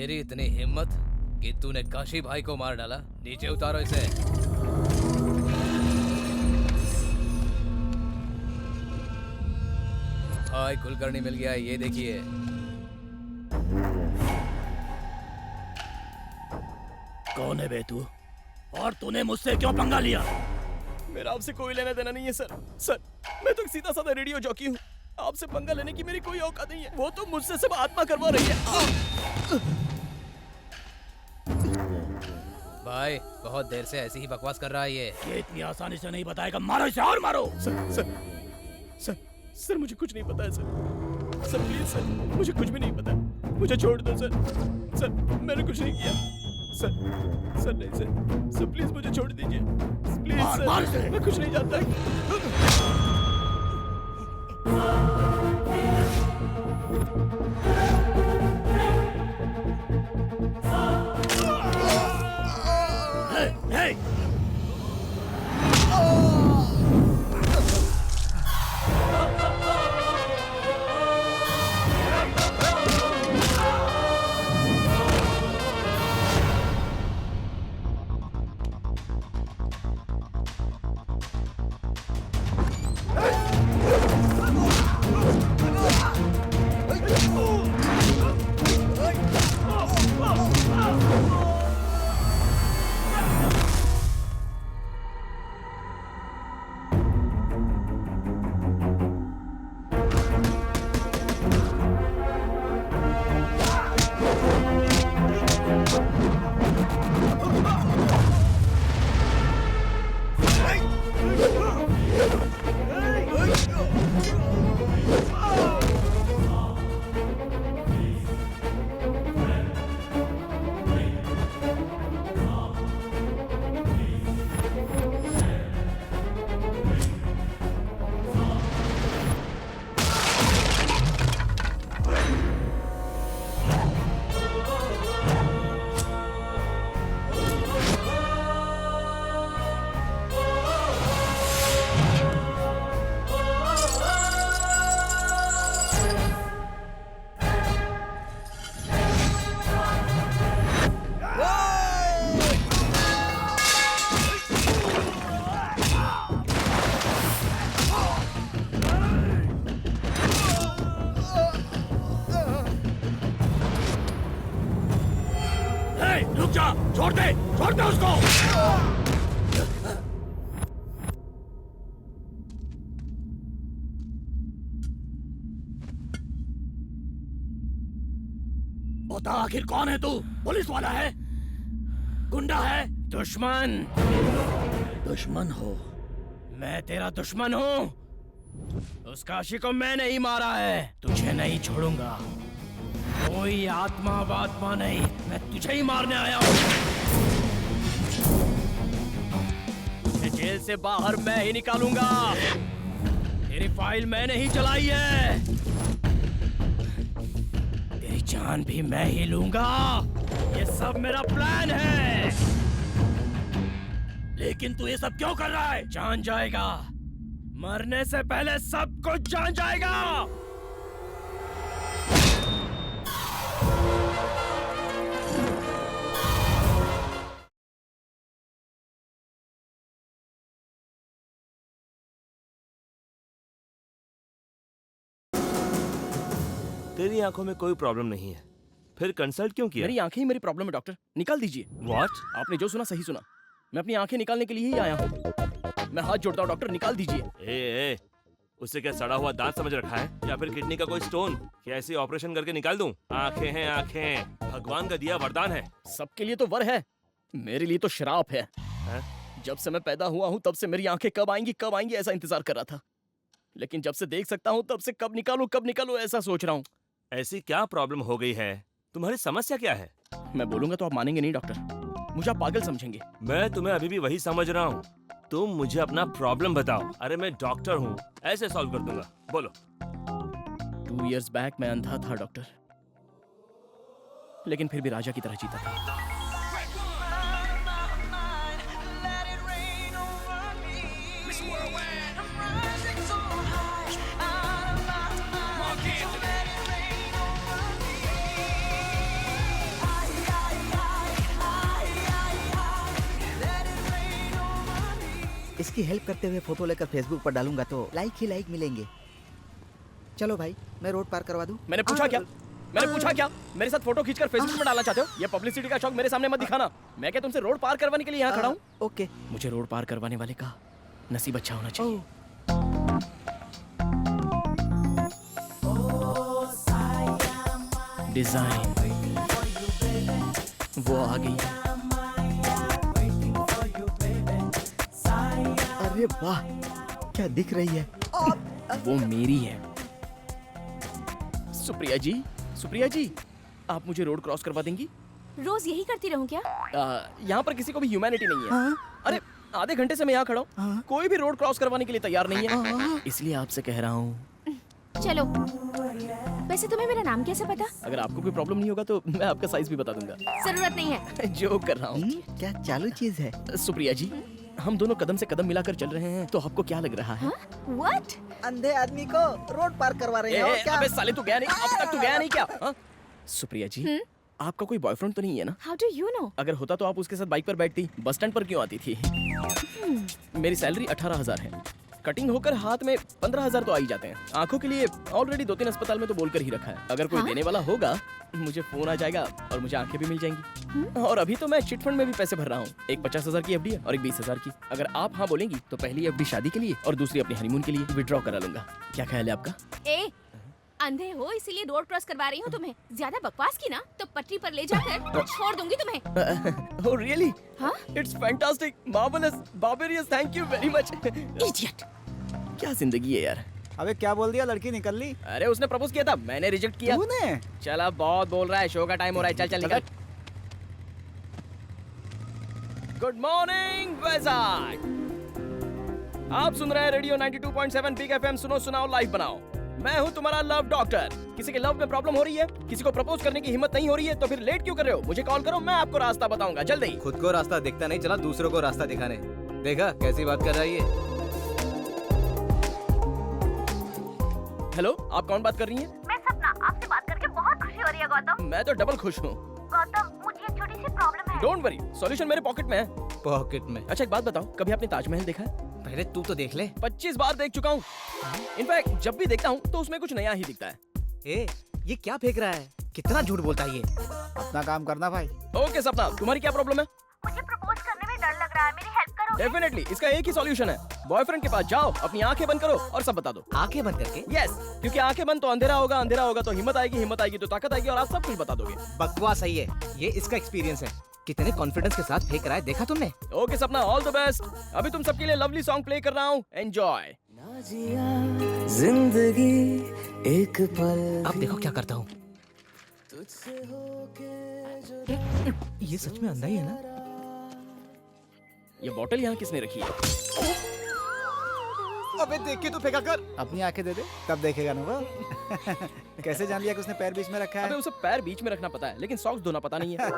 तेरी इतनी हिम्मत कि तूने काशी भाई को मार डाला। नीचे उतारो इसे। भाई कुलकर्णी मिल गया, ये देखिए। कौन है बे तू? और तूने मुझसे क्यों पंगा लिया? मेरा आपसे कोई लेना देना नहीं है सर। सर, मैं तो सीधा साधा रेडियो जॉकी हूँ। आपसे पंगा लेने की मेरी कोई औकात नहीं है। वो तो मुझसे सब आत्मा करवा रही है। भाई बहुत देर से ऐसी ही बकवास कर रहा है ये इतनी आसानी से नहीं बताएगा। मारो इसे और मारो। सर मुझे कुछ नहीं पता है सर। सर प्लीज सर, मुझे कुछ भी नहीं पता। मुझे छोड़ दो सर। सर मैंने कुछ नहीं किया। सर नहीं सर प्लीज मुझे छोड़ दीजिए प्लीज सर। मैं कुछ नहीं जानता। Hey! रुक जा, छोड़ दे उसको। बता आखिर कौन है तू? पुलिस वाला है? गुंडा है? दुश्मन। दुश्मन हो? मैं तेरा दुश्मन हूँ। उस काशी को मैं नहीं मारा है। तुझे नहीं छोड़ूंगा। कोई आत्मा नहीं, मैं तुझे ही मारने आया हूँ। तुझे जेल से बाहर मैं ही निकालूंगा। तेरी फाइल मैंने ही चलाई है। तेरी जान भी मैं ही लूंगा। ये सब मेरा प्लान है। लेकिन तू ये सब क्यों कर रहा है? जान जाएगा। मरने से पहले सब कुछ जान जाएगा। तेरी आंखों में कोई प्रॉब्लम नहीं है, फिर कंसल्ट क्यों किया? मेरी आंखें ही मेरी प्रॉब्लम है डॉक्टर, निकाल दीजिए। What? आपने जो सुना सही सुना। मैं अपनी आंखें निकालने के लिए ही आया हूँ। मैं हाथ जोड़ता हूँ डॉक्टर, निकाल दीजिए। ए, उसे क्या सड़ा हुआ दांत समझ रखा है या फिर किडनी का कोई स्टोन? क्या ऐसे ऑपरेशन करके निकाल दूं? आंखें हैं आंखें, भगवान का दिया वरदान है। सबके लिए तो वर है, मेरे लिए तो श्राप है। जब से मैं पैदा हुआ हूँ तब से मेरी आंखें कब आएंगी ऐसा इंतजार कर रहा था। लेकिन जब से देख सकता हूँ तब से कब निकालूं ऐसा सोच रहा हूँ। ऐसी क्या प्रॉब्लम हो गई है? तुम्हारी समस्या क्या है? मैं बोलूंगा तो आप मानेंगे नहीं डॉक्टर, मुझे आप पागल समझेंगे। मैं तुम्हें अभी भी वही समझ रहा हूँ। तुम मुझे अपना प्रॉब्लम बताओ। अरे मैं डॉक्टर हूँ, ऐसे सॉल्व कर दूंगा। बोलो। 2 years बैक मैं अंधा था डॉक्टर, लेकिन फिर भी राजा की तरह जीता था। इसकी हेल्प करते हुए फोटो लेकर फेसबुक पर डालूंगा तो लाइक ही लाइक मिलेंगे। चलो भाई, मैं रोड पार करवा दूं। मैंने पूछा क्या? मैंने पूछा क्या? मेरे साथ फोटो खींचकर फेसबुक में डालना चाहते हो? ये पब्लिसिटी का शौक मेरे सामने मत दिखाना। मैं क्या तुमसे रोड पार करवाने के लिए यहाँ खड़ा हूँ? ओके। मुझे रोड पार करवाने वाले का नसीब अच्छा होना चाहिए। डिजाइन वो आ गई। अरे वाह, क्या दिख रही है? वो मेरी है। सुप्रिया जी, सुप्रिया जी, आप मुझे रोड क्रॉस करवा देंगी? रोज यही करती रहूं क्या? यहाँ पर किसी को भी ह्यूमैनिटी नहीं है। हाँ? अरे आधे घंटे से मैं यहाँ खड़ा हूँ, हाँ? कोई भी रोड क्रॉस करवाने के लिए तैयार नहीं है। हाँ? इसलिए आपसे कह रहा हूँ, चलो। वैसे तुम्हें मेरा नाम कैसे पता? अगर आपको कोई प्रॉब्लम नहीं होगा तो मैं आपका साइज भी बता दूंगा। जरूरत नहीं है। जोक कर रहा हूँ। क्या चालू चीज है? सुप्रिया जी, हम दोनों कदम से कदम मिलाकर चल रहे हैं, तो आपको क्या लग रहा है? What? अंधे आदमी को रोड पार करवा रहे हो क्या? अबे साले, तू गया नहीं? अब तक तू गया नहीं क्या? हाँ? सुप्रिया जी, आपका कोई बॉयफ्रेंड तो नहीं है ना? How do you know? अगर होता तो आप उसके साथ बाइक पर बैठती, बस स्टैंड पर क्यों आती थी? मेरी सैलरी 18,000 है, कटिंग होकर हाथ में 15,000 तो आ ही जाते हैं। आंखों के लिए ऑलरेडी 2-3 अस्पताल में तो बोलकर ही रखा है। अगर कोई हाँ? देने वाला होगा, मुझे फोन आ जाएगा और मुझे आंखें भी मिल जाएंगी। और अभी तो मैं चिट फंड में भी पैसे भर रहा हूँ। एक 50,000 की एफडी है और एक 20,000 की। अगर आप हाँ बोलेंगी तो पहली एफडी शादी के लिए और दूसरी अपने हनीमून के लिए विड्रॉ करा लूंगा। क्या ख्याल है आपका? ए, अंधे हो इसीलिए रोड क्रॉस करवा रही हूँ तुम्हें। ज्यादा बकवास की ना तो पटरी पर ले जाकर छोड़ दूंगी तुम्हें। Oh really? हाँ? It's fantastic, marvellous, barbarous, thank you very much. Idiot. क्या जिंदगी है यार। अबे क्या बोल दिया? लड़की निकल ली? अरे उसने प्रपोज किया था, मैंने रिजेक्ट किया। तूने? चल अब बहुत बोल रहा है, शो का टाइम हो रहा है, चल चल निकल। Good morning Vizag. आप सुन रहे हैं रेडियो 92.7 बिग एफएम। सुनो सुनाओ लाइव बनाओ। मैं हूं तुम्हारा लव डॉक्टर। किसी के लव में प्रॉब्लम हो रही है, किसी को प्रपोज करने की हिम्मत नहीं हो रही है, तो फिर लेट क्यों कर रहे हो? मुझे कॉल करो, मैं आपको रास्ता बताऊंगा जल्दी। खुद को रास्ता दिखता नहीं, चला दूसरों को रास्ता दिखाने। देखा कैसी बात कर रहा है ये? हेलो, आप कौन बात कर रही हैं? मैं सपना, आपसे बात करके बहुत खुशी हो रही है गौतम। मैं तो डबल खुश हूँ। गौतम, मुझे एक छोटी सी प्रॉब्लम है। डोंट वरी, सॉल्यूशन मेरे पॉकेट में है। पॉकेट में? अच्छा एक बात बताओ, कभी आपने ताजमहल देखा है? पहले तू तो देख ले। 25 बार देख चुका हूँ। इनफैक्ट जब भी देखता हूँ तो उसमें कुछ नया ही दिखता है। ए, ये क्या फेंक रहा है? कितना झूठ बोलता है ये? अपना काम करना भाई। ओके सपना, तुम्हारी क्या प्रॉब्लम है? मुझे प्रपोज करने में डर लग रहा है, मेरी हेल्प करो। डेफिनेटली, इसका एक ही सॉल्यूशन है। बॉयफ्रेंड के पास जाओ, अपनी आंखें बंद करो और सब बता दो। आंखें बंद करके? यस, क्योंकि आंखें बंद तो अंधेरा होगा, अंधेरा होगा तो हिम्मत आएगी तो ताकत आएगी और आप सब कुछ बता दोगे। बकवास सही है, ये इसका एक्सपीरियंस है। कितने कॉन्फिडेंस के साथ फेंक रहा है, देखा तुमने? ओके सपना, ऑल द बेस्ट। अभी तुम सबके लिए लवली सॉन्ग प्ले कर रहा हूँ, एंजॉय। जिंदगी एक पल अब देखो क्या करता हूँ। ये सच में अंधा ही है ना? ये बोतल यहाँ किसने रखी है? अबे देख के तो फेंका कर। अपनी आंखें दे दे, तब देखेगा ना वो। कैसे जान लिया कि उसने पैर बीच में रखा अबे है? उसे पैर बीच में रखना पता है, लेकिन सॉक्स धोना पता नहीं है।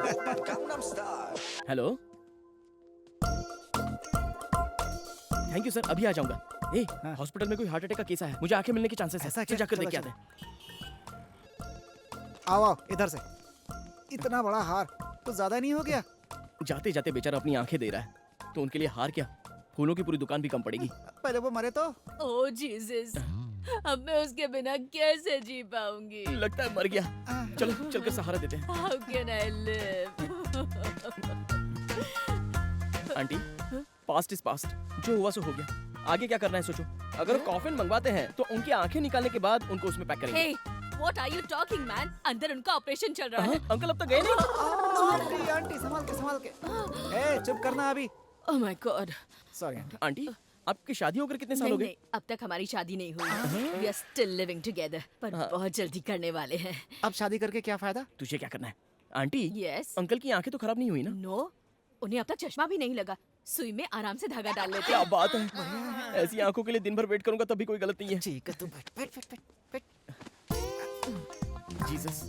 हेलो, थैंक यू सर, अभी आ जाऊंगा। ए, हाँ। हॉस्पिटल में कोई हार्ट अटैक का केस है, मुझे आंखें मिलने के चांसेस है। ऐसा चल क्या? जाकर चलो, देख के आते हैं। आओ आओ इधर से। इतना बड़ा हार तो ज्यादा नहीं हो गया? जाते जाते बेचारा अपनी आंखें दे रहा है, तो उनके लिए हार क्या, फूलों की पूरी दुकान भी कम पड़ेगी। पहले वो मरे तो। ओह जीसस, अब मैं उसके बिना कैसे जी पाऊंगी? लगता है मर गया। चलो चलकर सहारा देते हैं। How can I live? Aunty, past is past, जो हुआ सो हो गया। आगे क्या करना है सोचो। अगर कॉफिन मंगवाते हैं तो उनकी आंखें निकालने के बाद उनको उसमें पैक करेंगे। Hey, what are you talking, man? अंदर उनका ऑपरेशन चल रहा है। अंकल अब तक गए नहीं? आंटी आंटी संभाल के संभाल के। ए चुप करना अभी। Oh my God. Sorry aunty. Aunty, आपकी शादी होकर कितने साल नहीं हो गए? नहीं, अब तक हमारी शादी नहीं हुई। We are still living together, पर बहुत जल्दी करने वाले हैं। अब शादी करके क्या फायदा? तुझे क्या करना है? Aunty, Yes. अंकल की आंखें तो खराब नहीं हुई ना? No, उन्हें अब तक चश्मा भी नहीं लगा। सुई में आराम से धागा डाल लेते क्या हैं। बात है, ऐसी आंखों के लिए दिन भर वेट करूंगा तब भी कोई गलत नहीं है। ठीक है तू बैठ बैठ बैठ बैठ बैठ। जीसस,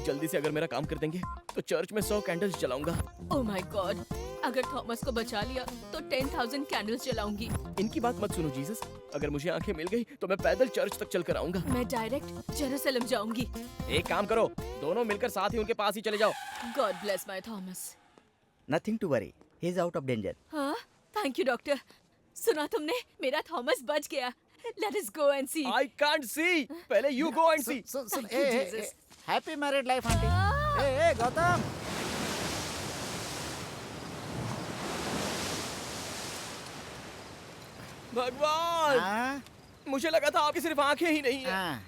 जल्दी से अगर मेरा काम कर देंगे तो चर्च में 100 कैंडल्स जलाऊंगा। Oh my God, अगर थॉमस को बचा लिया तो 10,000 कैंडल्स जलाऊंगी। इनकी बात मत सुनो जीसस, अगर मुझे आंखें मिल गई तो मैं पैदल चर्च तक चल कर आऊंगा। मैं डायरेक्ट जेरूसलम जाऊंगी। एक काम करो, दोनों मिलकर साथ ही उनके पास ही चले जाओ। God bless my Thomas. Nothing to worry, he is out of danger. हाँ, थैंक यू डॉक्टर। सुना तुमने? मेरा थॉमस बच गया। Let us go and see. I can't see. पहले you go and see. सुन Thank you, Jesus. Happy married life aunty. ए गौतम, भगवान, हाँ मुझे लगा था आपकी सिर्फ आंखें ही नहीं है, हाँ,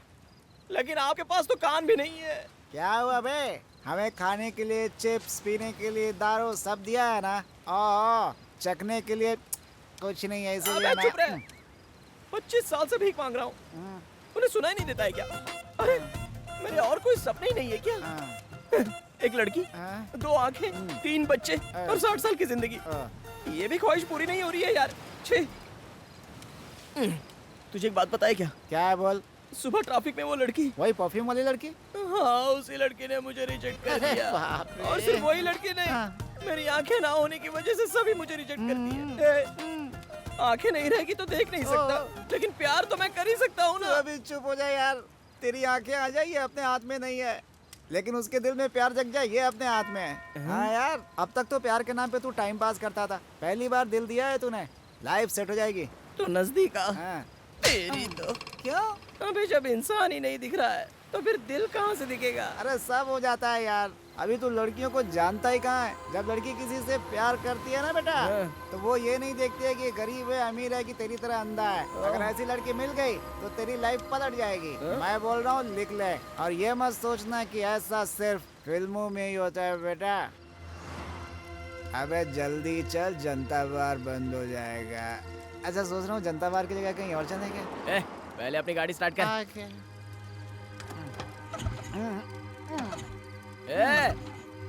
लेकिन आपके पास तो कान भी नहीं है। क्या हुआ बे? हमें खाने के लिए चिप्स, पीने के लिए दारू सब दिया है ना। ओ चखने के लिए कुछ नहीं है, इसीलिए अबे चुप मैं रहे। 25 साल से भीख मांग रहा हूँ, हम्म, उन्हें सुना ही नहीं देता है क्या? अरे मेरे और कोई सपने ही नहीं है क्या? हाँ, एक लड़की, हाँ, 2 आंखें, 3 बच्चे और 60 साल की जिंदगी। हाँ। ये भी ख्वाहिश पूरी नहीं हो रही है यार। छे। तुझे एक बात पता है क्या? क्या है बोल? सुबह ट्रैफिक में वो लड़की, वही परफ्यूम वाली लड़की? हाँ उसी लड़की ने मुझे रिजेक्ट कर अरे दिया। बाप रे। और सिर्फ वही लड़की ने, हाँ। मेरी आंखें ना होने की वजह से सभी मुझे रिजेक्ट कर दिए। आंखें नहीं रहेगी तो देख नहीं सकता, लेकिन प्यार तो मैं कर ही सकता हूँ तू ना। अभी चुप हो जाए यार। तेरी आंखें आ जाइए अपने हाथ में नहीं है, लेकिन उसके दिल में प्यार जग जाए ये अपने हाथ में है। हाँ यार, अब तक तो प्यार के नाम पे तू टाइम पास करता था, पहली बार दिल दिया है तूने, लाइफ सेट हो जाएगी। तो नजदीक आ। हाँ। तेरी तो क्यों? अबे जब इंसान ही नहीं दिख रहा है तो फिर दिल कहाँ से दिखेगा? अरे सब हो जाता है यार, अभी तू लड़कियों को जानता ही कहाँ है। जब लड़की किसी से प्यार करती है ना बेटा, तो वो ये नहीं देखती है कि गरीब है अमीर है कि तेरी तरह अंधा है। अगर ऐसी लड़की मिल गई तो तेरी लाइफ पलट जाएगी। मैं बोल रहा हूँ लिख ले, और ये मत सोचना कि ऐसा सिर्फ फिल्मों में ही होता है बेटा। अबे जल्दी चल, जनता बार बंद हो जाएगा। अच्छा सोच रहा हूँ जनता बार की जगह कहीं और चलें क्या? पहले अपनी गाड़ी स्टार्ट कर। ओके।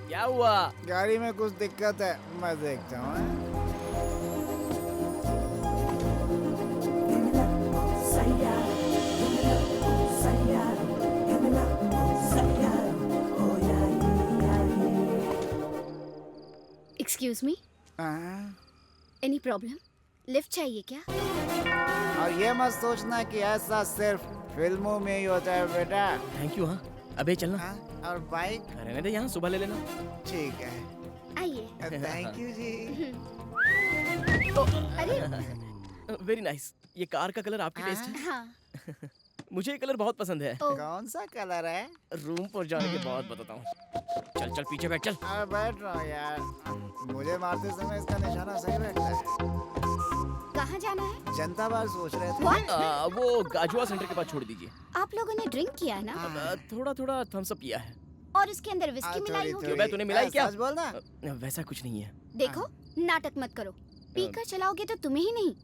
क्या हुआ? गाड़ी में कुछ दिक्कत है, मैं देखता हूँ। Excuse me, हाँ। any problem? लिफ्ट चाहिए क्या? और ये मत सोचना कि ऐसा सिर्फ फिल्मों में ही होता है बेटा। Thank you. हाँ अबे चलना। हाँ? और बाइक? रहने दे, यहाँ सुबह ले लेना। ठीक है, आइए। थैंक यू जी। अरे वेरी नाइस। ये कार का कलर आपकी टेस्ट है? हाँ। मुझे ये कलर बहुत पसंद है। ओ, कौन सा कलर है? रूम पर जाने के बाद बताता हूँ। चल चल पीछे बैठ चल। अरे बैठ रहा हूँ यार, मुझे मारते समय इसका निशाना सही बैठता है। कहाँ जाना है? जनता बार सोच रहे थे। What? वो गाजुआ सेंटर के पास छोड़ दीजिए। आप लोगों ने ड्रिंक किया है ना? थोड़ा थोड़ा थम्स अप पिया है। और इसके अंदर विस्की मिलाई होगी? क्यों बे, तूने मिलाई क्या? सच बोलना। वैसा कुछ नहीं है। देखो, नाटक मत करो। पीकर चलाओगे तो तुम्हें ही नहीं,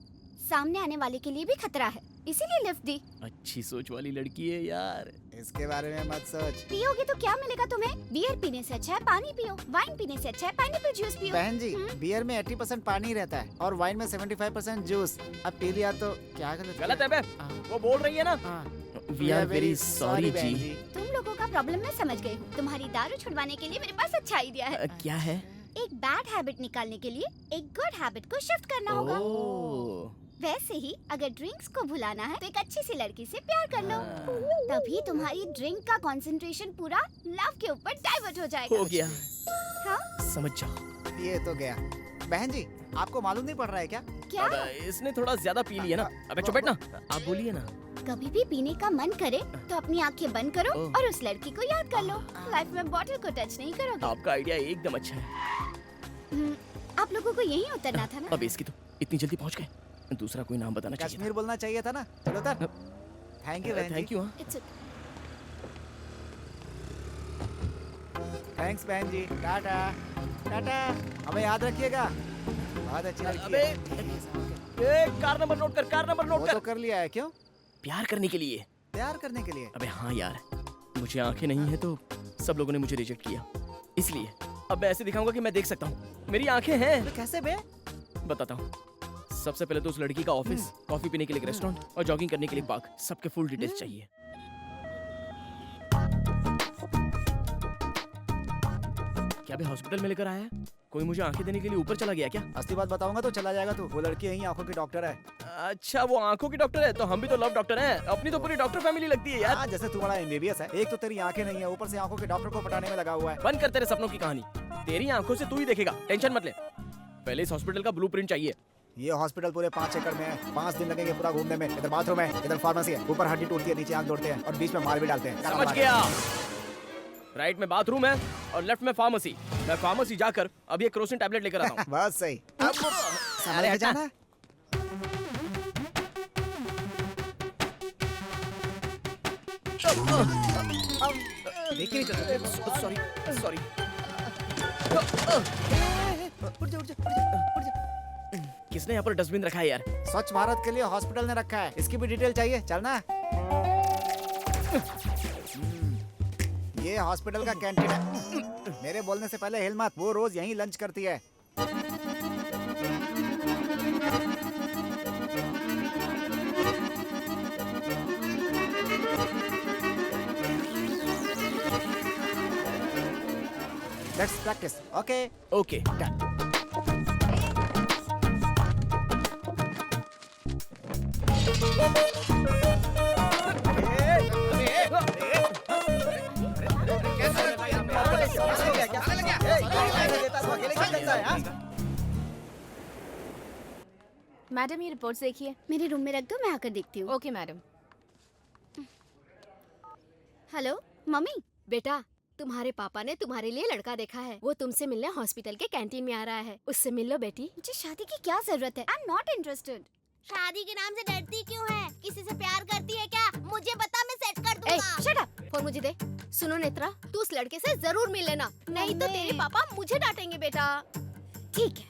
सामने आने वाले के लिए भी खतरा है, इसीलिए लिफ्ट दी। अच्छी सोच वाली लड़की है यार। इसके बारे में मत सोच। पियोगे तो क्या मिलेगा तुम्हें? बियर पीने से अच्छा है पानी पियो, वाइन पीने से अच्छा है पाइनएप्पल जूस पियो। बहन जी, बियर में 80% पानी रहता है और वाइन में 75% जूस। अब पी लिया तो क्या गलत है बे, वो बोल रही है ना। वी आर वेरी सॉरी जी। तुम लोगों का प्रॉब्लम मैं समझ गई हूँ। तुम्हारी दारू छुड़वाने के लिए मेरे पास अच्छा आइडिया है। क्या है? एक बैड हैबिट निकालने के लिए एक गुड हैबिट को शिफ्ट करना होगा। ओह, वैसे ही अगर ड्रिंक्स को भुलाना है तो एक अच्छी सी लड़की से प्यार कर लो, तभी तुम्हारी ड्रिंक का कंसंट्रेशन पूरा लव के ऊपर डाइवर्ट हो जाएगा। हो गया। हाँ? समझ जाओ। ये तो गया। बहन जी, आपको मालूम नहीं पड़ रहा है क्या? क्या? अब इसने थोड़ा ज्यादा पी लिया ना। अबे चुप बैठ ना, आप बोलिए ना। कभी भी पीने का मन करे तो अपनी आंखें बंद करो ओह। और उस लड़की को याद कर लो। लाइफ में बॉटल को टच नहीं करोगे। आपका आइडिया एकदम अच्छा है। आप लोगों को यहीं उतरना था ना? अब इसकी तो इतनी जल्दी पहुंच गए। दूसरा कोई नाम बताना चाहिए कश्मीर बोलना चाहिए था ना। चलो उतर। थैंक यू बहन जी। Thank you. It's okay. Thanks बहन जी। टाटा टाटा, हमें याद रखिएगा। बहुत अच्छी लड़की अबे, है। कार नंबर नोट कर, कार नंबर वो नोट तो कर। कर लिया है। क्यों? प्यार करने के लिए। प्यार करने के लिए? अबे हाँ यार, मुझे आंखें नहीं है तो सब लोगों ने मुझे रिजेक्ट किया, इसलिए अब मैं ऐसे दिखाऊंगा कि मैं देख सकता हूँ। मेरी आंखें हैं। तो कैसे बे? बताता हूँ। सबसे पहले तो उस लड़की का ऑफिस, कॉफी पीने के लिए एक रेस्टोरेंट और जॉगिंग करने के लिए एक पार्क, सबके फुल डिटेल्स चाहिए। क्या भी हॉस्पिटल में लेकर आया है? कोई मुझे आंखें देने के लिए ऊपर चला गया क्या? असली बात बताऊंगा तो चला जाएगा तू। वो लड़की यही आंखों की डॉक्टर है। अच्छा, वो आंखों की डॉक्टर है, तो हम भी तो लव डॉक्टर हैं। अपनी तो पूरी डॉक्टर फैमिली लगती है यार। हाँ, जैसे तू बड़ा एमबीबीएस है, एक तो तेरी आंखें नहीं है, ऊपर से आंखों के डॉक्टर को पटाने में लगा हुआ है। बंद कर तेरे सपनों की कहानी। तेरी आंखों से तू ही देखेगा, टेंशन मत ले। पहले इस हॉस्पिटल का ब्लूप्रिंट चाहिए। ये हॉस्पिटल पूरे 5 एकड़ में है। 5 दिन लगेंगे पूरा घूमने में। इधर बाथरूम है, इधर फार्मेसी है, ऊपर हड्डी टूटती है, नीचे आग जोड़ते हैं और बीच में मार भी डालते हैं। समझ गया। राइट में बाथरूम है और लेफ्ट में फार्मेसी। मैं फार्मेसी जाकर अभी एक क्रोसिन टैबलेट लेकर आता हूँ। बस सही। संभल के जाना। देखिए सॉरी सॉरी। उठ जा उठ जा उठ जा उठ जा। किसने यहाँ पर डस्टबिन रखा है यार? स्वच्छ भारत के लिए हॉस्पिटल ने रखा है। इसकी भी डिटेल चाहिए, चलना। ये हॉस्पिटल का कैंटीन है। मेरे बोलने से पहले हिल मत, वो रोज यहीं लंच करती है। Let's practice. Okay. Okay done. Madam ये रिपोर्ट्स देखिए। मेरे रूम में रख दो, मैं आकर देखती हूँ। Okay madam. Hello mummy. बेटा तुम्हारे पापा ने तुम्हारे लिए लड़का देखा है। वो तुमसे मिलने हॉस्पिटल के कैंटीन में आ रहा है। उससे मिल लो बेटी। मुझे शादी की क्या जरूरत है? I am not interested. शादी के नाम से डरती क्यों है? किसी से प्यार करती है क्या? मुझे बता, मैं सेट कर दूंगा। Shut up. फोन मुझे दे। सुनो नेत्रा, तू उस लड़के से जरूर मिल लेना, नहीं तो तेरे पापा मुझे डांटेंगे बेटा। ठीक है।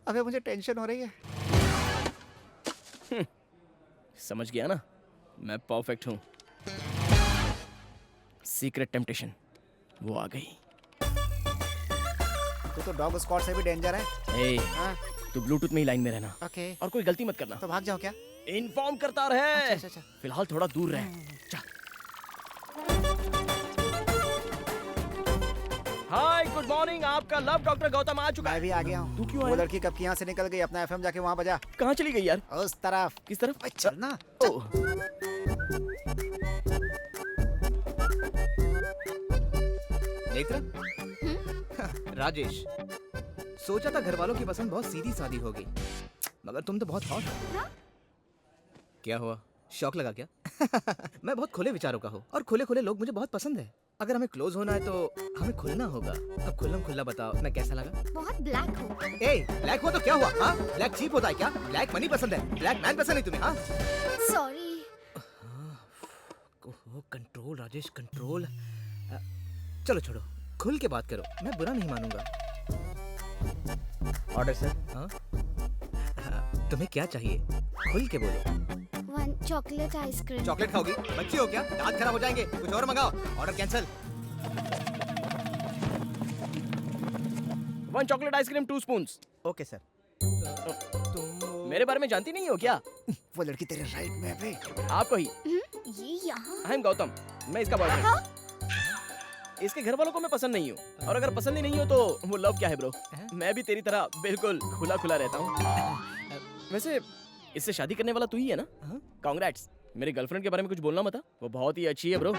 अबे मुझे टेंशन हो रही है। समझ गया ना, मैं परफेक्ट हूँ। सीक्रेट टेम्पटेशन वो आ गई। तू तो डॉग स्क्वाड से भी डेंजर है। ए, हाँ? तू ब्लूटूथ में ही लाइन में रहना ओके। और कोई गलती मत करना। तो भाग जाओ क्या? इन्फॉर्म करता रहे। अच्छा। फिलहाल थोड़ा दूर रहे। Hi good morning. आपका लव डॉक्टर गौतम आ चुका मैं है। भी आ गया हूँ। तू क्यों वो आया? लड़की कब की यहाँ से निकल गई? अपना एफएम जाके वहाँ बजा। कहाँ चली गई यार? उस तरफ। किस तरफ? ओए, चल ना। ओह, नेत्रा। राजेश, सोचा था घर वालों की पसंद बहुत सीधी सादी होगी, मगर तुम तो बहुत हॉट हो। हाँ? क्या हुआ, शौक लगा क्या? मैं बहुत खुले विचारों का हूँ और खुले खुले लोग मुझे बहुत पसंद है। अगर हमें क्लोज होना है तो हमें खुलना होगा। अब खुल्लम खुल्ला बताओ, मैं कैसा लगा? बहुत ब्लैक हो। ए, ब्लैक हुआ तो क्या हुआ? हाँ, ब्लैक चीप होता है क्या? ब्लैक मनी पसंद है, ब्लैक मैन पसंद नहीं तुम्हें? हाँ, सॉरी। Control Rajesh, control. चलो छोड़ो, खुल के बात करो, मैं बुरा नहीं मानूंगा। Order sir. हाँ, तुम्हें क्या चाहिए? खुल के बोलो। 1 चॉकलेट आइसक्रीम। चॉकलेट खाओगी? बच्ची हो क्या? दांत खराब हो जाएंगे। कुछ और मंगाओ। Order cancel. 1 chocolate ice cream 2 spoons. Okay sir. मेरे बारे में जानती नहीं हो क्या? वो लड़की तेरे राइट में है बे। आपको ही। ये यहाँ। आई एम गौतम, मैं इसका बॉयफ्रेंड। इसके घर वालों को मैं पसंद नहीं हूँ, और अगर पसंद ही नहीं हो तो वो लव क्या है ब्रो? मैं भी तेरी तरह बिल्कुल खुला खुला रहता हूँ। वैसे इससे शादी करने वाला तू ही है ना? कांग्रेट्स। मेरी गर्लफ्रेंड के बारे में कुछ बोलना मत। वो बहुत ही अच्छी है ब्रो।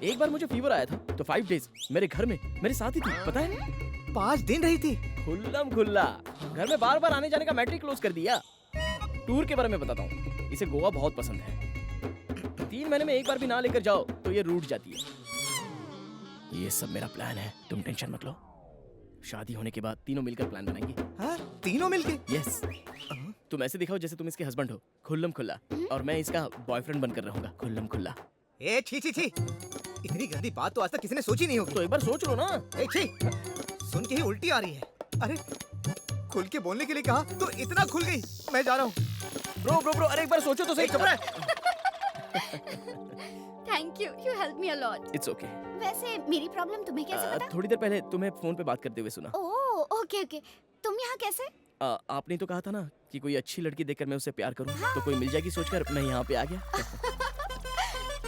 एक बार मुझे फीवर आया था तो 5 डेज मेरे घर में मेरे साथ ही थी, पता है? 5 दिन रही थी। खुल्लम खुल्ला। घर में बार बार आने जाने का मैट्रिक क्लोज कर दिया। टूर के बारे में बताता हूँ। इसे गोवा बहुत पसंद है। 3 महीने में एक बार भी ना लेकर जाओ तो ये रूठ जाती है। ये सब मेरा प्लान है, तुम टेंशन मत लो। शादी होने के बाद तीनों मिलकर प्लान बनाएंगे। हाँ, तीनों मिलके? यस। तुम ऐसे दिखाओ जैसे तुम इसके हस्बैंड हो, खुल्लम खुल्ला, और मैं इसका बॉयफ्रेंड बनकर रहूंगा, खुल्लम खुल्ला। ए छी छी छी, इतनी गंदी बात तो आज तक किसी ने सोची नहीं होगी। तो एक बार सोच लो ना। ए छी, सुन के ही उल्टी आ रही है। अरे, खुल के बोलने के लिए कहा तो इतना खुल गई। मैं जा रहा हूँ। ब्रो ब्रो ब्रो, अरे एक बार सोचो तो सही। चुप रह। Thank you, you help me a lot. It's okay. वैसे मेरी प्रॉब्लम तुम्हें कैसे पता? थोड़ी देर पहले तुम्हें फोन पे बात करते हुए सुना। ओह, ओके ओके। तुम यहाँ कैसे? आपने तो कहा था ना कि कोई अच्छी लड़की देखकर मैं उससे प्यार करूं, तो कोई मिल जाएगी सोचकर मैं यहाँ पे आ गया।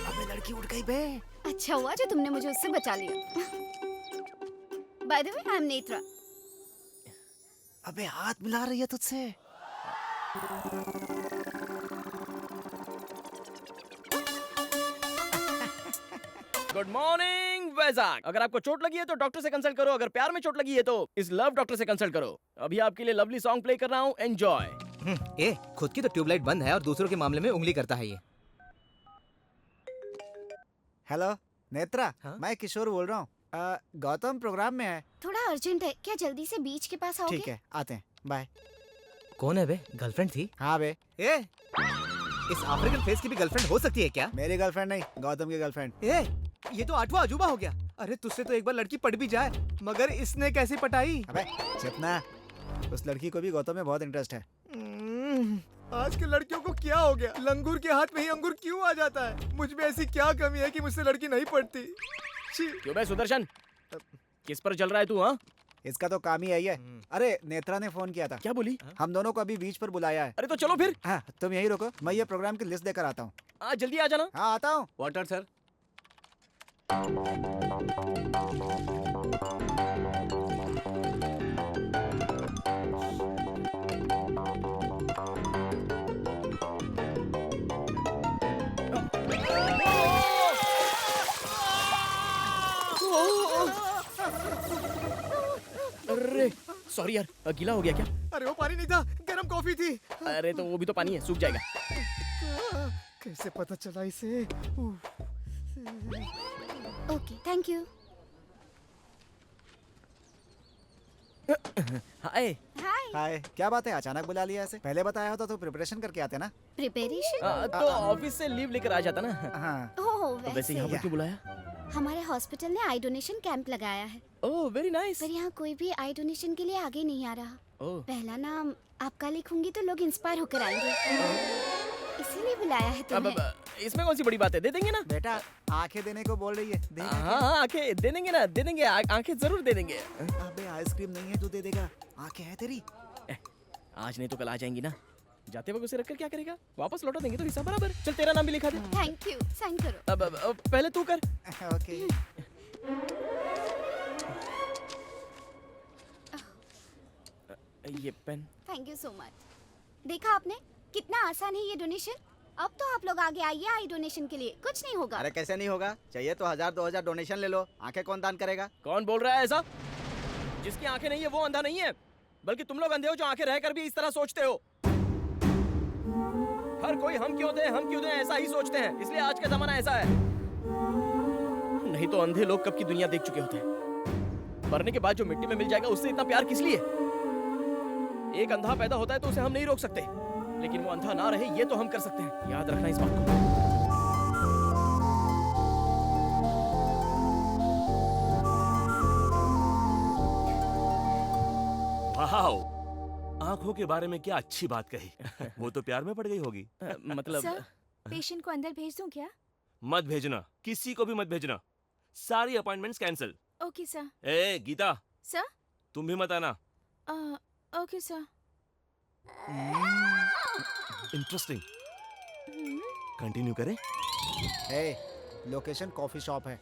अबे लड़की उठ गई बे। अच्छा हुआ जो तुमने मुझे उससे बचा लिया। By the way, I am Netra. अबे हाथ मिला रही है तुझसे। Good morning वैजाक। अगर आपको चोट लगी है तो डॉक्टर से कंसल्ट करो, अगर प्यार में चोट लगी है तो इस लव डॉक्टर से कंसल्ट करो। अभी आपके लिए लवली सॉन्ग प्ले कर रहा हूँ, एंजॉय। ए, खुद की तो ट्यूबलाइट बंद है और दूसरों के मामले में उंगली करता है ये। हेलो नेत्रा, हाँ? मैं किशोर बोल रहा हूँ। गौतम प्रोग्राम में है। थोड़ा अर्जेंट है, क्या जल्दी से बीच के पास आओगे? ठीक है, आते हैं, बाय। कौन है बे? गर्लफ्रेंड थी? हाँ बे, ए, इस अफ्रीकन फेस की भी गर्लफ्रेंड हो सकती है क्या? मेरी गर्लफ्रेंड नहीं, गौतम की गर्लफ्रेंड। ए, ये तो 8वां अजूबा हो गया। अरे तुझसे तो एक बार लड़की पट भी जाए, मगर इसने कैसे पटाई? अबे चुप ना, उस लड़की को भी गौतम में बहुत इंटरेस्ट है। आज के लड़कियों को क्या हो गया? लंगूर के हाथ में ही अंगूर क्यों आ जाता है? मुझ में ऐसी क्या कमी है कि मुझसे लड़की नहीं पड़ती? क्यों बे सुदर्शन, किस पर चल रहा है तू? हाँ, इसका तो काम ही यही है। अरे नेत्रा ने फोन किया था। क्या बोली? हम दोनों को अभी बीच पर बुलाया है। अरे तो चलो फिर। हाँ, तुम यही रुको, मैं ये प्रोग्राम की लिस्ट देकर आता हूँ। आज जल्दी आ जाना। हाँ आता हूँ। Water sir. अरे सॉरी यार, गीला हो गया क्या? अरे वो पानी नहीं था, गर्म कॉफी थी। अरे तो वो भी तो पानी है, सूख जाएगा। कैसे पता चला इसे? Okay, thank you. Hi. Hi. Hi, क्या बात है, अचानक बुला लिया ऐसे? पहले बताया होता तो प्रिपरेशन करके आते ना। प्रिपरेशन? तो ऑफिस से लीव लेकर आ जाता ना। हाँ, ओह, तो वैसे यहाँ पर क्यों बुलाया? हमारे हॉस्पिटल ने आई डोनेशन कैंप लगाया है, ओह वेरी नाइस। पर यहाँ कोई भी आई डोनेशन के लिए आगे नहीं आ रहा। ओह पहला नाम आपका लिखूंगी तो लोग इंस्पायर होकर आएंगे, इसीलिए बुलाया है अब तुम्हें। इसमें कौन सी बड़ी बात है, दे देंगे ना। बेटा आंखें देने को बोल रही है, दे। हाँ हाँ, आंखें दे देंगे ना, दे देंगे, आंखें जरूर दे देंगे। अबे आइसक्रीम नहीं है, तू दे देगा। आंखें हैं तेरी। आज नहीं तो कल आ जाएंगी ना। जाते वक्त उसे रखकर क्या करेगा? वापस लौटा देंगे तो हिसाब बराबर। चल तेरा नाम भी लिखा दे। थैंक यू, साइन करो। अब पहले तू कर। ओके। ये pen. Thank you so much. देखा आपने कितना आसान है ये डोनेशन। अब तो आप लोग आगे आइए आई डोनेशन के लिए, कुछ नहीं होगा। अरे कैसे नहीं होगा? चाहिए तो 1000-2000 डोनेशन ले लो। आंखें कौन दान करेगा? कौन बोल रहा है ऐसा? जिसकी आंखें नहीं है वो अंधा नहीं है, बल्कि तुम लोग अंधे हो जो आंखें रहकर भी इस तरह सोचते हो। हर कोई हम क्यों दें ऐसा ही सोचते हैं, इसलिए आज का जमाना ऐसा है। नहीं तो अंधे लोग कब की दुनिया देख चुके होते हैं। मरने के बाद जो मिट्टी में मिल जाएगा उससे इतना प्यार किस लिए? एक अंधा पैदा होता है तो उसे हम नहीं रोक सकते, लेकिन वो अंधा ना रहे ये तो हम कर सकते हैं। याद रखना इस बात को। वाओ, आंखों के बारे में क्या अच्छी बात कही। वो तो प्यार में पड़ गई होगी। मतलब सर, पेशेंट को अंदर भेज दूं क्या? मत भेजना, किसी को भी मत भेजना। सारी अपॉइंटमेंट्स कैंसिल। Okay sir. ए गीता, सर? तुम भी मत आना। Okay sir. इंटरेस्टिंग, कंटिन्यू करें। लोकेशन कॉफी शॉप है।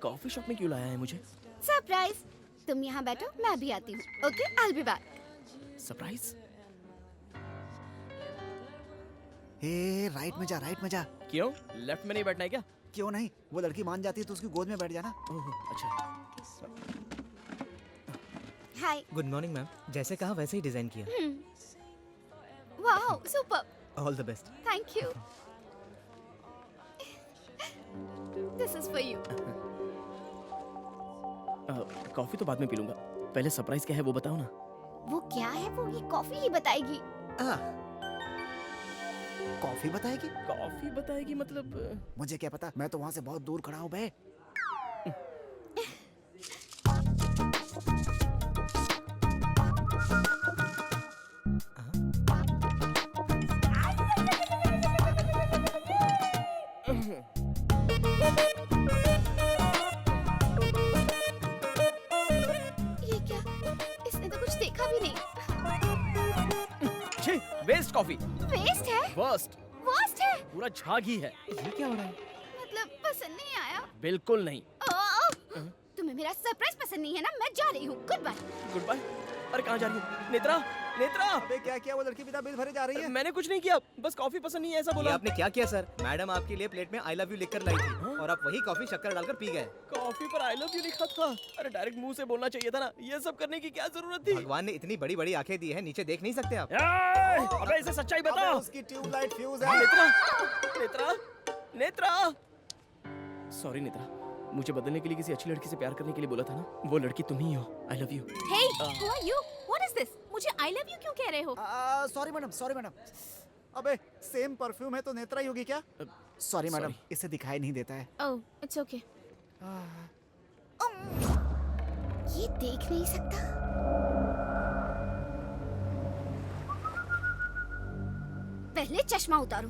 कॉफी शॉप में क्यों लाया है मुझे? सरप्राइज। तुम यहाँ बैठो, मैं अभी आती हूँ। Okay, I will be back. Surprise? Right में जा, राइट में जा। क्यों, लेफ्ट में नहीं बैठना है क्या? क्यों नहीं, वो लड़की मान जाती है तो उसकी गोद में बैठ जाना। ओह अच्छा। हाय। गुड मॉर्निंग मैम, जैसे कहा वैसे ही डिजाइन किया। Wow, super. All the best. Thank you. This is for you. Coffee तो बाद में पी लूंगा, पहले सरप्राइज क्या है वो बताओ ना। वो क्या है, वो ये कॉफी ही बताएगी। कॉफी बताएगी? कॉफी बताएगी मतलब? मुझे क्या पता, मैं तो वहाँ से बहुत दूर खड़ा हूँ बे। ये क्या, इसने तो कुछ देखा भी नहीं। छी, वेस्ट कॉफी। वेस्ट है? वर्स्ट। वर्स्ट है? पूरा झाग ही है। ये क्या हो रहा है? मतलब पसंद नहीं आया? बिल्कुल नहीं। तुम्हें मेरा सरप्राइज पसंद नहीं है ना? मैं जा रही हूँ, गुड बाय। Good bye. अरे कहाँ जा रही है नेत्रा? नेत्रा, अबे क्या किया? वो लड़की बिना बिल भरे जा रही है। मैंने कुछ नहीं किया, बस कॉफी पसंद नहीं है ऐसा ये बोला। आपने क्या किया सर? मैडम आपके लिए प्लेट में आई लव यू लिखकर लाई थी और आप वही कॉफी शक्कर डालकर पी गए। कॉफी पर आई लव यू लिखा था। अरे डायरेक्ट मुंह से बोलना चाहिए था ना, ये सब करने की क्या जरूरत थी? भगवान ने इतनी बड़ी बड़ी आंखें दी है, नीचे देख नहीं सकते आप? अबे इसे सच्चाई बता। अबे उसकी ट्यूबलाइट फ्यूज है। नेत्रा, नेत्रा, नेत्रा। सॉरी नेत्रा, मुझे बदलने के लिए किसी अच्छी लड़की से प्यार करने के लिए बोला था ना, वो लड़की तुम ही हो। I love you. Hey, who are you? What is this? मुझे I love you क्यों कह रहे हो? Sorry madam, sorry madam. अबे सेम परफ्यूम है तो नेत्रा ही होगी क्या? Sorry madam, sorry. इसे दिखाई नहीं देता है। Oh, it's okay. ये देख नहीं सकता। पहले चश्मा उतारो।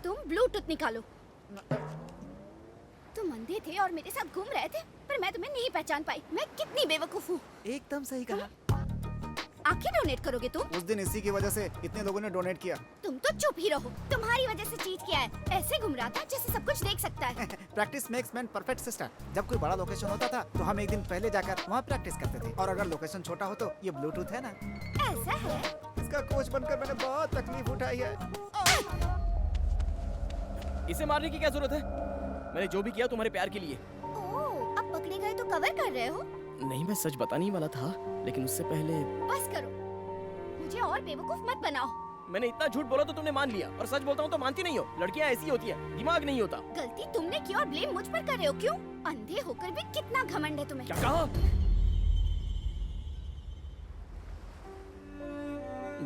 तुम ब्लूटूथ निकालो। तुम अंधे थे और मेरे साथ घूम रहे थे, पर मैं तुम्हें नहीं पहचान पाई। मैं कितनी बेवकूफ हूँ। एकदम सही कहा। आंखें डोनेट करोगे तुम? उस दिन इसी की वजह से इतने लोगों ने डोनेट किया। तुम तो चुप ही रहो। तुम्हारी वजह से चीट किया है। ऐसे घूम रहा था जैसे सब कुछ देख सकता है। Practice makes man perfect sister. जब कोई बड़ा लोकेशन होता था तो हम एक दिन पहले जाकर वहाँ प्रैक्टिस करते थे, और अगर लोकेशन छोटा हो तो ये ब्लूटूथ है ना, ऐसा है? इसका कोच बनकर मैंने बहुत तकलीफ उठाई है। इसे मारने की क्या जरूरत है? मैंने जो भी किया तुम्हारे प्यार के लिए। ओह, अब पकड़े गए तो कवर कर रहे हो? नहीं, मैं सच बताने ही वाला था, लेकिन उससे पहले बस करो, मुझे और बेवकूफ मत बनाओ। मैंने इतना झूठ बोला तो तुमने मान लिया, और सच बोलता हूँ तो मानती नहीं हो। लड़कियाँ ऐसी होती है, दिमाग नहीं होता। गलती तुमने की और ब्लेम मुझ पर कर रहे हो। क्यों? अंधे होकर भी कितना घमंड है तुम्हें। क्या कहा?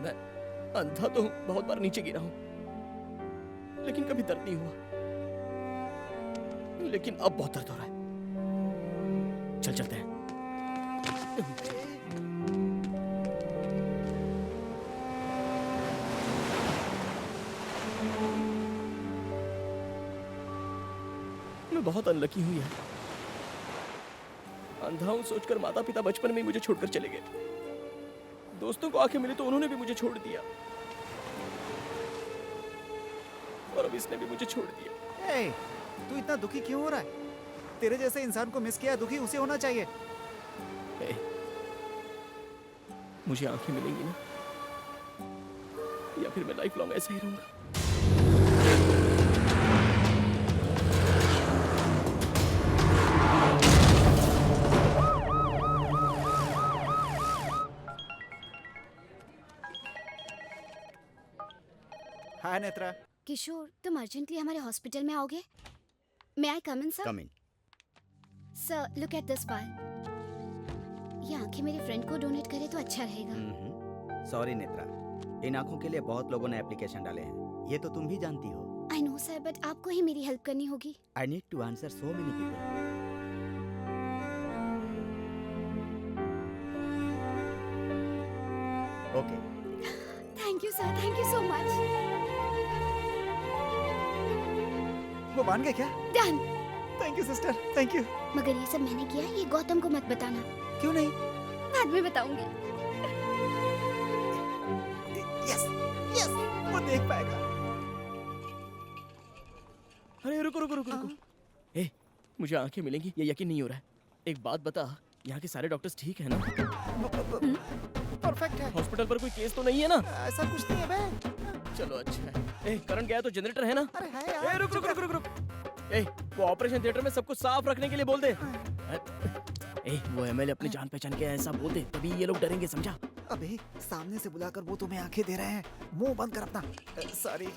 मैं अंधा तो हूँ, बहुत बार नीचे गिरा हूँ, लेकिन कभी दर्द नहीं हुआ। लेकिन अब बहुत दर्द हो रहा है। चल चलते हैं। मैं बहुत अनलकी हूँ यार। अंधा हूँ सोचकर माता पिता बचपन में ही मुझे छोड़कर चले गए। दोस्तों को आंखें मिली तो उन्होंने भी मुझे छोड़ दिया, और अब इसने भी मुझे छोड़ दिया। ए, तू इतना दुखी क्यों हो रहा है? तेरे जैसे इंसान को मिस किया, दुखी उसे होना चाहिए। ए, मुझे आंखें मिलेंगी ना, या फिर मैं लाइफ लॉन्ग ऐसा ही रहूंगा। हाय नेत्रा। किशोर, तुम अर्जेंटली हमारे हॉस्पिटल में आओगे? May I come in sir? Come in. Sir, look at this file. ये आंखें मेरे फ्रेंड को डोनेट करे तो अच्छा रहेगा। सॉरी नेत्रा, इन आंखों के लिए बहुत लोगों ने एप्लीकेशन डाले हैं, ये तो तुम भी जानती हो। आई नो सर, बट आपको ही मेरी हेल्प करनी होगी। I need to answer so many people. Okay. Thank you sir, thank you so much. वो मान गए क्या? Done. Thank you sister, thank you. मगर ये सब मैंने किया, ये गौतम को मत बताना। क्यों नहीं? बाद में बताऊंगी। यस, यस, वो देख पाएगा। अरे रुको रुको रुको रुको। ए, मुझे आंखें मिलेंगी ये यकीन नहीं हो रहा है। एक बात बता, यहाँ के सारे डॉक्टर्स ठीक है ना? परफेक्ट है। हॉस्पिटल पर कोई केस तो नहीं है ना? ऐसा कुछ नहीं है बे। चलो अच्छा है। ए, करंट गया तो जनरेटर है ना? अरे है यार। ए, रुक रुक रुक रुक रुक। ए, वो ऑपरेशन थिएटर में सब कुछ साफ रखने के लिए बोल दे। ए, वो एमएलए अपनी जान पहचान के ऐसा बोल दे, तभी ये लोग डरेंगे, समझा? अबे सामने से बुलाकर वो तुम्हें आंखें दे रहे हैं, मुंह बंद कर अपना। सॉरी।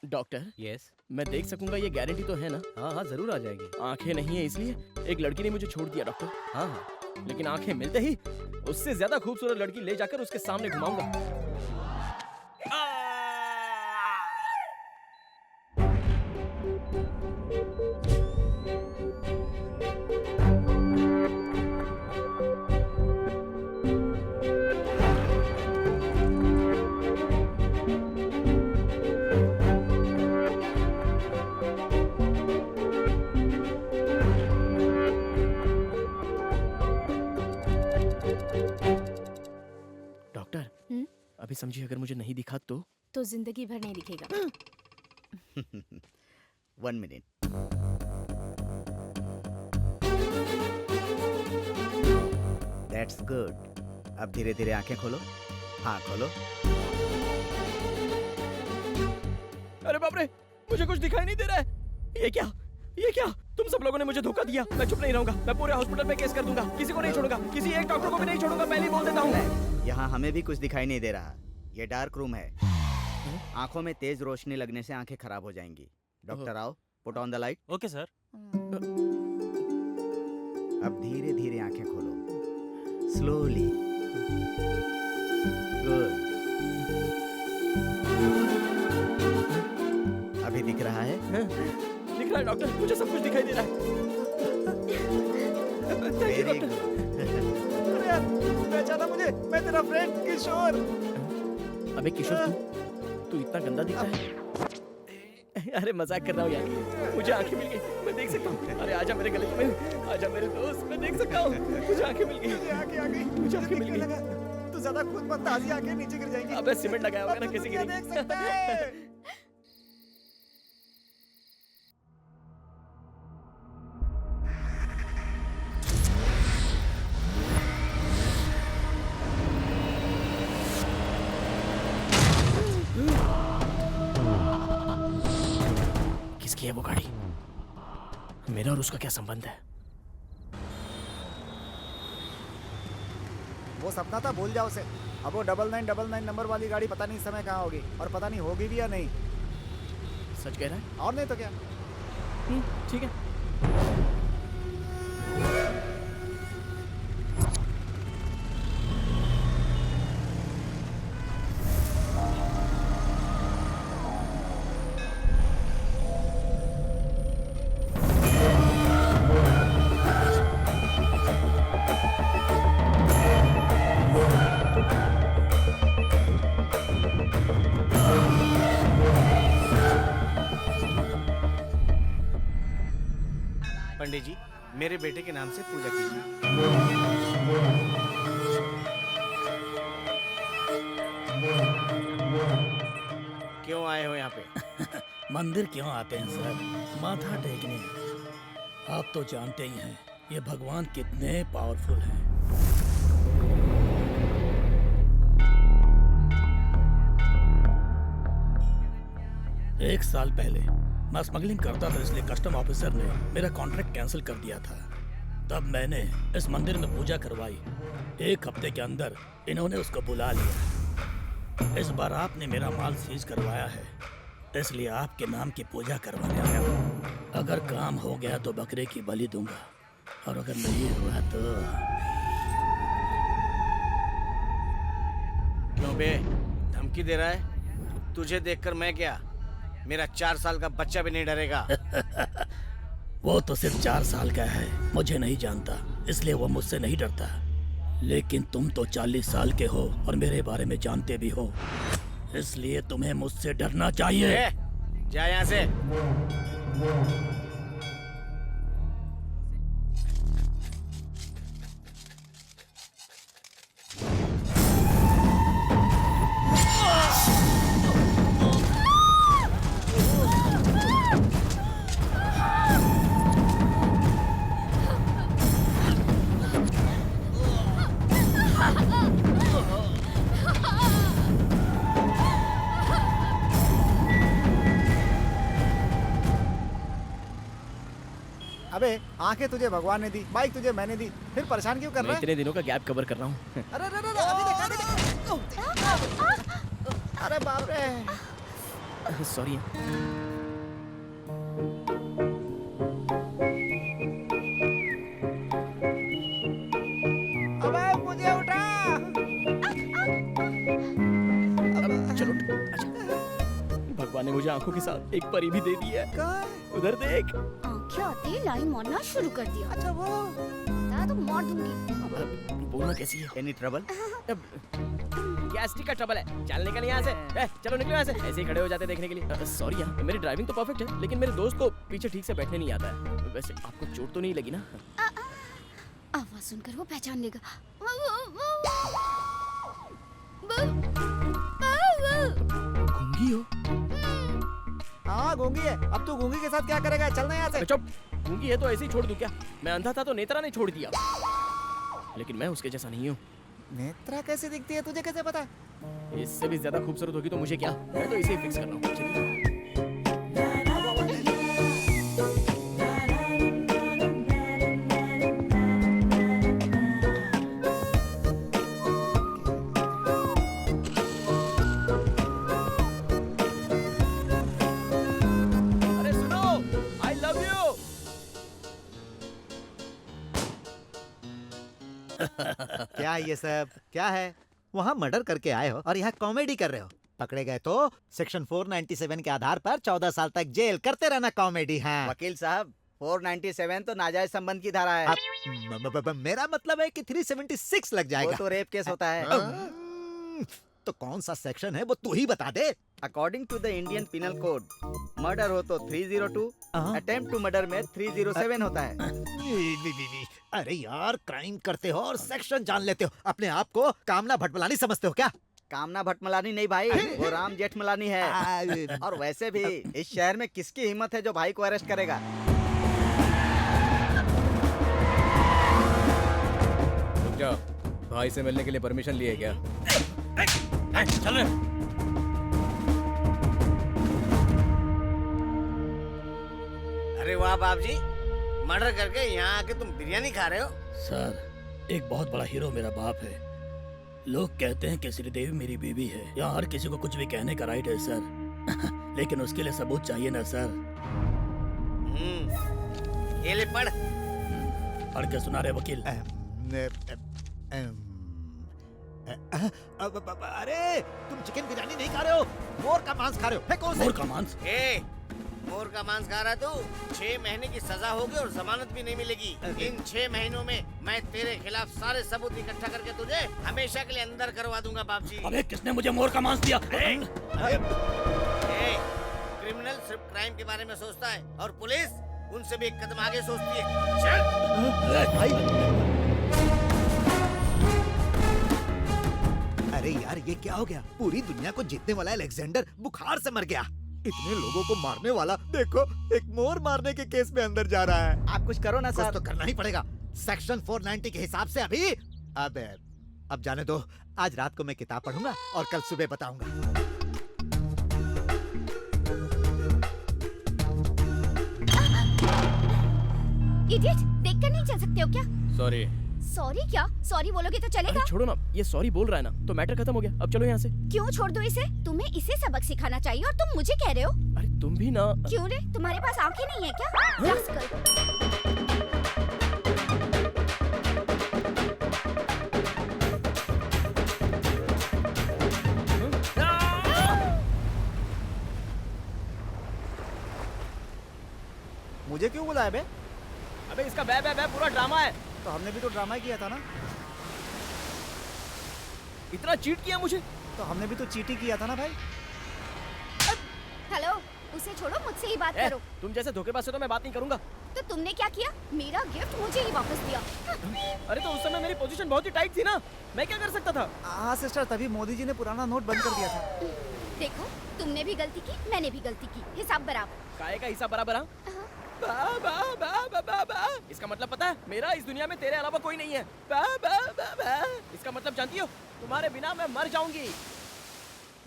Doctor, yes. मैं देख सकूंगा ये गारंटी तो है ना? हाँ हाँ, जरूर आ जाएगी। आंखें नहीं है इसलिए एक लड़की ने मुझे छोड़ दिया डॉक्टर। हाँ हाँ। लेकिन आंखें मिलते ही उससे ज्यादा खूबसूरत लड़की ले जाकर उसके सामने घुमाऊंगा। अभी समझिए, अगर मुझे नहीं दिखा तो जिंदगी भर नहीं दिखेगा। 1 मिनट। That's good. अब धीरे धीरे आंखें खोलो। हाँ खोलो। अरे बाप रे, मुझे कुछ दिखाई नहीं दे रहा है। ये क्या, ये क्या? तुम सब लोगों ने मुझे धोखा दिया। मैं चुप नहीं रहूंगा, मैं पूरे हॉस्पिटल में केस कर दूंगा। किसी को नहीं छोड़ूंगा, किसी एक डॉक्टर को भी नहीं छोड़ूंगा, पहले ही बोल देता हूँ। यहाँ हमें भी कुछ दिखाई नहीं दे रहा। ये डार्क रूम है। आंखों में तेज रोशनी लगने से आंखें खराब हो जाएंगी। डॉक्टर आओ, put on the light. Okay sir. अब धीरे धीरे आंखें खोलो, स्लोली। गुड। अभी दिख रहा है? दिख रहा है डॉक्टर, मुझे सब कुछ दिखाई दे रहा है। Very good. अरे यार, पहचाना मुझे, मैं तेरा फ्रेंड किशोर। अबे किशोर, तू इतना गंदा दिखता है। अरे मजाक कर रहा हूँ यार, मुझे आंखें मिल गई, मैं देख सकता हूँ। अरे आजा मेरे गले में, आजा मेरे दोस्त, मैं देख सकता हूँ। मुझे आंखें मिल गई, आंखें आ गई, मुझे आंखें मिल गई। तू ज्यादा खुद मत, ताजी आंखें नीचे गिर जाएंगी। अबे सीमेंट लगाया होगा ना किसी के। देख सकता है। किसकी है वो गाड़ी? मेरा और उसका क्या संबंध है? वो सपना था, भूल जाओ उसे। अब वो 9999 नंबर वाली गाड़ी पता नहीं इस समय कहाँ होगी, और पता नहीं होगी भी या नहीं। सच कह रहा है? और नहीं तो क्या। ठीक है। पंडित जी, मेरे बेटे के नाम से पूजा कीजिए। क्यों आए हो यहाँ पे? मंदिर क्यों आते हैं सर? माथा टेकने। आप तो जानते ही हैं ये भगवान कितने पावरफुल हैं। एक साल पहले मैं स्मगलिंग करता था, इसलिए कस्टम ऑफिसर ने मेरा कॉन्ट्रैक्ट कैंसिल कर दिया था। तब मैंने इस मंदिर में पूजा करवाई। एक हफ्ते के अंदर इन्होंने उसको बुला लिया। इस बार आपने मेरा माल सीज करवाया है, इसलिए आपके नाम की पूजा करवाने आया हूँ। अगर काम हो गया तो बकरे की बलि दूंगा, और अगर नहीं हुआ तो क्यों बे, धमकी दे रहा है? तुझे देखकर मैं क्या, मेरा 4 साल का बच्चा भी नहीं डरेगा। वो तो सिर्फ 4 साल का है, मुझे नहीं जानता, इसलिए वो मुझसे नहीं डरता। लेकिन तुम तो 40 साल के हो और मेरे बारे में जानते भी हो, इसलिए तुम्हें मुझसे डरना चाहिए। जा यहाँ से। अबे आंखें तुझे भगवान ने दी, बाइक तुझे मैंने दी, फिर परेशान क्यों कर रहा है? इतने दिनों का गैप कवर कर रहा हूँ। अरे अरे अरे, अभी देख। अरे बाप रे। सॉरी। अबे मुझे उठा। चलो अच्छा, भगवान ने मुझे आंखों के साथ एक परी भी दे दी है। उधर देख। आंखें आते ही लाइन मारना शुरू कर दिया। अच्छा वो तो मार दूंगी। बोलना कैसी है? Any trouble? गैस्ट्रिक का ट्रबल है, चल निकल यहाँ से। चलो निकलो यहाँ से, ऐसे ही खड़े हो जाते देखने के लिए। सॉरी यार, मेरी ड्राइविंग तो परफेक्ट है, लेकिन मेरे दोस्त को पीछे ठीक से बैठने नहीं आता है। वैसे आपको चोट तो नहीं लगी ना? आवाज सुनकर वो पहचान लेगा। गूंगी हो? हाँ गूंगी है। अब तू गूंगी के साथ क्या करेगा? चलना यहाँ से। चुप। गूंगी है तो ऐसे ही छोड़ दूं क्या? मैं अंधा था तो नेत्रा ने छोड़ दिया, लेकिन मैं उसके जैसा नहीं हूँ। नेत्रा कैसे दिखती है तुझे कैसे पता? इससे भी ज्यादा खूबसूरत होगी तो मुझे क्या, मैं तो इसे ही फिक्स कर रहा हूँ। चलिए। अरे सुनो, I love you। क्या ये सब क्या है? वहाँ मर्डर करके आए हो और यहाँ कॉमेडी कर रहे हो। पकड़े गए तो सेक्शन 497 के आधार पर 14 साल तक जेल करते रहना कॉमेडी। हाँ वकील साहब 497 तो नाजायज संबंध की धारा है। मेरा मतलब है कि 376 लग वो जाएगा। तो रेप केस होता है। तो कौन सा सेक्शन है वो तू ही बता दे। According to the Indian penal code murder हो तो 302, अटेम्प्ट टू मर्डर में 307 होता है। अरे यार क्राइम करते हो और सेक्शन जान लेते हो। अपने आप को कामना भटमलानी समझते हो क्या? कामना भटमलानी नहीं भाई, वो राम जेठमलानी है। और वैसे भी इस शहर में किसकी हिम्मत है जो भाई को अरेस्ट करेगा? रुक जाओ, भाई से मिलने के लिए परमिशन लिए क्या? चल रहे। अरे वाह बाप जी, मर्डर करके यहाँ आके तुम बिरयानी खा रहे हो? सर एक बहुत बड़ा हीरो मेरा बाप है। लोग कहते हैं कि श्रीदेवी मेरी बीवी है। यहाँ हर किसी को कुछ भी कहने का राइट है सर। लेकिन उसके लिए सबूत चाहिए ना सर। ये ले पढ़। पढ़ के सुना रहे वकील। अरे तुम चिकन बिरयानी नहीं खा रहे हो, मोर का मांस खा रहे हो। फेंको उसे। मोर का मांस? मोर का मांस खा रहा तू? 6 महीने की सजा होगी और जमानत भी नहीं मिलेगी। इन 6 महीनों में मैं तेरे खिलाफ सारे सबूत इकट्ठा करके तुझे हमेशा के लिए अंदर करवा दूंगा बाप जी। अबे किसने मुझे मोर का मांस दिया? क्रिमिनल सिर्फ क्राइम के बारे में सोचता है और पुलिस उनसे भी एक कदम आगे सोचती है। चल। अरे यार ये क्या हो गया? पूरी दुनिया को जीतने वाला अलेक्जेंडर बुखार से मर गया। इतने लोगों को मारने वाला देखो एक मोर मारने के केस में अंदर जा रहा है। आप कुछ करो ना कुछ सर। तो करना ही पड़ेगा। सेक्शन 490 के हिसाब से अभी अब जाने दो। आज रात को मैं किताब पढ़ूंगा और कल सुबह बताऊंगा। इडियट, देखकर नहीं चल सकते हो क्या? सॉरी। सॉरी क्या? सॉरी बोलोगे तो चलेगा? अरे छोड़ो ना, ये सॉरी बोल रहा है ना तो मैटर खत्म हो गया। अब चलो यहाँ से। क्यों छोड़ दो इसे? तुम्हें इसे सबक सिखाना चाहिए और तुम मुझे कह रहे हो? अरे तुम भी ना। क्यों रे, तुम्हारे पास आंखें नहीं है क्या? rascal। मुझे क्यों बुलाया बे? अबे इसका बे बे बे पूरा ड्रामा है। तो हमने भी तो ड्रामा किया था ना। इतना चीट किया मुझे। तो हमने भी तो चीटी किया था ना भाई। हेलो, उसे छोड़ो, मुझसे ही बात करो। तुम जैसे धोखेबाज से तो मैं बात नहीं करूंगा। तो तुमने क्या किया? मेरा गिफ्ट मुझे ही वापस दिया। अरे तो उस समय मेरी पोजीशन बहुत ही टाइट थी ना, मैं क्या कर सकता था? हाँ सिस्टर, तभी मोदी जी ने पुराना नोट बंद कर दिया था। देखो, तुमने भी गलती की, मैंने भी गलती की, हिसाब बराबर। काहे का हिसाब बराबर? बा बा बा बा बा बा। इसका मतलब पता है, मेरा इस दुनिया में तेरे अलावा कोई नहीं है। बा बा बा बा। इसका मतलब जानती हो, तुम्हारे बिना मैं मर जाऊंगी।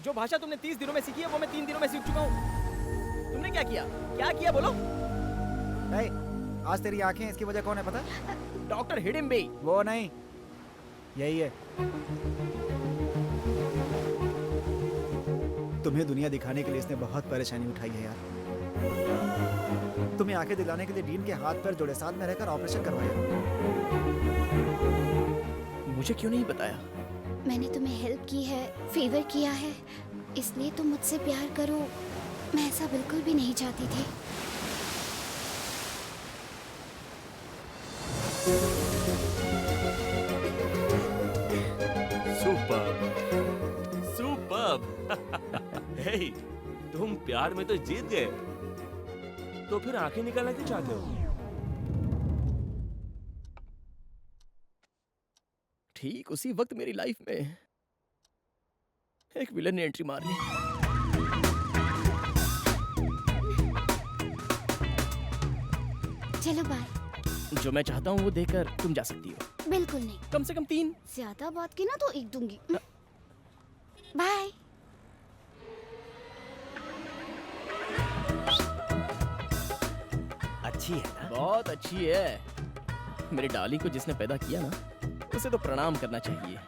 जो भाषा तुमने 30 दिनों में सीखी है वो मैं 3 दिनों में सीख चुका हूँ। तुमने क्या किया? क्या किया बोलो? आज तेरी आंखें इसकी वजह कौन है पता? डॉक्टर हिडिम्बे। वो नहीं, यही है। तुम्हें दुनिया दिखाने के लिए इसने बहुत परेशानी उठाई है यार। तुम्हें आंखें दिलाने के लिए डीन के हाथ पैर जोड़े, साथ में रहकर ऑपरेशन करवाया। मुझे क्यों नहीं बताया? मैंने तुम्हें हेल्प की है, फेवर किया है, इसलिए तुम मुझसे प्यार करो। मैं ऐसा बिल्कुल भी नहीं चाहती थी। सुपर्ब। हे, तुम प्यार में तो जीत गए, तो फिर आंखें निकालना क्यों चाहते हो? ठीक उसी वक्त मेरी लाइफ में एक विलन ने एंट्री मार ली। चलो बाय। जो मैं चाहता हूँ वो देकर तुम जा सकती हो। बिल्कुल नहीं। कम से कम 3। ज्यादा बात की ना तो एक दूंगी। बाय। अच्छी है ना? बहुत अच्छी है। मेरी डाली को जिसने पैदा किया ना, उसे तो प्रणाम करना चाहिए।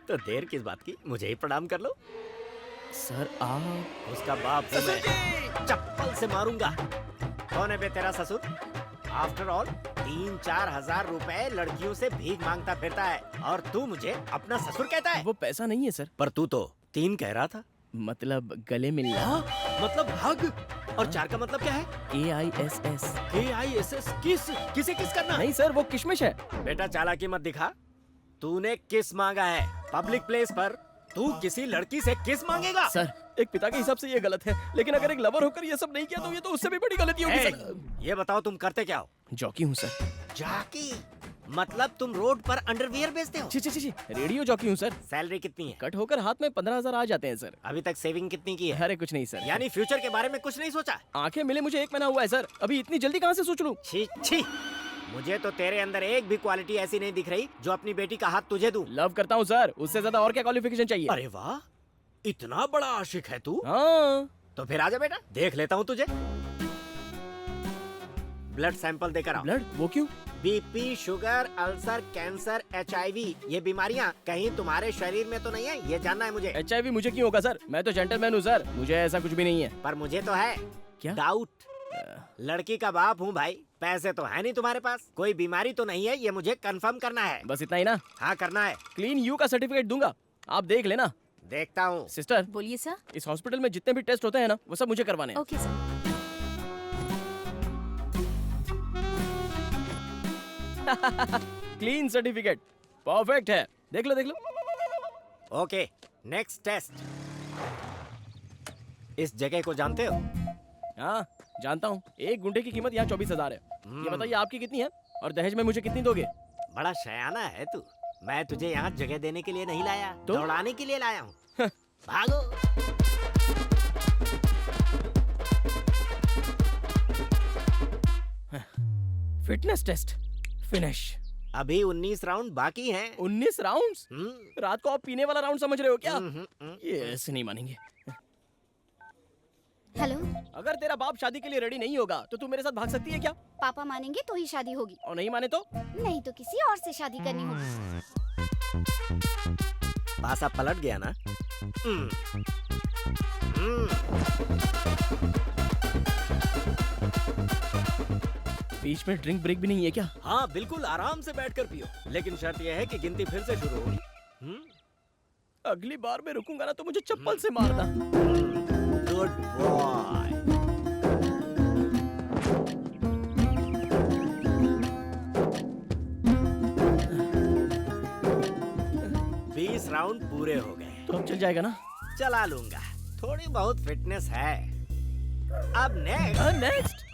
तो देर किस बात की, मुझे ही प्रणाम कर लो। सर आप उसका बाप हूँ मैं, चप्पल से मारूंगा। कौन है बे तेरा ससुर? आफ्टर ऑल 3-4 हजार रुपए लड़कियों से भीख मांगता फिरता है और तू मुझे अपना ससुर कहता है? वो पैसा नहीं है सर। पर तू तो 3 कह रहा था। मतलब गले मिलना। मतलब हग। और 4 का मतलब क्या है? AISS। AISS किस? किसे किस करना? नहीं सर, वो किशमिश है। बेटा चालाकी मत दिखा। तूने किस मांगा है पब्लिक प्लेस पर? तू किसी लड़की से किस मांगेगा? सर एक पिता के हिसाब से ये गलत है, लेकिन अगर एक लवर होकर ये सब नहीं किया तो ये तो उससे भी बड़ी गलती होगी सर। ये बताओ तुम करते क्या हो? जॉकी हूँ सर। जॉकी? मतलब तुम रोड पर अंडरवियर बेचते हो? छी, रेडियो जॉकी हूँ सर। सैलरी कितनी है? कट होकर हाथ में 15,000 आ जाते हैं सर। अभी तक सेविंग कितनी की है? अरे कुछ नहीं सर। यानी फ्यूचर के बारे में कुछ नहीं सोचा? आंखें मिले मुझे 1 महीना हुआ है सर, अभी इतनी जल्दी कहाँ से सोच लूं? छी छी, मुझे तो तेरे अंदर एक भी क्वालिटी ऐसी नहीं दिख रही जो अपनी बेटी का हाथ तुझे दूं। लव करता हूँ सर, उससे ज्यादा और क्या क्वालिफिकेशन चाहिए? अरे वाह, इतना बड़ा आशिक है तू? हाँ। तो फिर आजा बेटा, देख लेता हूँ तुझे। ब्लड सैंपल देकर आओ। ब्लड? वो क्यों? BP, sugar, ulcer, cancer, HIV ये बीमारियाँ कहीं तुम्हारे शरीर में तो नहीं है, ये जानना है मुझे। HIV मुझे क्यों होगा सर? मैं तो जेंटलमैन हूँ सर, मुझे ऐसा कुछ भी नहीं है। पर मुझे तो है। क्या? डाउट। लड़की का बाप हूँ भाई, पैसे तो है नहीं तुम्हारे पास, कोई बीमारी तो नहीं है, ये मुझे कंफर्म करना है। बस इतना ही ना? हाँ करना है। क्लीन यू का सर्टिफिकेट दूंगा, आप देख लेना। देखता हूँ। सिस्टर बोलिए सर। इस हॉस्पिटल में जितने भी टेस्ट होते हैं ना, वो सब मुझे करवाने हैं। Okay sir. Clean certificate perfect है, देख लो देख लो। Okay, next test. इस जगह को जानते हो? हाँ जानता हूँ, 1 गुंठे की कीमत यहाँ 24,000 है। ये बताइए आपकी कितनी है और दहेज में मुझे कितनी दोगे? बड़ा शयाना है तू। मैं तुझे यहाँ जगह देने के लिए नहीं लाया, तो? दौड़ाने के लिए लाया हूँ। भागो। Fitness test finish. अभी 19 राउंड बाकी हैं। 19 राउंड्स? रात को आप पीने वाला राउंड समझ रहे हो क्या? ये ऐसे नहीं मानेंगे। हेलो। अगर तेरा बाप शादी के लिए रेडी नहीं होगा तो तू मेरे साथ भाग सकती है क्या? पापा मानेंगे तो ही शादी होगी, और नहीं माने तो? नहीं तो किसी और से शादी करनी होगी। पासा पलट गया ना? बीच में ड्रिंक ब्रेक भी नहीं है क्या? हाँ बिल्कुल, आराम से बैठकर पियो, लेकिन शर्त यह है कि गिनती फिर से शुरू होगी। अगली बार मैं रुकूंगा ना तो मुझे चप्पल से मारना। Good boy. बीस राउंड पूरे हो गए। तो अब चल जाएगा ना? चला लूंगा, थोड़ी बहुत फिटनेस है। अब नेक्स्ट।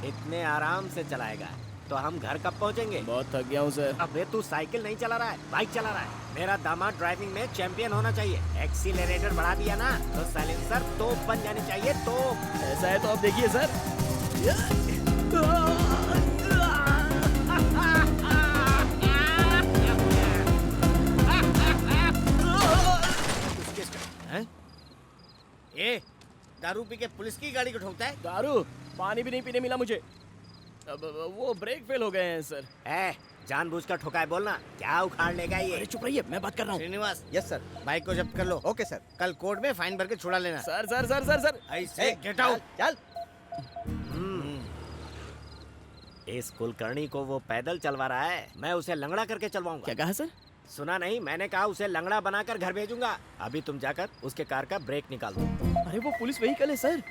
इतने आराम से चलाएगा तो हम घर कब पहुंचेंगे? बहुत थक गया हूँ सर। अबे तू साइकिल नहीं चला रहा है, बाइक चला रहा है। मेरा दामाद ड्राइविंग में चैंपियन होना चाहिए। एक्सीलरेटर बढ़ा दिया ना तो साइलेंसर तोप बन जानी चाहिए, तोप। ऐसा है तो अब देखिए सर। ए, दारू पी के पुलिस की गाड़ी को ठोकता है? दारू? पानी भी नहीं पीने मिला मुझे। अब वो ब्रेक फेल हो गए हैं सर। जानबूझकर ठोका है बोलना, क्या उखाड़ लेगा ये? अरे चुप रहिए, मैं बात कर रहा हूँ। श्रीनिवास। Yes sir. बाइक को जब्त कर लो। Okay sir. कल कोर्ट में फाइन भर के छुड़ा लेना। Sir sir sir sir sir ऐसे गेट आउट। चल। इस कुलकर्णी को वो पैदल चलवा रहा है, मैं उसे लंगड़ा करके चलवाऊंगा। क्या कहा सर? सुना नहीं, मैंने कहा उसे लंगड़ा बनाकर घर भेजूंगा। अभी तुम जाकर उसके कार का ब्रेक निकाल दो। अरे वो पुलिस व्हीकल है सर।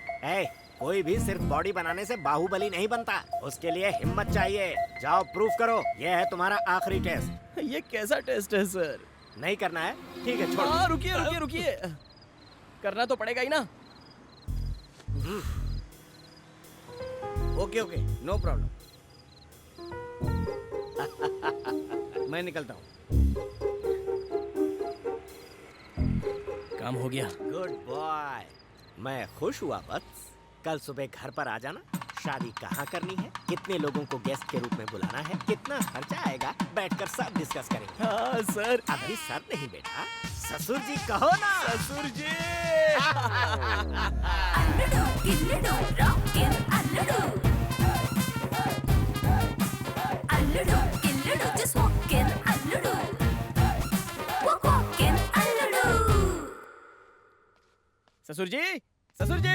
कोई भी सिर्फ बॉडी बनाने से बाहुबली नहीं बनता, उसके लिए हिम्मत चाहिए। जाओ प्रूफ करो, ये है तुम्हारा आखिरी टेस्ट। ये कैसा टेस्ट है सर? नहीं करना है? ठीक है छोड़। हाँ रुकिए रुकिए रुकिए, करना तो पड़ेगा ही ना। Okay okay, no problem. मैं निकलता हूँ। काम हो गया। Good boy. मैं खुश हुआ बस। कल सुबह घर पर आ जाना, शादी कहाँ करनी है, कितने लोगों को गेस्ट के रूप में बुलाना है, कितना खर्चा आएगा, बैठकर सब डिस्कस करेंगे। हाँ सर। अभी सर नहीं बेटा, ससुर जी कहो ना। ससुर जी। ससुर जी, ससुर जी,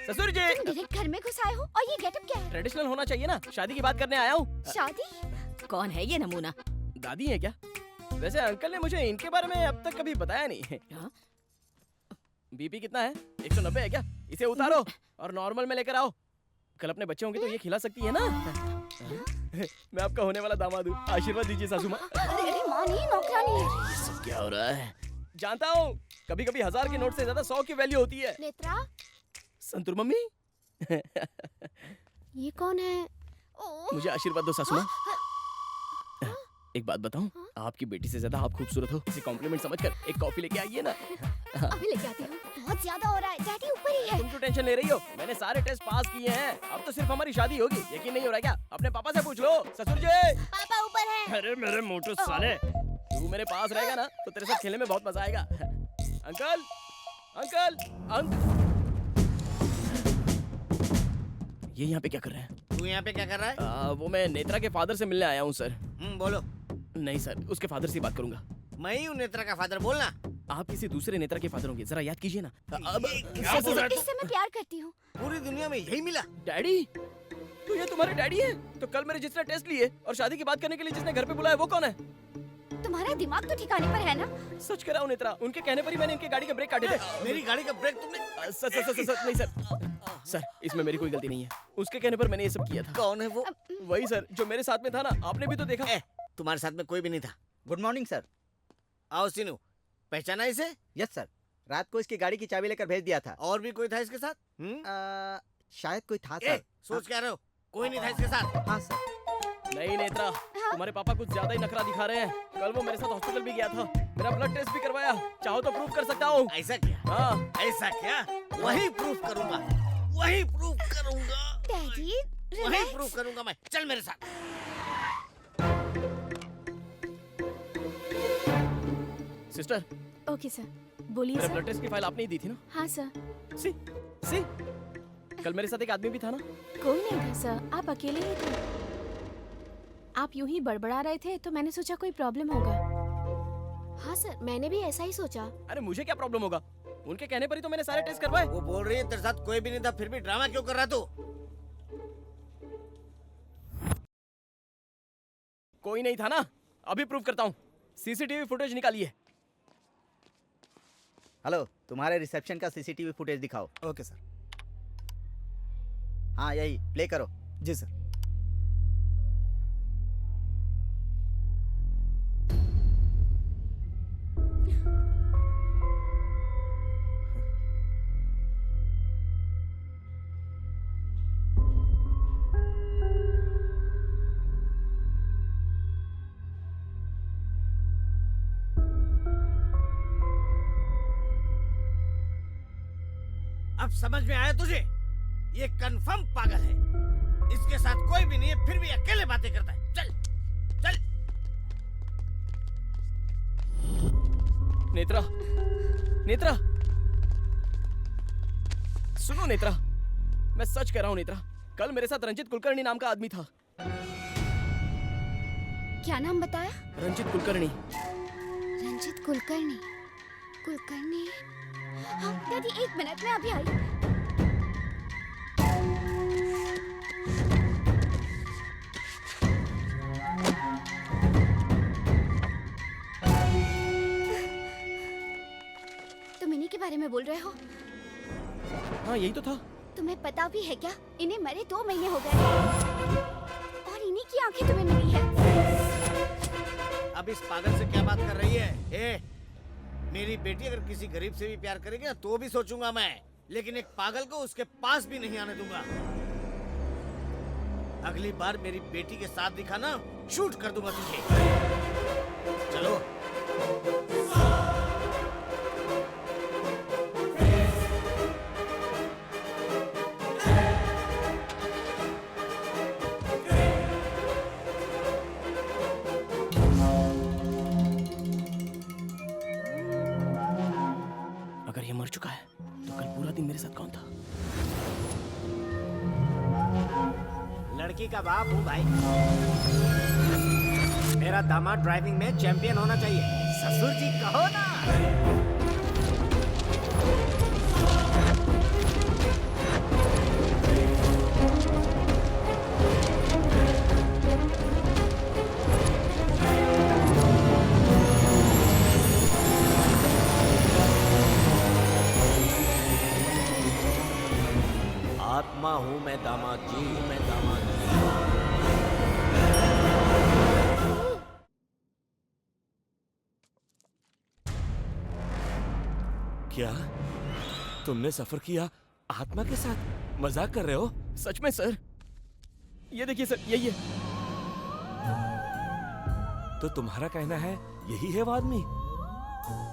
ससुर जी। तुम डायरेक्ट घर में घुस आए हो और ये गेटअप क्या है? ट्रेडिशनल होना चाहिए ना, शादी की बात करने आया हूँ। शादी? कौन है ये नमूना? दादी है क्या? वैसे अंकल ने मुझे इनके बारे में अब तक कभी बताया नहीं। बीपी कितना है? 190 है क्या? इसे उतारो और नॉर्मल में लेकर आओ। कल अपने बच्चे होंगे तो ये खिला सकती है ना। मैं आपका होने वाला दामाद हूँ, आशीर्वाद दीजिए सासू माँ। अरे माँ नहीं, नौकरानी है। ये सब क्या हो रहा है? जानता हूँ, कभी कभी 1000 के नोट से ज्यादा 100 की वैल्यू होती है। नेत्रा, संतूर मम्मी। ये कौन है? मुझे आशीर्वाद दो सासू माँ। एक बात बताऊं, आपकी बेटी से ज्यादा आप खूबसूरत हो, इसे कॉम्प्लीमेंट समझकर एक कॉफी लेके आइए ना। अभी लेके आती हूँ। बहुत ज्यादा हो रहा है, डैडी ऊपर ही है। तुम क्यों टेंशन ले रही हो? मैंने सारे टेस्ट पास किए हैं, अब तो सिर्फ हमारी शादी होगी। यकीन नहीं हो रहा क्या? अपने पापा से पूछ लो। ससुर जी। पापा ऊपर है। अरे मेरे मोटू साले, तू मेरे पास रहेगा ना तो तेरे साथ खेलने में बहुत मजा आएगा। अंकल, अंकल, ये यहाँ पे क्या कर रहे हैं? तू यहाँ पे क्या कर रहा है? वो मैं नेत्रा के फादर से मिलने आया हूँ सर। बोलो। नहीं सर, उसके फादर से बात करूंगा। मैं ही हूँ नेत्रा का फादर, बोलना। आप किसी दूसरे नेत्रा के फादर होंगे, जरा याद कीजिए ना। अब इससे मैं प्यार करती हूँ। पूरी दुनिया में यही मिला। डैडी, तो ये तुम्हारे डैडी हैं? तो कल मेरे जिसने टेस्ट लिए और शादी की बात करने के लिए जिसने घर पे बुलाया वो कौन है? तुम्हारा दिमाग तो ठिकाने पर है ना? सच कह रहा हूँ नेत्रा, उनके कहने पर ही मैंने इनके गाड़ी के ब्रेक काटे थे। मेरी गाड़ी का ब्रेक तुमने? नहीं सर, इसमें मेरी कोई गलती नहीं है। उसके कहने पर मैंने ये सब किया था। कौन है वो? वही सर जो मेरे साथ में था ना, आपने भी तो देखा। तुम्हारे साथ में कोई भी नहीं था। Good morning sir. आओ सीनू, पहचाना इसे? यस सर, रात को इसकी गाड़ी की चाबी लेकर भेज दिया था। और भी कोई था इसके साथ? शायद कोई था सर। सोच क्या रहे हो? कोई नहीं था इसके साथ? हाँ सर। नहीं नेत्रा, तुम्हारे पापा कुछ ज्यादा ही नखरा दिखा रहे हैं। कल वो मेरे साथ हॉस्पिटल भी गया था, मेरा ब्लड टेस्ट भी करवाया। चाहो तो प्रूफ कर सकता हूँ। ऐसा क्या? हाँ। ऐसा क्या? वही प्रूफ करूंगा, वही प्रूफ करूंगा। डैडी, वही प्रूफ करूंगा मैं। चल मेरे साथ। सिस्टर। ओके सर, बोलिए मेरा सर। ब्लड टेस्ट की फाइल आपने ही दी थी ना? हाँ सर। सी कल मेरे साथ एक आदमी भी था ना? कोई नहीं था सर, आप अकेले ही थे। आप यूं ही बड़बड़ा रहे थे तो मैंने सोचा कोई प्रॉब्लम होगा। हाँ सर, मैंने भी ऐसा ही सोचा। अरे मुझे क्या प्रॉब्लम होगा? उनके कहने पर ही तो मैंने सारे टेस्ट करवाए। वो बोल रही है तेरे साथ कोई भी नहीं था, फिर भी ड्रामा क्यों कर रहा तू? कोई नहीं था ना? अभी प्रूफ करता हूँ। सीसीटीवी फुटेज निकालिए। हेलो, तुम्हारे रिसेप्शन का सीसीटीवी फुटेज दिखाओ। Okay sir. हाँ यही प्ले करो। जी सर। अब समझ में आया तुझे? ये कंफर्म पागल है। इसके साथ कोई भी नहीं है, फिर भी अकेले बातें करता है। चल चल। नेत्रा, नेत्रा, सुनो नेत्रा, मैं सच कह रहा हूँ नेत्रा, कल मेरे साथ रंजित कुलकर्णी नाम का आदमी था। क्या नाम बताया? रंजित कुलकर्णी। रंजित कुलकर्णी। कुलकर्णी। हाँ डैडी, एक मिनट में अभी आई। तुम इन्हीं के बारे में बोल रहे हो? हाँ यही तो था। तुम्हें पता भी है क्या, इन्हें मरे 2 महीने हो गए और इन्हीं की आंखें तुम्हें मिली है। अब इस पागल से क्या बात कर रही है? मेरी बेटी अगर किसी गरीब से भी प्यार करेगी ना तो भी सोचूंगा मैं, लेकिन एक पागल को उसके पास भी नहीं आने दूंगा। अगली बार मेरी बेटी के साथ दिखा ना, शूट कर दूंगा तुझे। चलो। चुका है, तो कल पूरा दिन मेरे साथ कौन था? लड़की का बाप हूँ भाई। मेरा दामाद ड्राइविंग में चैंपियन होना चाहिए। ससुर जी कहो ना। आत्मा हूँ मैं दामाद जी, हूँ मैं दामाद जी। क्या तुमने सफर किया आत्मा के साथ? मजाक कर रहे हो? सच में सर, ये देखिए सर, यही है। तो तुम्हारा कहना है यही है वो आदमी?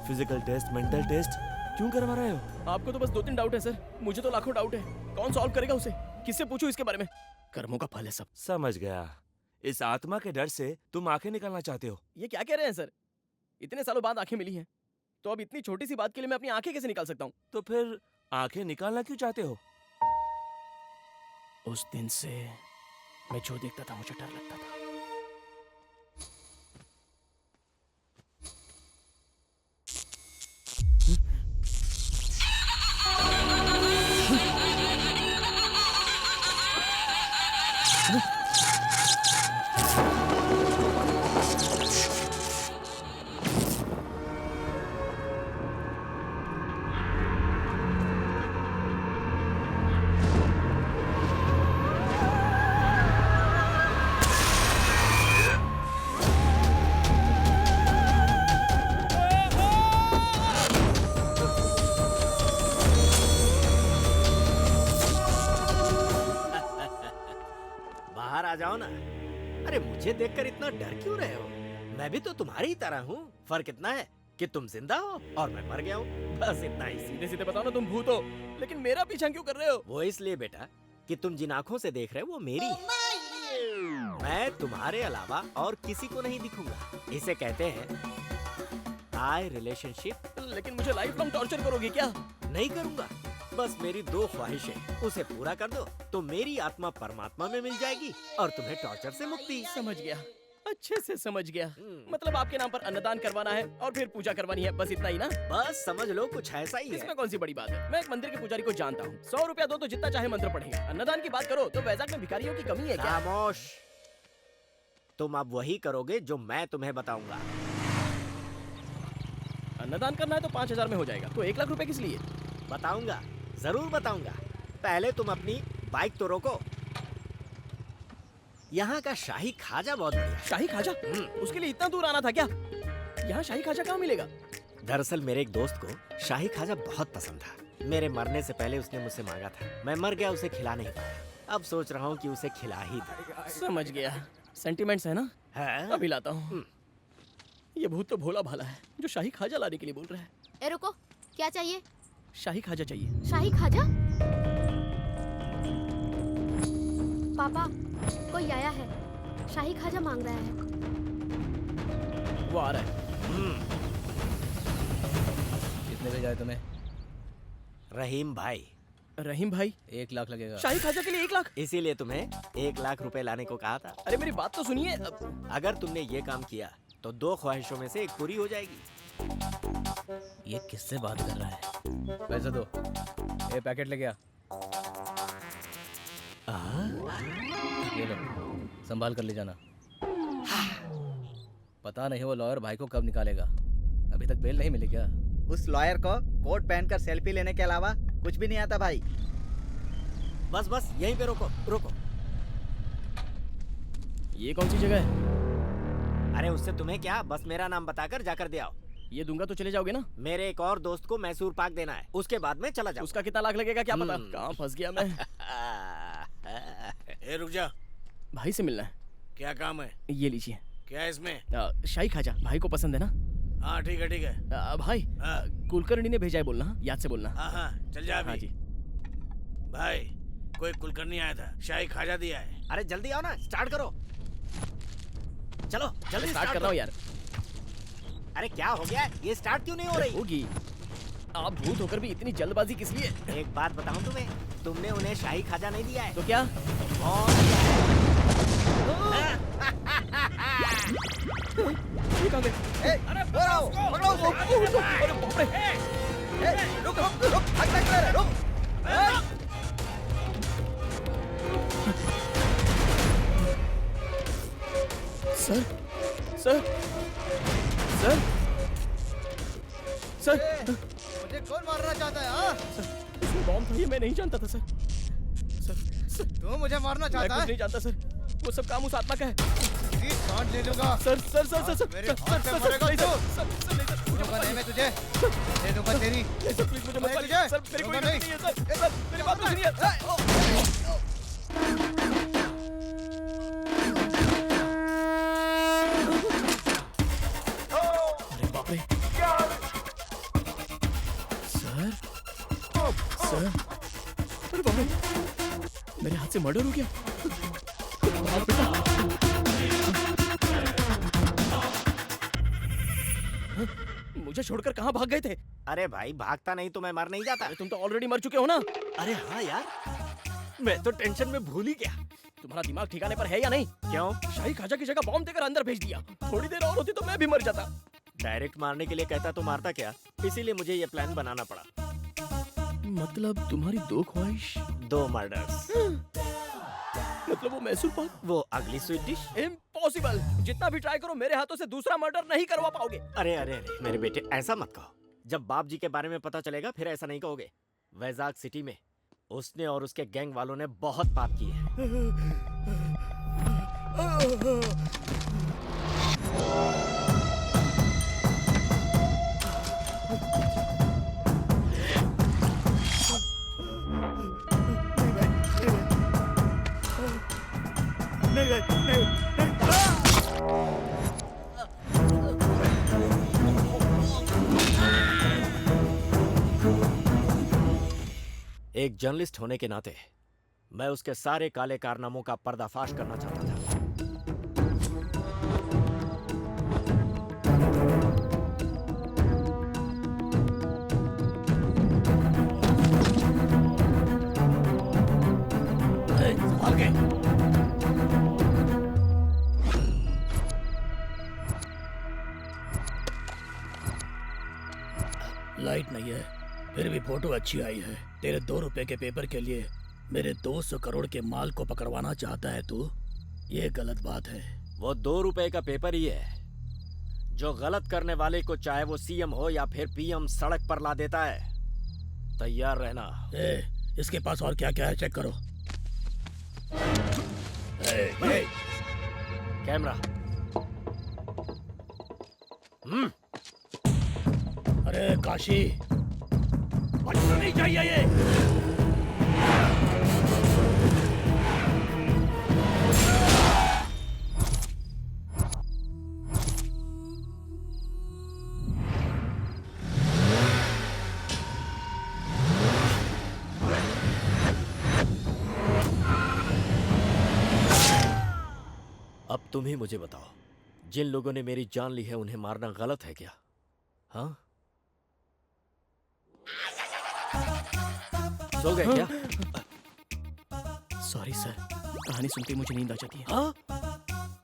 फिजिकल टेस्ट, मेंटल टेस्ट क्यों करवा रहे हो? आपको तो बस 2-3 डाउट है सर, मुझे तो लाखों डाउट है। कौन सॉल्व करेगा उसे? किससे पूछूं इसके बारे में? कर्मों का फल है सब। समझ गया। इस आत्मा के डर से तुम आंखें निकालना चाहते हो? ये क्या कह रहे हैं सर? इतने सालों बाद आंखें मिली हैं, तो अब इतनी छोटी सी बात के लिए मैं अपनी आंखें कैसे निकाल सकता हूँ? तो फिर आंखें निकालना क्यों चाहते हो? उस दिन से मैं जो देखता था मुझे डर लगता था। बाहर आ जाओ ना। अरे मुझे देखकर इतना डर क्यों रहे हो? मैं भी तो तुम्हारी ही तरह हूँ। फर्क इतना है कि तुम जिंदा हो और मैं मर गया हूँ, बस इतना ही। सीधे सीधे बताओ ना तुम भूत हो, लेकिन मेरा पीछा क्यों कर रहे हो? वो इसलिए बेटा कि तुम जिन आंखों से देख रहे हो वो मेरी है। मैं तुम्हारे अलावा और किसी को नहीं दिखूंगा। इसे कहते हैं आई रिलेशनशिप। लेकिन मुझे लाइफ लॉन्ग टॉर्चर करोगे क्या? नहीं करूंगा, बस मेरी 2 ख्वाहिशें, उसे पूरा कर दो तो मेरी आत्मा परमात्मा में मिल जाएगी और तुम्हें टॉर्चर से मुक्ति। समझ गया, अच्छे से समझ गया। मतलब आपके नाम पर अन्नदान करवाना है और फिर पूजा करवानी है, बस इतना ही ना? बस समझ लो कुछ ऐसा ही है। इसमें कौन सी बड़ी बात है? मैं एक मंदिर के पुजारी को जानता हूँ, 100 रुपया दो तो जितना चाहे मंत्र पढ़ेगा। अन्नदान की बात करो तो वैजाग में भिखारियों की कमी है क्या? खामोश, तुम अब वही करोगे जो मैं तुम्हें बताऊंगा। अन्नदान करना है तो 5000 में हो जाएगा, तो 1 लाख रुपए किस लिए? बताऊंगा, जरूर बताऊंगा। पहले तुम अपनी बाइक तो रोको। यहाँ का शाही खाजा बहुत बढ़िया। शाही खाजा? उसके लिए इतना दूर आना था क्या? यहाँ शाही खाजा कहाँ मिलेगा? दरअसल मेरे एक दोस्त को शाही खाजा बहुत पसंद था। मेरे मरने से पहले उसने मुझसे मांगा था, मैं मर गया, उसे खिला नहीं पाया। अब सोच रहा हूँ कि उसे खिला ही दूं। समझ गया, सेंटिमेंट्स है ना? है? अभी लाता हूँ। ये भूत तो भोला भाला है जो शाही खाजा लाने के लिए बोल रहा है। ए रुको, क्या चाहिए? शाही खाजा चाहिए। शाही खाजा? पापा, कोई आया है, शाही खाजा मांग रहा है। वो आ रहा है। कितने भेजा है तुम्हें? रहीम भाई। रहीम भाई? 1 लाख लगेगा। शाही खाजा के लिए 1 लाख? इसीलिए तुम्हें 1 लाख रुपए लाने को कहा था। अरे मेरी बात तो सुनिए। अगर तुमने ये काम किया तो 2 ख्वाहिशों में से 1 पूरी हो जाएगी। ये किससे बात कर रहा है? पैसे दो। ये पैकेट लेके आ। ये लो, संभाल कर ले जाना। पता नहीं वो लॉयर भाई को कब निकालेगा। अभी तक बेल नहीं मिली क्या? उस लॉयर को कोट पहनकर सेल्फी लेने के अलावा कुछ भी नहीं आता भाई। बस बस यहीं पे रोको रोको। ये कौन सी जगह है? अरे उससे तुम्हें क्या, बस मेरा नाम बताकर जाकर दे आओ। ये दूंगा तो चले जाओगे ना? मेरे एक और दोस्त को मैसूर पाक देना है, उसके बाद में चला जाओ। उसका कितना लाख लगेगा क्या पता? कहाँ फंस गया मैं। ए रुक जा, भाई से मिलना है। क्या काम है? ये लीजिए। क्या है इसमें? शाही खाजा, भाई को पसंद है ना? हाँ ठीक है ठीक है। भाई कुलकर्णी ने भेजा है, बोलना याद से बोलना। हाँ हाँ चल जा अभी। हाँ जी। भाई कोई कुलकर्णी आया था, शाही खाजा दिया है। अरे जल्दी आओ ना, स्टार्ट करो। चलो जल्दी स्टार्ट कर रहा हूँ यार। अरे क्या हो गया, ये स्टार्ट क्यों नहीं हो रही? होगी। आप भूत होकर भी इतनी जल्दबाजी किस लिए? एक बात बताऊं तुम्हें, तुमने उन्हें शाही खाजा नहीं दिया है तो क्या? और दिया है। ये कहाँ गए? अरे पकड़ो उसको। अरे बाप रे! रुक भाग रुक। सर सर सर सर मुझे कौन मारना चाहता है? हाँ? इसमें बॉम्ब था, ये मैं नहीं जानता था सर। सर तू मुझे मारना मैं चाहता कुछ है? नहीं जानता सर, वो सब काम उस आत्मा का है। जी काट ले लूंगा। Sir sir sir sir sir मेरे सर हाथ से मरेगा नहीं, तू। सर सर नहीं सर, मुझे दूंगा पता नहीं नहीं। मैं तुझे। दे दूंगा तेरी। नहीं सर प्लीज मुझे मत नहीं मारिए तुझे। सर, मेरी कोई दूंगा गलती नहीं है सर। सर मेरी बात तो सुनिए। अरे बाप रे! सर सर अरे बाप रे! मेरे हाथ से मर्डर हो गया। भाग बेटा। मुझे छोड़कर कहाँ भाग गए थे? अरे भाई भागता नहीं तो मैं मर नहीं जाता। अरे तुम तो ऑलरेडी मर चुके हो ना। अरे हाँ यार, मैं तो टेंशन में भूल ही गया। तुम्हारा दिमाग ठिकाने पर है या नहीं? क्यों? शाही खाजा की जगह बॉम्ब देकर अंदर भेज दिया। थोड़ी देर और होती तो मैं भी मर जाता। डायरेक्ट मारने के लिए कहता तो मारता क्या, इसीलिए मुझे ये प्लान बनाना पड़ा। मतलब तुम्हारी दो ख्वाहिश? 2 मर्डर्स। मतलब वो मैसूर पाक? वो अगली स्वीट डिश। इम्पॉसिबल! जितना भी ट्राई करो मेरे हाथों से दूसरा मर्डर नहीं करवा पाओगे। अरे अरे अरे मेरे बेटे ऐसा मत कहो। जब बाप जी के बारे में पता चलेगा फिर ऐसा नहीं कहोगे। वैजाग सिटी में उसने और उसके गैंग वालों ने बहुत पाप किए हैं। एक जर्नलिस्ट होने के नाते मैं उसके सारे काले कारनामों का पर्दाफाश करना चाहता था। लाइट नहीं है, फिर भी फोटो अच्छी आई है। तेरे 2 रुपए के पेपर के लिए मेरे 200 करोड़ के माल को पकड़वाना चाहता है तू? ये गलत बात है। वो 2 रुपए का पेपर ही है जो गलत करने वाले को चाहे वो सीएम हो या फिर पीएम सड़क पर ला देता है। तैयार रहना। इसके पास और क्या क्या है चेक करो। कैमरा। अरे काशी, बचना नहीं चाहिए ये। अब तुम ही मुझे बताओ, जिन लोगों ने मेरी जान ली है उन्हें मारना गलत है क्या? हाँ? सो गए क्या? सॉरी सर, कहानी सुनते मुझे नींद आ जाती है। हाँ?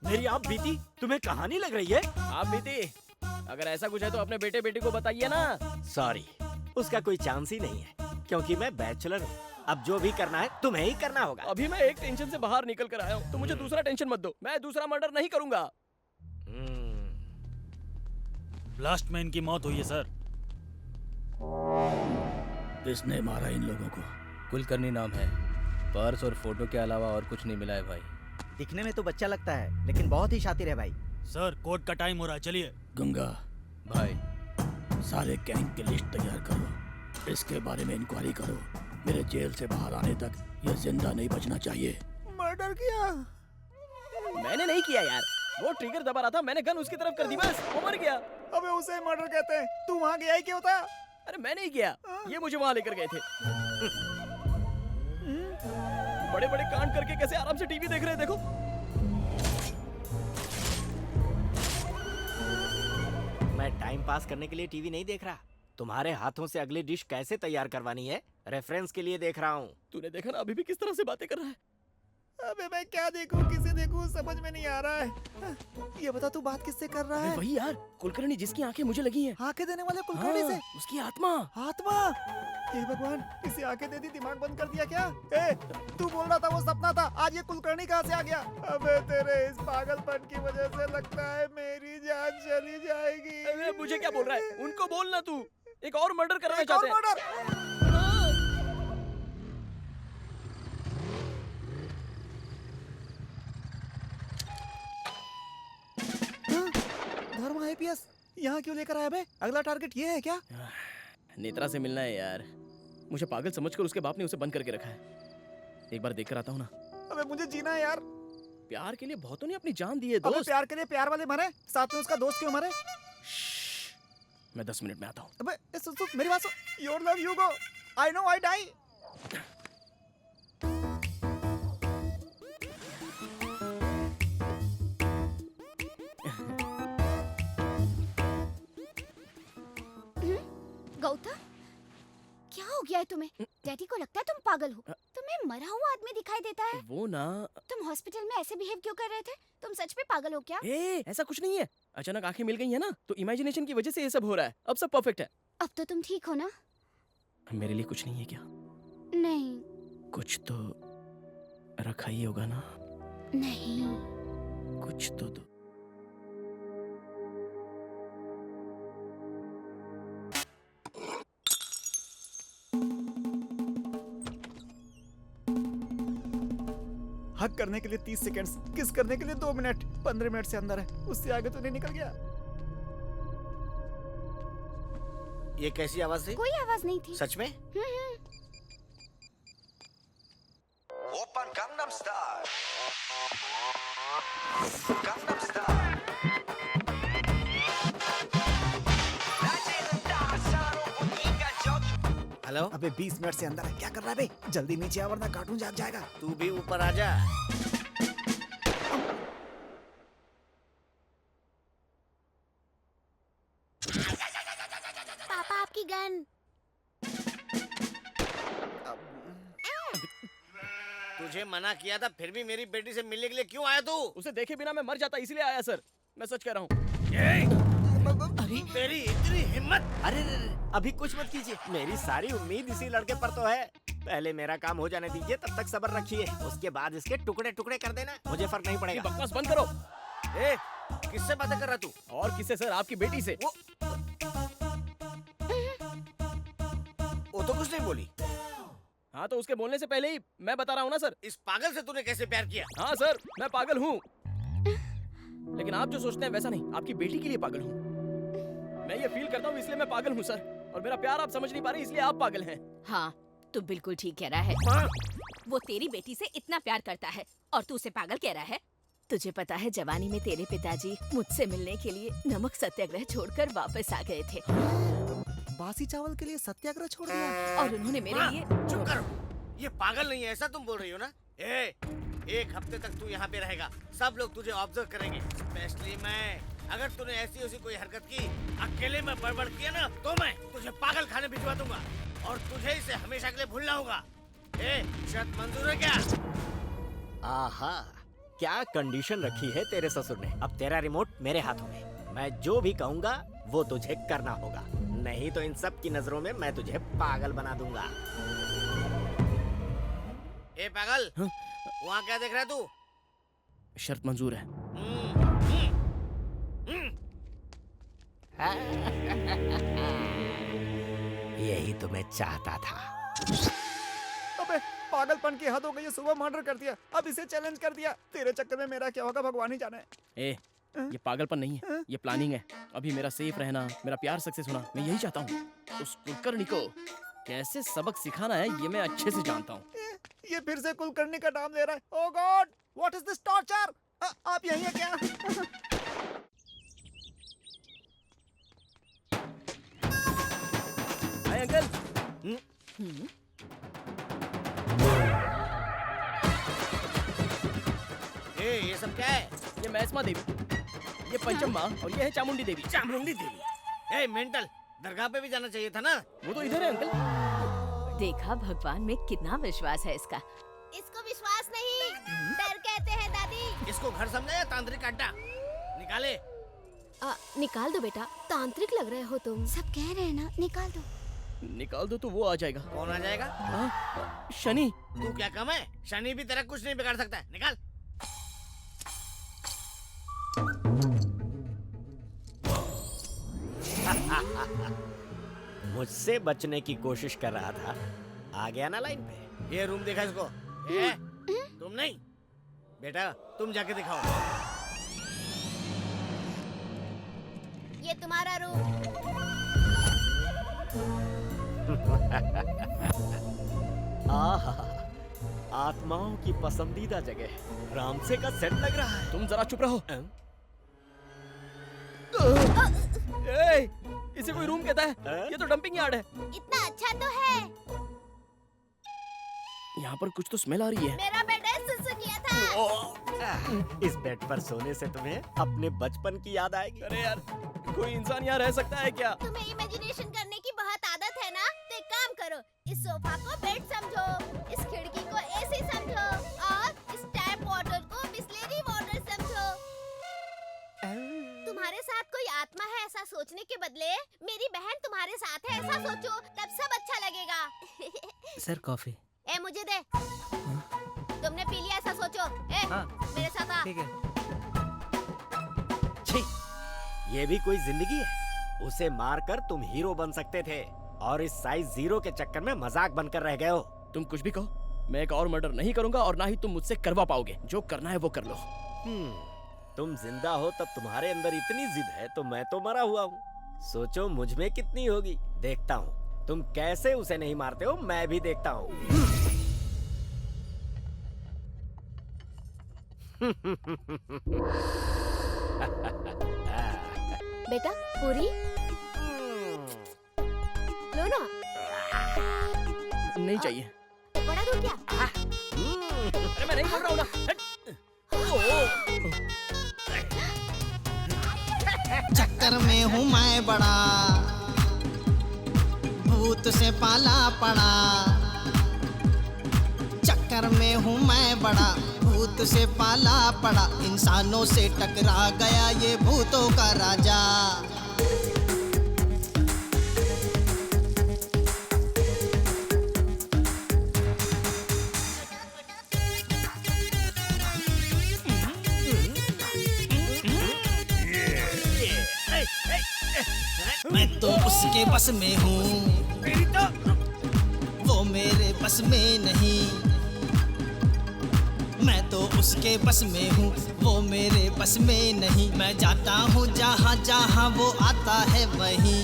मेरी आप बीती तुम्हें कहानी लग रही है? आप बीती, अगर ऐसा कुछ है तो अपने बेटे बेटी को बताइए ना। सॉरी, उसका कोई चांस ही नहीं है क्योंकि मैं बैचलर हूँ। अब जो भी करना है तुम्हें ही करना होगा। अभी मैं एक टेंशन से बाहर निकल कर आया हूँ, तो मुझे दूसरा टेंशन मत दो। मैं दूसरा मर्डर नहीं करूंगा। ब्लास्ट में इनकी मौत हुई है सर। किसने मारा इन लोगों को? कुलकर्णी नाम है। पर्स और फोटो के अलावा और कुछ नहीं मिला है भाई। दिखने में तो बच्चा लगता है लेकिन बहुत ही शातिर है भाई। सर कोर्ट का टाइम हो रहा है, चलिए। गंगा भाई, सारे गैंग की लिस्ट तैयार करो, इसके बारे में इंक्वायरी करो। मेरे जेल से बाहर आने तक ये जिंदा नहीं बचना चाहिए। मर्डर किया? मैंने नहीं किया यार, वो ट्रिगर दबा रहा था, मैंने गन उसकी तरफ कर दी, बस वो मर गया। अबे उसे मर्डर कहते हैं, तू वहाँ गया ही क्यों था? अरे मैं नहीं किया, ये मुझे वहाँ लेकर गए थे। बड़े बड़े कांड करके कैसे आराम से टीवी देख रहे हैं, देखो। मैं टाइम पास करने के लिए टीवी नहीं देख रहा, तुम्हारे हाथों से अगली डिश कैसे तैयार करवानी है रेफरेंस के लिए देख रहा हूँ। तूने देखा ना अभी भी किस तरह से बातें कर रहा है। अबे मैं क्या देखूं किसे देखूं समझ में नहीं आ रहा है। ये बता तू बात किससे कर रहा है? वही यार, कुलकर्णी जिसकी आंखें मुझे लगी हैं। आंखें देने वाले कुलकर्णी से? उसकी आत्मा। आत्मा? हे भगवान, इसे आंखें दे दी, दिमाग बंद कर दिया क्या? ए, तू बोल रहा था वो सपना था, आज ये कुलकर्णी कहाँ से आ गया? अबे तेरे इस पागलपन की वजह से लगता है मेरी जान चली जाएगी। अरे मुझे क्या बोल रहा है? उनको बोलना तू। एक और मर्डर करना चाहते हैं। धर्म आईपीएस यहाँ क्यों लेकर आया बे? अगला टारगेट ये है क्या? नेत्रा से मिलना है यार। मुझे पागल समझकर उसके बाप ने उसे बंद करके रखा है। एक बार देख कर आता हूँ ना। अबे मुझे जीना है यार। प्यार के लिए बहुतों ने अपनी जान दी है दोस्त। अबे प्यार के लिए प्यार वाले मरे, साथ में उसका दोस्त क्यों मरे? मैं 10 मिनट में आता हूँ। अबे सुन सुन मेरी बात सुन। Your love you go, I know I die. Gautam, क्या हो गया है तुम्हें? डैडी को लगता है तुम पागल हो। तुम्हें मरा हुआ आदमी दिखाई देता है। वो ना, तुम हॉस्पिटल में ऐसे बिहेव क्यों कर रहे थे? तुम सच में पागल हो क्या? ऐसा कुछ नहीं है। अचानक आंखें मिल गई है ना, तो इमेजिनेशन की वजह से ये सब हो रहा है। अब सब परफेक्ट है। अब तो तुम ठीक हो ना? मेरे लिए कुछ नहीं है क्या? नहीं। कुछ तो रखा ही होगा ना? नहीं। कुछ तो दो। हक करने के लिए 30 सेकंड्स, किस करने के लिए 2 मिनट, 15 मिनट से अंदर है, उससे आगे तो नहीं निकल गया। ये कैसी आवाज थी? कोई आवाज नहीं थी। सच में? Open Gangnam style, Gangnam style. Hello? अबे 20 मिनट से अंदर है, क्या कर रहा है बे? जल्दी नीचे आ वरना कार्टून जाग जाएगा। तू भी ऊपर आ जा। पापा आपकी गन। तुझे मना किया था फिर भी मेरी बेटी से मिलने के लिए क्यों आया तू? उसे देखे बिना मैं मर जाता, इसलिए आया सर। मैं सच कह रहा हूँ। अरे तेरी इतनी हिम्मत! अरे अभी कुछ मत कीजिए, मेरी सारी उम्मीद इसी लड़के पर तो है। पहले मेरा काम हो जाने दीजिए, तब तक सब्र रखिए, उसके बाद इसके टुकड़े टुकड़े कर देना, मुझे फर्क नहीं पड़ेगा। बकवास बंद करो। ए, किससे बातें कर रहा तू? और किससे सर? आपकी बेटी से। वो तो कुछ नहीं बोली। हाँ तो उसके बोलने से पहले ही मैं बता रहा हूँ ना सर। इस पागल से तूने कैसे प्यार किया? हाँ सर, मैं पागल हूँ, लेकिन आप जो सोचते हैं वैसा नहीं। आपकी बेटी के लिए पागल हूँ। मैं ये फील करता हूँ इसलिए मैं पागल हूँ सर, और मेरा प्यार आप समझ नहीं पा रहे इसलिए आप पागल हैं। हाँ, तू बिल्कुल ठीक कह रहा है। वो तेरी बेटी से इतना प्यार करता है और तू उसे पागल कह रहा है। तुझे पता है जवानी में तेरे पिताजी मुझसे मिलने के लिए नमक सत्याग्रह छोड़कर वापस आ गए थे। बासी चावल के लिए सत्याग्रह छोड़ दिया? और उन्होंने मेरे लिए। चुप करो, ये पागल नहीं है ऐसा तुम बोल रही हो ना? एक हफ्ते तक तू यहाँ पे रहेगा, सब लोग तुझे ऑब्जर्व करेंगे, स्पेशली मैं। अगर तूने ऐसी कोई हरकत की, अकेले में बड़बड़ किया ना, तो मैं तुझे पागल खाने भिजवा दूंगा और तुझे इसे हमेशा के लिए भूलना होगा। शर्त मंजूर है क्या? आहा, क्या कंडीशन रखी है तेरे ससुर ने। अब तेरा रिमोट मेरे हाथों में, मैं जो भी कहूँगा वो तुझे करना होगा, नहीं तो इन सब की नजरों में मैं तुझे पागल बना दूंगा। ए पागल, वहाँ क्या देख रहा है तू? शर्त मंजूर है। यही तो मैं चाहता था। अबे पागलपन की हद हो गई है, सुबह मर्डर कर दिया, अब इसे चैलेंज कर दिया। तेरे चक्कर में मेरा क्या होगा भगवान ही जाने। ये पागलपन नहीं है, ये प्लानिंग है। अभी मेरा सेफ रहना, मेरा प्यार सक्सेस होना, मैं यही चाहता हूँ। उस कुलकर्णी को कैसे सबक सिखाना है ये मैं अच्छे से जानता हूँ। ये फिर से कुलकर्णी का नाम ले रहा है। Oh god, what is this torture? आप यहीं हैं क्या? Hi uncle. ये सब क्या है? ये मैस्मा देवी, ये पंचम्मा और ये है चामुंडी देवी। चामुंडी देवी? मेंटल, दरगाह पे भी जाना चाहिए था ना। वो तो इधर है अंकल। देखा, भगवान में कितना विश्वास है इसका। इसको विश्वास नहीं, डर कहते हैं दादी। इसको घर समझा या तांत्रिक अड्डा? निकाले। निकाल दो बेटा, तांत्रिक लग रहे हो तुम। सब कह रहे हैं ना, निकाल दो। निकाल दो तो वो आ जाएगा। कौन आ जाएगा? शनि। तू क्या कम है? शनि भी तेरा कुछ नहीं बिगाड़ सकता है। निकाल। मुझसे बचने की कोशिश कर रहा था, आ गया ना लाइन पे। ये रूम देखा इसको? तुम नहीं बेटा, तुम जाके दिखाओ। ये तुम्हारा रूम। आहा, आत्माओं की पसंदीदा जगह, रामसे का सेट लग रहा है। तुम जरा चुप रहो। इसे कोई रूम कहता है? ये तो डंपिंग यार्ड है। इतना अच्छा तो है। यहाँ पर कुछ तो स्मेल आ रही है। मेरा बेटा सुसु किया था। इस बेड पर सोने से तुम्हें अपने बचपन की याद आएगी। अरे यार, कोई इंसान यहाँ रह सकता है क्या? तुम्हें इमेजिनेशन करने की बहुत आदत है ना, तो एक काम करो, इस सोफा को बेड समझो, इस खिड़की को एसी समझो और इस टैप वाटर को बिस्लेरी वाटर समझो। तुम्हारे साथ कोई आत्मा है ऐसा सोचने के बदले मेरी बहन तुम्हारे साथ है ऐसा सोचो, तब सब अच्छा लगेगा। Sir coffee. ए मुझे दे। तुमने पी लिया ऐसा सोचो। मेरे साथ आ। ठीक है। छी, ये भी कोई जिंदगी है? उसे मारकर तुम हीरो बन सकते थे और इस साइज 0 के चक्कर में मजाक बनकर रह गए हो। तुम कुछ भी कहो, मैं एक और मर्डर नहीं करूंगा और ना ही तुम मुझसे करवा पाओगे। जो करना है वो कर लो। तुम जिंदा हो तब तुम्हारे अंदर इतनी जिद है, तो मैं तो मरा हुआ हूँ। सोचो मुझ में कितनी होगी। देखता हूँ तुम कैसे उसे नहीं मारते हो, मैं भी देखता हूँ। बेटा पूरी लो ना। नहीं चाहिए। बड़ा दूं क्या? अरे मैं नहीं बोल रहा हूँ ना। चक्कर में हूँ मैं बड़ा, भूत से पाला पड़ा। चक्कर में हूँ मैं बड़ा, भूत से पाला पड़ा। इंसानों से टकरा गया ये भूतों का राजा। मैं तो उसके बस में हूँ, वो मेरे बस में नहीं। मैं तो उसके बस में हूँ, वो मेरे बस में नहीं। मैं जाता हूँ जहाँ जहाँ वो आता है वहीं।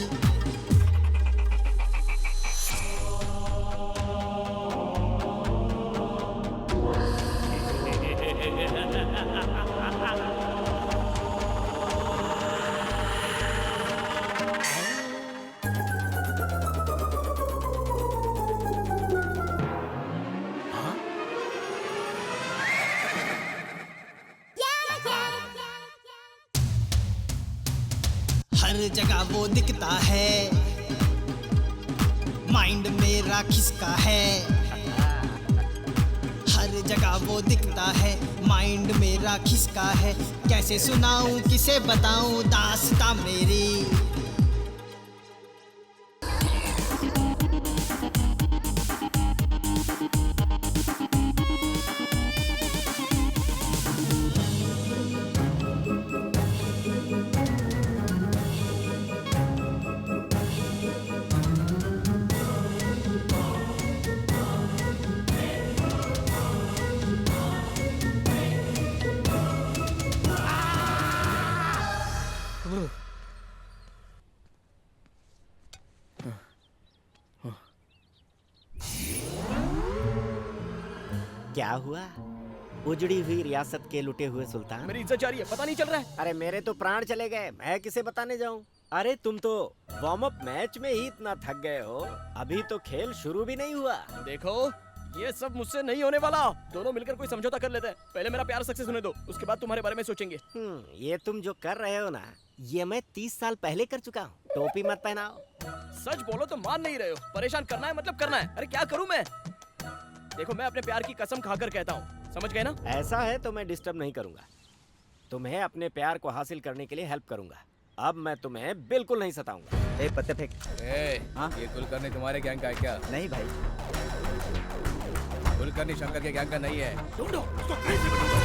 हर जगह वो दिखता है, माइंड मेरा खिसका है। हर जगह वो दिखता है, माइंड मेरा खिसका है। कैसे सुनाऊं किसे बताऊं दास्तां मेरी। क्या हुआ? उजड़ी हुई रियासत के लुटे हुए सुल्तान। मेरी इज्जत जा रही है, पता नहीं चल रहा है। अरे मेरे तो प्राण चले गए, मैं किसे बताने जाऊं? अरे तुम तो वार्म अप मैच में ही इतना थक गए हो, अभी तो खेल शुरू भी नहीं हुआ। देखो ये सब मुझसे नहीं होने वाला। दोनों मिलकर कोई समझौता कर लेते हैं। पहले मेरा प्यार सक्सेस होने दो, उसके बाद तुम्हारे बारे में सोचेंगे। ये तुम जो कर रहे हो ना, ये मैं 30 साल पहले कर चुका हूँ। टोपी मत पहनाओ, सच बोलो तो मान नहीं रहे हो। परेशान करना है मतलब करना है। अरे क्या करूं मैं? देखो मैं अपने प्यार की कसम खाकर कहता हूँ, समझ गए ना? ऐसा है तो मैं डिस्टर्ब नहीं करूंगा, तुम्हें अपने प्यार को हासिल करने के लिए हेल्प करूंगा। अब मैं तुम्हें बिल्कुल नहीं सताऊंगा। ए पत्ते फेंक। हाँ? ये कुलकर्णी तुम्हारे गैंग का है क्या? नहीं भाई। कुलकर्णी शंकर के गैंग का नहीं है। ढूंढो उसको कहीं से भी ढूंढो।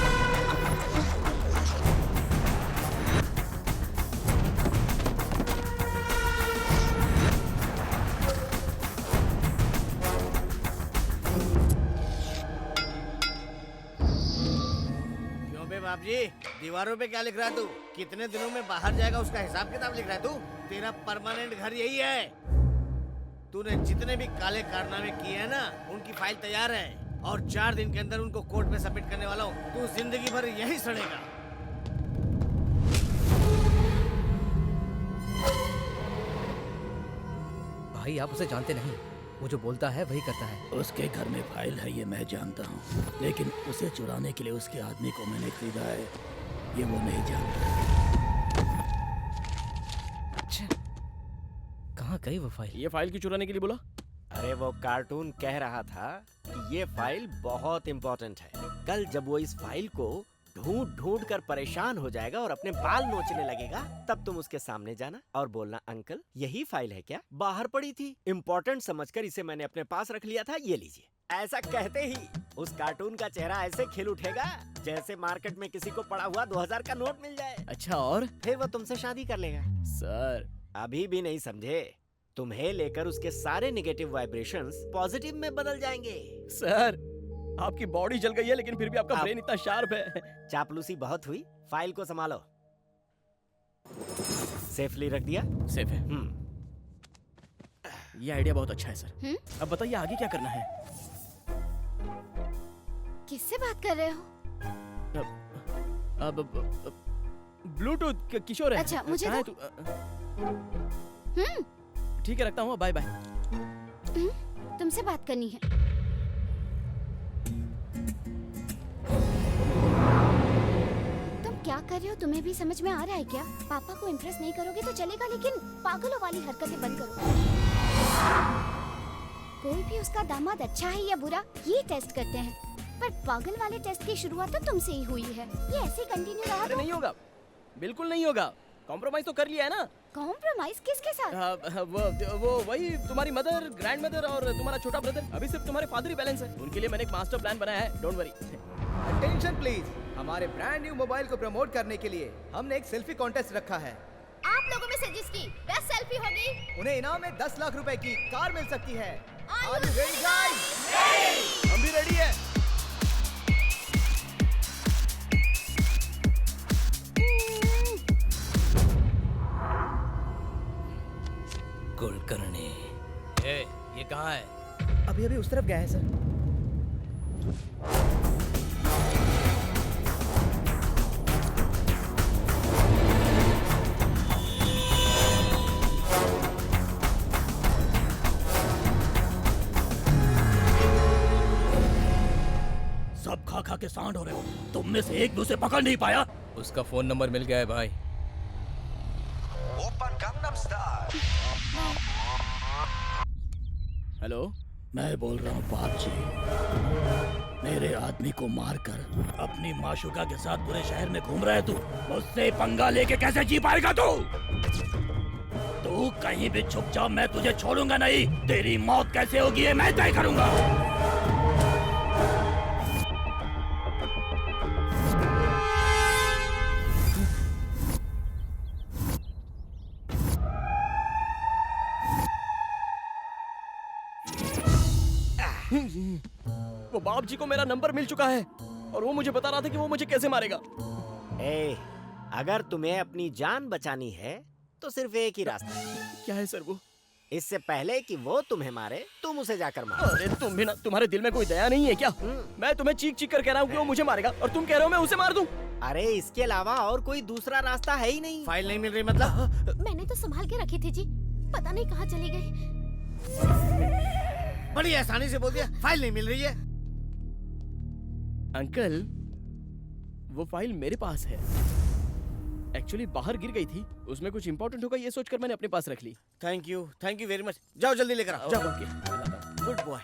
क्यों बे बाप जी, दीवारों पे क्या लिख रहा है तू? कितने दिनों में बाहर जाएगा उसका हिसाब किताब लिख रहा है तू? तेरा परमानेंट घर यही है। तूने जितने भी काले कारनामे किए हैं ना, उनकी फाइल तैयार है और 4 दिन के अंदर उनको कोर्ट में सबमिट करने वाला हूँ। तू जिंदगी भर यही सड़ेगा। भाई आप उसे जानते नहीं, वो जो बोलता है वही करता है। उसके घर में फाइल है ये मैं जानता हूँ, लेकिन उसे चुराने के लिए उसके आदमी को मैंने खरीदा है, ये वो नहीं जानता। अच्छा, कहाँ गई वो फाइल? ये फाइल क्यों चुराने के लिए बोला? अरे वो कार्टून कह रहा था कि ये फाइल बहुत इम्पोर्टेंट है। कल जब वो इस फाइल को ढूंढ ढूंढ कर परेशान हो जाएगा और अपने बाल नोचने लगेगा, तब तुम उसके सामने जाना और बोलना, अंकल यही फाइल है क्या? बाहर पड़ी थी, इम्पोर्टेंट समझकर इसे मैंने अपने पास रख लिया था, ये लीजिए। ऐसा कहते ही उस कार्टून का चेहरा ऐसे खिल उठेगा जैसे मार्केट में किसी को पड़ा हुआ 2000 का नोट मिल जाए। अच्छा और? फिर वो तुमसे शादी कर लेगा। सर अभी भी नहीं समझे? तुम्हें लेकर उसके सारे नेगेटिव वाइब्रेशंस पॉजिटिव में बदल जाएंगे। सर आपकी बॉडी जल गई है लेकिन फिर भी आपका ब्रेन इतना शार्प है। चापलूसी बहुत हुई, फाइल को संभालो। सेफली रख दिया? सेफ है। ये आइडिया बहुत अच्छा है सर। अब बताइए आगे क्या करना है? किससे बात कर रहे हो? अब ब्लूटूथ किशोर है। अच्छा मुझे कहाँ है दो। तू? ठीक है रखता हूँ, बाय बाय। तुमसे बात करनी है। तुम क्या कर रहे हो? तुम्हें भी समझ में आ रहा है क्या? पापा को इम्प्रेस नहीं करोगे तो चलेगा, लेकिन पागलों वाली हरकतें बंद करो। कोई भी उसका दामाद अच्छा है या बुरा ये टेस्ट करते हैं, पर पागल वाले टेस्ट की शुरुआत तो तुमसे ही हुई है। ये ऐसे कंटिन्यू रहा तो नहीं होगा, बिल्कुल नहीं होगा। कॉम्प्रोमाइज तो कर लिया है ना? कॉम्प्रोमाइज किसके साथ? वो वही तुम्हारी मदर, ग्रैंड मदर और तुम्हारा छोटा ब्रदर। अभी सिर्फ तुम्हारे फादर ही बैलेंस है। उनके लिए मैंने एक मास्टर प्लान बनाया है, डोंट वरी। अटेंशन प्लीज, हमारे ब्रांड न्यू मोबाइल को प्रमोट करने के लिए हमने एक सेल्फी कॉन्टेस्ट रखा है। आप लोगों में से जिसकी बेस्ट सेल्फी होगी उन्हें इनाम में 10 लाख रुपए की कार मिल सकती है। Are you ready, guys? हम भी रेडी है। कुलकर्णी, ये कहाँ है? अभी अभी उस तरफ गया है सर। सब खा खा के सांड हो रहे हो, तुम में से एक भी उसे पकड़ नहीं पाया। उसका फोन नंबर मिल गया है भाई। Open Gangnam style. हेलो, मैं बोल रहा हूँ बाप जी। मेरे आदमी को मारकर अपनी माशुका के साथ पूरे शहर में घूम रहा है तू। मुझसे पंगा लेके कैसे जी पाएगा तू? तू कहीं भी छुप जा, मैं तुझे छोड़ूंगा नहीं। तेरी मौत कैसे होगी ये मैं तय करूंगा। वो बाप जी को मेरा नंबर मिल चुका है और वो मुझे बता रहा था कि वो मुझे कैसे मारेगा। अगर तुम्हें अपनी जान बचानी है तो सिर्फ एक ही रास्ता है। क्या है सर वो? इससे पहले कि वो तुम्हें मारे, तुम उसे जाकर मारो। अरे तुम भी ना, तुम्हारे दिल में कोई दया नहीं है क्या? मैं तुम्हें चीख चीख कर कह रहा हूँ कि वो मुझे मारेगा और तुम कह रहे हो मैं उसे मार दूं। अरे इसके अलावा और कोई दूसरा रास्ता है ही नहीं। फाइल नहीं मिल रही मतलब? मैंने तो संभाल के रखी थी जी, पता नहीं कहाँ चली गई। बड़ी आसानी से बोल दिया, फाइल नहीं मिल रही है। अंकल, वो फाइल मेरे पास है। एक्चुअली बाहर गिर गई थी, उसमें कुछ इंपॉर्टेंट होगा ये सोचकर मैंने अपने पास रख ली। Thank you very much. जाओ जल्दी लेकर आओ, जाओ। Okay, good boy.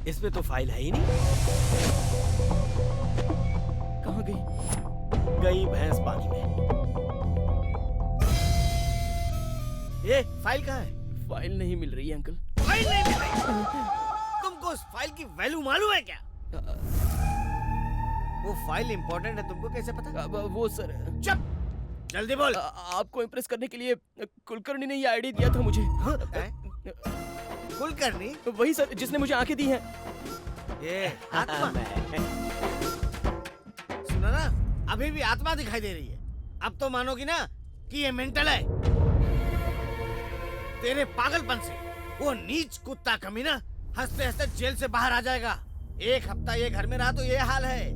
इसमें तो फाइल है ही नहीं। कहाँ गई? गई भैंस पानी में। ये फाइल कहाँ है? फाइल नहीं मिल रही है अंकल। फाइल नहीं मिल रही? तुमको उस फाइल की वैल्यू मालूम है क्या? वो फाइल इंपॉर्टेंट है, तुमको कैसे पता? वो सर। चुप, जल्दी बोल। आपको इम्प्रेस करने के लिए कुलकर्णी ने ये आईडी दिया था मुझे। कुलकर्णी? वही सर जिसने मुझे आंखें दी हैं। ये आत्मा। सुनो ना, अभी भी आत्मा दिखाई दे रही है। अब तो मानोगी ना कि ये मेंटल है। तेरे पागलपन से वो नीच कुत्ता कमीना हंसते हंसते जेल से बाहर आ जाएगा। एक हफ्ता ये घर में रहा तो ये हाल है,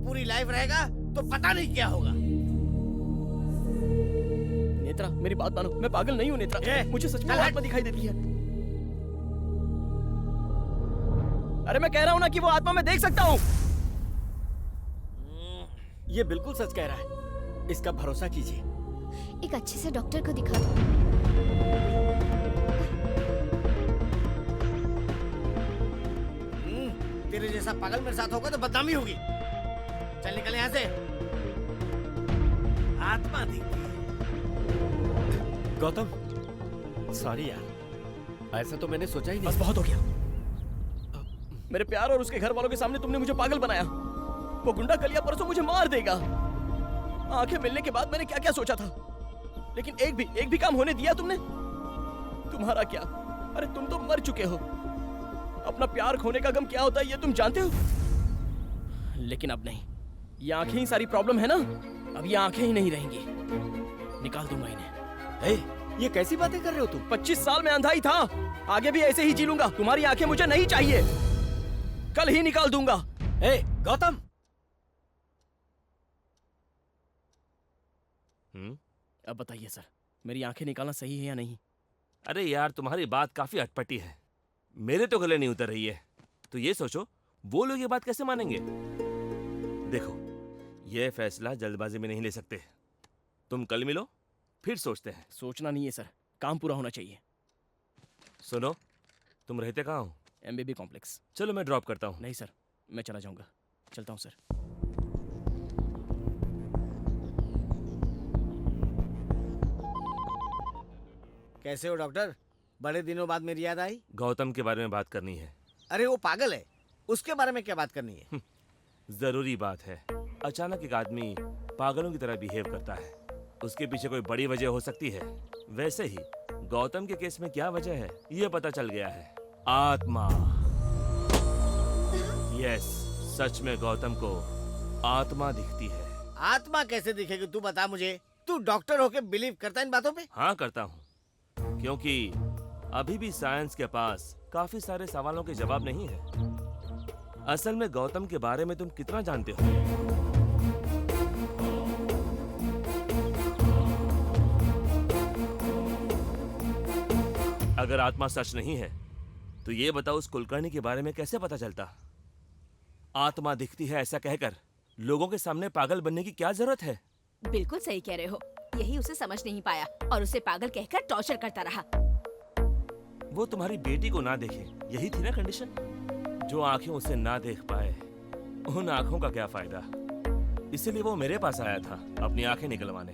पूरी लाइफ रहेगा तो पता नहीं क्या होगा। नेत्रा मेरी बात मानो, मैं पागल नहीं हूँ नेत्रा, मुझे सच में आत्मा दिखाई देती है। अरे मैं कह रहा हूँ ना कि वो आत्मा मैं देख सकता हूँ। ये बिल्कुल सच कह रहा है, इसका भरोसा कीजिए। एक अच्छे से डॉक्टर को दिखा दो। तेरे जैसा पागल मेरे साथ होगा तो बदनामी होगी। चल निकल यहाँ से। आत्मा दिखती है। गौतम, सॉरी यार, ऐसा तो मैंने सोचा ही नहीं। बस बहुत हो गया। मेरे प्यार और उसके घर वालों के सामने तुमने मुझे पागल बनाया। वो गुंडा कलिया परसों मुझे मार देगा। आंखें मिलने के बाद मैंने क्या क्या सोचा था, लेकिन एक भी काम होने दिया तुमने? तुम्हारा क्या? अरे तुम तो मर चुके हो। अपना प्यार खोने का गम क्या होता है ये तुम जानते हो। लेकिन अब नहीं, ये आंखें ही सारी प्रॉब्लम है ना। अब ये आंखें ही नहीं रहेंगी, निकाल दूंगा इन्हें। ये कैसी बातें कर रहे हो तुम? 25 साल में अंधा ही था, आगे भी ऐसे ही जी लूंगा। तुम्हारी आंखें मुझे नहीं चाहिए, कल ही निकाल दूंगा। गौतम। अब बताइए सर, मेरी आंखें निकालना सही है या नहीं? अरे यार, तुम्हारी बात काफी अटपटी है, मेरे तो गले नहीं उतर रही है। तो ये सोचो वो लोग ये बात कैसे मानेंगे। देखो, ये फैसला जल्दबाजी में नहीं ले सकते। तुम कल मिलो, फिर सोचते हैं। सोचना नहीं है सर, काम पूरा होना चाहिए। सुनो, तुम रहते कहाँ हो? MBB complex. चलो मैं ड्रॉप करता हूँ। नहीं सर, मैं चला जाऊंगा। चलता हूँ सर। कैसे हो डॉक्टर? बड़े दिनों बाद मेरी याद आई। गौतम के बारे में बात करनी है। अरे वो पागल है, उसके बारे में क्या बात करनी है? जरूरी बात है। अचानक एक आदमी पागलों की तरह बिहेव करता है, उसके पीछे कोई बड़ी वजह हो सकती है। वैसे ही गौतम के केस में क्या वजह है ये पता चल गया है। आत्मा। यस, सच में गौतम को आत्मा दिखती है। आत्मा कैसे दिखेगी तू बता मुझे। तू डॉक्टर होके बिलीव करता है इन बातों पे? हाँ करता हूँ, क्योंकि अभी भी साइंस के पास काफी सारे सवालों के जवाब नहीं है। असल में गौतम के बारे में तुम कितना जानते हो? अगर आत्मा सच नहीं है तो ये बताओ उस कुलकर्णी के बारे में कैसे पता चलता? आत्मा दिखती है ऐसा कहकर लोगों के सामने पागल बनने की क्या जरूरत है? बिल्कुल सही कह रहे हो, यही उसे समझ नहीं पाया और उसे पागल कहकर टॉर्चर करता रहा। वो तुम्हारी बेटी को ना देखे, यही थी ना कंडीशन? जो आंखें उसे ना देख पाए, उन आंखों का क्या फायदा? इसीलिए वो मेरे पास आया था अपनी आंखें निकलवाने।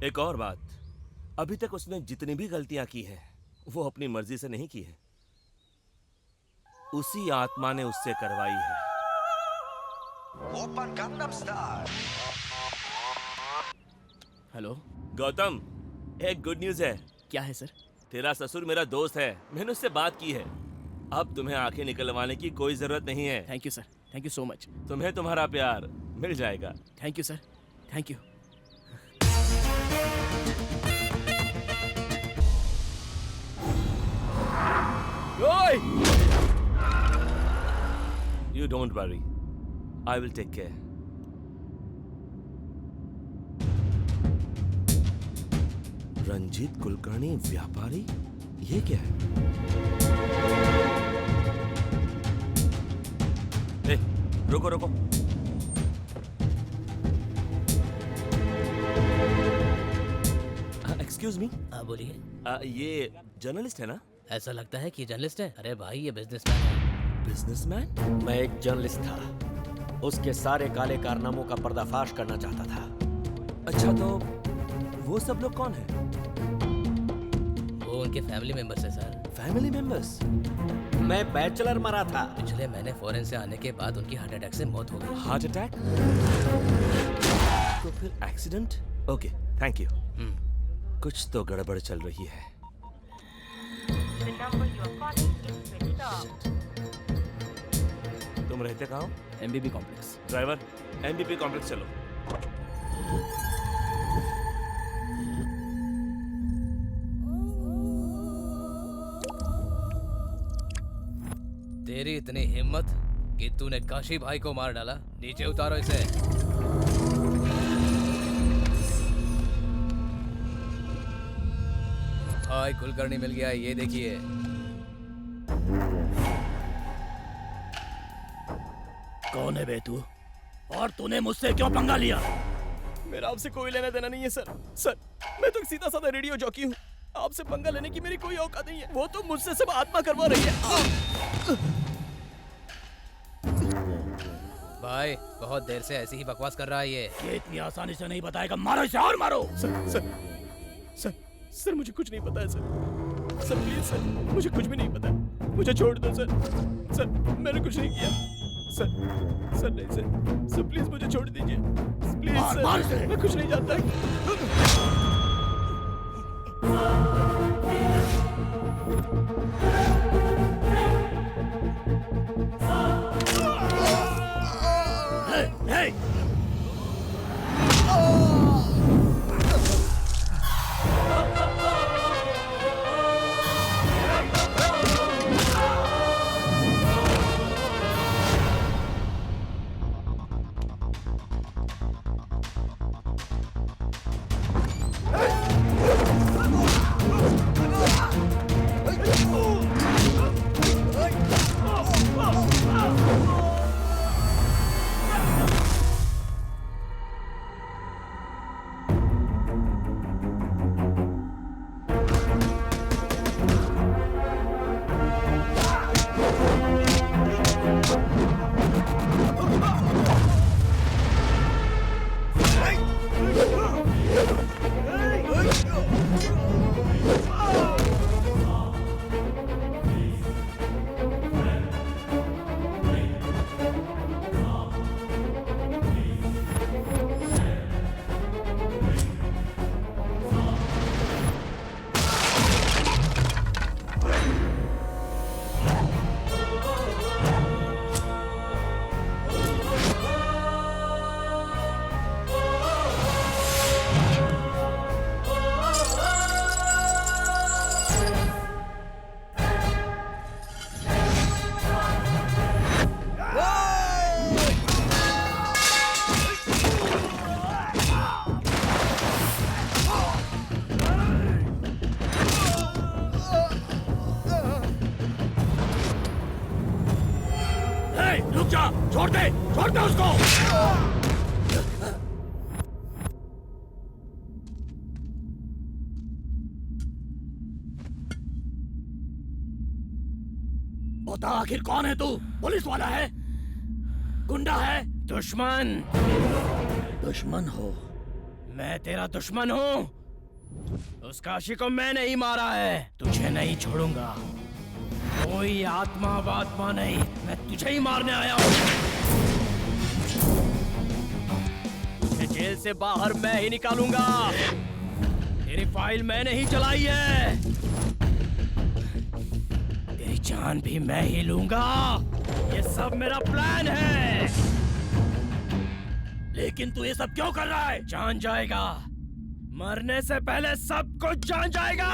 एक और बात, अभी तक उसने जितनी भी गलतियां की हैं वो अपनी मर्जी से नहीं की है, उसी आत्मा ने उससे करवाई है। Open Gangnam style. Hello Gautam, एक गुड न्यूज है। क्या है सर? तेरा ससुर मेरा दोस्त है, मैंने उससे बात की है। अब तुम्हें आंखें निकलवाने की कोई जरूरत नहीं है। Thank you sir, thank you so much. तुम्हें तुम्हारा प्यार मिल जाएगा। Thank you sir, thank you. You don't worry, I will take care. Ranjit Kulkarni व्यापारी, ये क्या है? रोको रोको। Excuse me. हाँ बोलिए। ये जर्नलिस्ट है ना? ऐसा लगता है कि ये जर्नलिस्ट है। अरे भाई ये बिजनेसमैन है। बिजनेसमैन? मैं एक जर्नलिस्ट था, उसके सारे काले कारनामों का पर्दाफाश करना चाहता था। अच्छा तो वो सब लोग कौन है? वो उनके फैमिली मेंबर्स है सर। Family members? मैं बैचलर मरा था। पिछले महीने फॉरेन से आने के बाद उनकी हार्ट अटैक से मौत हो गई। Heart attack? तो फिर एक्सीडेंट? Okay thank you. कुछ तो गड़बड़ चल रही है। तुम रहते कहाँ हो? MBB complex. Driver MBP complex चलो। तेरी इतनी हिम्मत कि तूने काशी भाई को मार डाला। नीचे उतारो इसे। भाई कुलकर्णी मिल गया, ये देखिए। कौन है बे तू? और तूने मुझसे क्यों पंगा लिया? मेरा आपसे कोई लेना देना नहीं है सर। सर मैं तो सीधा साधा रेडियो जॉकी हूँ। आपसे पंगा लेने की मेरी कोई औकात नहीं है। वो तो मुझसे सब आत्मा करवा रही है। भाई बहुत देर से ऐसी ही बकवास कर रहा है ये इतनी आसानी से नहीं बताएगा। मारो इसे और मारो। सर सर सर सर मुझे कुछ नहीं पता है सर। सर प्लीज सर मुझे कुछ भी नहीं पता। मुझे छोड़ दो सर। सर मैंने कुछ नहीं किया। सर सर नहीं सर। सर प्लीज मुझे छोड़ दीजिए प्लीज सर। मैं कुछ नहीं जानता। Hey! रुक जा, छोड़ दे उसको। बता आखिर कौन है तू? पुलिस वाला है? गुंडा है? दुश्मन? दुश्मन हो? मैं तेरा दुश्मन हूँ। उस काशी को मैं नहीं मारा है। तुझे नहीं छोड़ूंगा। कोई आत्मा वात्मा नहीं, मैं तुझे ही मारने आया हूँ। तुझे जेल से बाहर मैं ही निकालूंगा। तेरी फाइल मैंने ही चलाई है। तेरी जान भी मैं ही लूंगा। ये सब मेरा प्लान है। लेकिन तू ये सब क्यों कर रहा है? जान जाएगा। मरने से पहले सब कुछ जान जाएगा।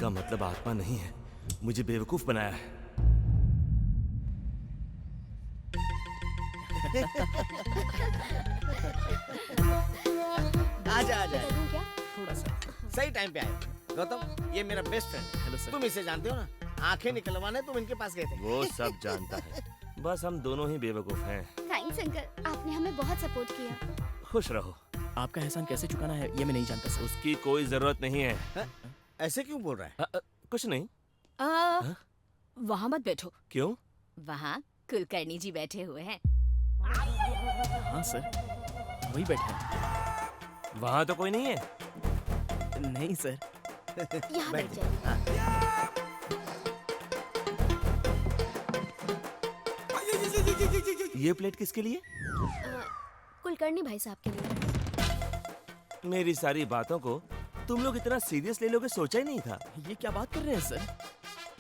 इसका मतलब आत्मा नहीं है, मुझे बेवकूफ बनाया है। आजा आजा करूं क्या? थोड़ा सा सही टाइम पे आए। गौतम, ये मेरा बेस्ट फ्रेंड है। Hello sir. तुम इसे जानते हो ना? आंखें निकलवाने तुम इनके पास गए थे। वो सब जानता है, बस हम दोनों ही बेवकूफ हैं। थैंक्स अंकल, आपने हमें बहुत सपोर्ट किया। खुश रहो। आपका एहसान कैसे चुकाना है ये मैं नहीं जानता सर। उसकी कोई जरूरत नहीं है। ऐसे क्यों बोल रहा है? कुछ नहीं। वहाँ मत बैठो। क्यों? वहाँ कुलकर्णी जी बैठे हुए हैं। हाँ सर, वही बैठे हैं। वहाँ तो कोई नहीं है। नहीं सर। यहाँ बैठ जाइए। ये प्लेट किसके लिए? कुलकर्णी भाई साहब के लिए। मेरी सारी बातों को तुम लोग इतना सीरियस ले लोगे सोचा ही नहीं था। ये क्या बात कर रहे हैं सर?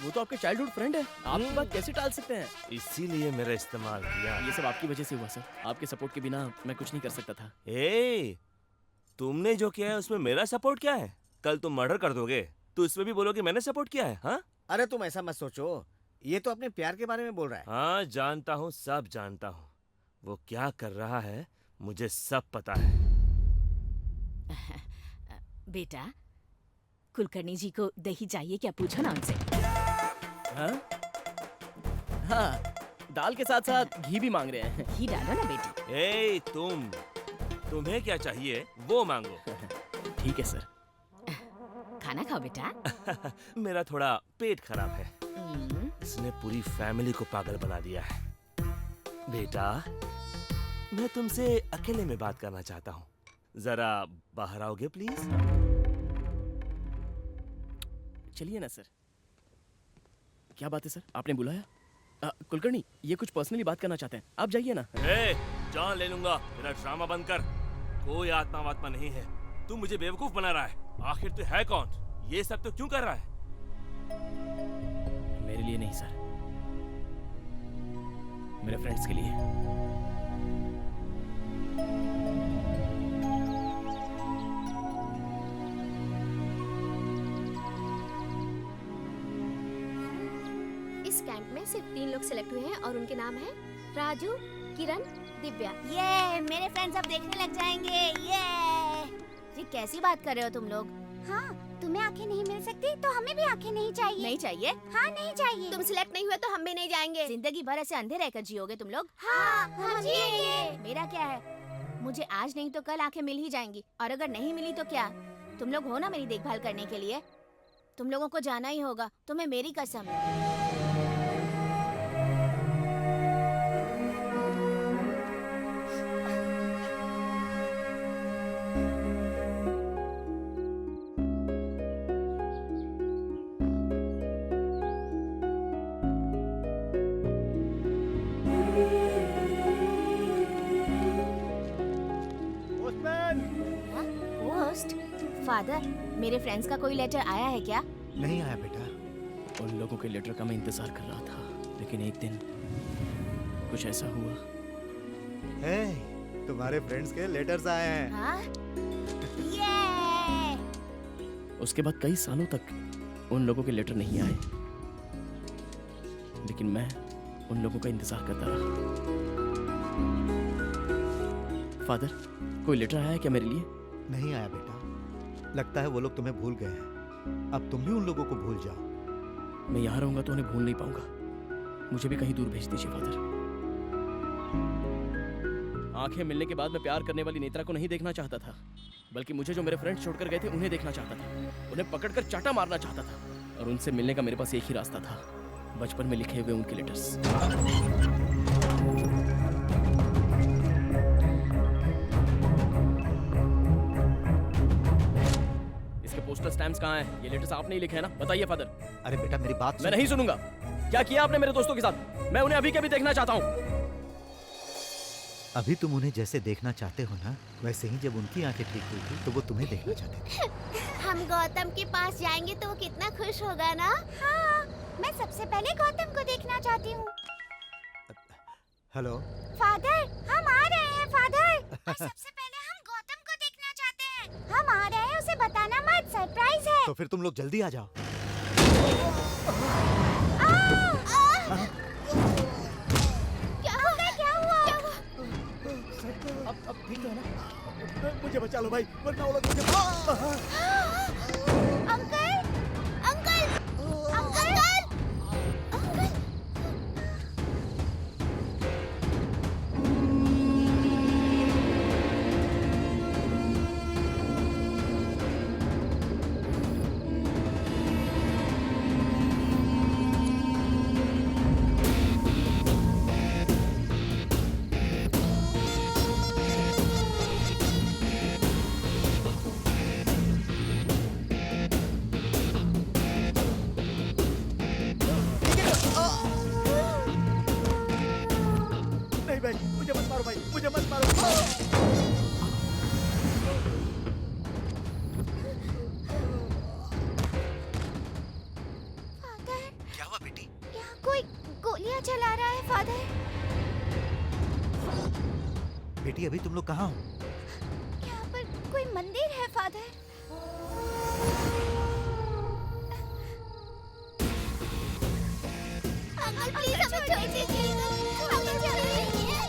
वो तो आपके चाइल्डहुड फ्रेंड है, आपकी बात कैसे टाल सकते हैं? इसीलिए मेरा इस्तेमाल किया। ये सब आपकी वजह से हुआ सर। आपके सपोर्ट के बिना मैं कुछ नहीं कर सकता था। ए, तुमने जो किया है उसमें मेरा सपोर्ट क्या है? कल तुम मर्डर कर दोगे तो इसमें भी बोलोगे मैंने सपोर्ट किया है। हाँ? अरे तुम ऐसा मत सोचो, ये तो अपने प्यार के बारे में बोल रहा है। हाँ जानता हूँ, सब जानता हूँ। वो क्या कर रहा है मुझे सब पता है। बेटा, कुलकर्णी जी को दही चाहिए क्या? पूछो ना उनसे। हाँ? हाँ, दाल के साथ साथ घी भी मांग रहे हैं। घी डालो ना बेटी। ए, तुम्हें क्या चाहिए वो मांगो। ठीक है सर। खाना खाओ बेटा। मेरा थोड़ा पेट खराब है। इसने पूरी फैमिली को पागल बना दिया है। बेटा, मैं तुमसे अकेले में बात करना चाहता हूँ, जरा बाहर आओगे प्लीज? चलिए ना सर। क्या बात है सर, आपने बुलाया? कुलकर्णी, ये कुछ पर्सनली बात करना चाहते हैं, आप जाइए ना। ए, जान ले लूंगा, मेरा ड्रामा बंद कर। कोई आत्मा वात्मा नहीं है, तू मुझे बेवकूफ बना रहा है। आखिर तू है कौन? ये सब तो क्यों कर रहा है? मेरे लिए नहीं सर, मेरे फ्रेंड्स के लिए। इस कैंप में सिर्फ 3 लोग सिलेक्ट हुए हैं और उनके नाम हैं राजू, किरण, दिव्या। ये मेरे फ्रेंड्स अब देखने लग जाएंगे। ये कैसी बात कर रहे हो तुम लोग? हाँ, तुम्हें आंखें नहीं मिल सकती तो हमें भी आंखें नहीं चाहिए। नहीं चाहिए? हाँ, नहीं चाहिए। तुम सिलेक्ट नहीं हुए तो हम भी नहीं जाएंगे। जिंदगी भर ऐसे अंधे रहकर जियोगे तुम लोग? हाँ, हम जिएंगे। मेरा क्या है, मुझे आज नहीं तो कल आंखें मिल ही जाएंगी। और अगर नहीं मिली तो क्या? तुम लोग हो ना मेरी देखभाल करने के लिए। तुम लोगों को जाना ही होगा, तुम्हें मेरी कसम। पोस्ट? फादर, मेरे फ्रेंड्स का कोई लेटर आया है क्या? नहीं आया बेटा। उन लोगों के लेटर का मैं इंतजार कर रहा था, लेकिन एक दिन कुछ ऐसा हुआ। तुम्हारे फ्रेंड्स के लेटर्स आए हैं। हाँ? उसके बाद कई सालों तक उन लोगों के लेटर नहीं आए, लेकिन मैं उन लोगों का इंतजार करता रहा। फादर, कोई लेटर आया है क्या मेरे लिए? नहीं आया बेटा, लगता है वो लोग तुम्हें भूल गए हैं। अब तुम भी उन लोगों को भूल जाओ। मैं यहाँ रहूंगा तो उन्हें भूल नहीं पाऊंगा। मुझे भी कहीं दूर भेज दीजिए फादर। आंखें मिलने के बाद मैं प्यार करने वाली नेत्रा को नहीं देखना चाहता था, बल्कि मुझे जो मेरे फ्रेंड्स छोड़कर गए थे उन्हें देखना चाहता था। उन्हें पकड़कर चाटा मारना चाहता था, और उनसे मिलने का मेरे पास एक ही रास्ता था, बचपन में लिखे हुए उनके लेटर्स। इसके पोस्टर स्टैम्प्स कहाँ हैं? ये लेटर्स आपने ही लिखे हैं ना? बताइए फादर। अरे बेटा मेरी बात मैं नहीं सुनूंगा। क्या किया आपने मेरे दोस्तों के साथ? मैं उन्हें अभी के अभी देखना चाहता हूँ। अभी तुम उन्हें जैसे देखना चाहते हो ना, वैसे ही जब उनकी आंखें ठीक हुई थी तो वो तुम्हें देखना चाहते थे। हम गौतम के पास जाएंगे तो वो कितना खुश होगा ना। हाँ, मैं सबसे पहले गौतम को देखना चाहती हूँ। हेलो फादर, हम आ रहे हैं फादर। और सबसे पहले हम गौतम को देखना चाहते हैं। हम आ रहे हैं, उसे बताना मत, सरप्राइज है। तो फिर तुम लोग जल्दी आ जाओ। क्या हो गया? क्या हुआ? अब ठीक है ना? मुझे बचा लो भाई, वरना वो लोग मुझे अंकल! अंकल! अंकल! अंकल! नहीं भाई, मुझे मत मारो भाई, मुझे मत मारो। फादर, क्या हुआ बेटी? यहाँ कोई गोलियां चला रहा है फादर। बेटी अभी तुम लोग कहाँ हो? यहाँ पर कोई मंदिर है फादर। अंकल प्लीज हमें छोड़ दीजिए। हमें जाने दीजिए।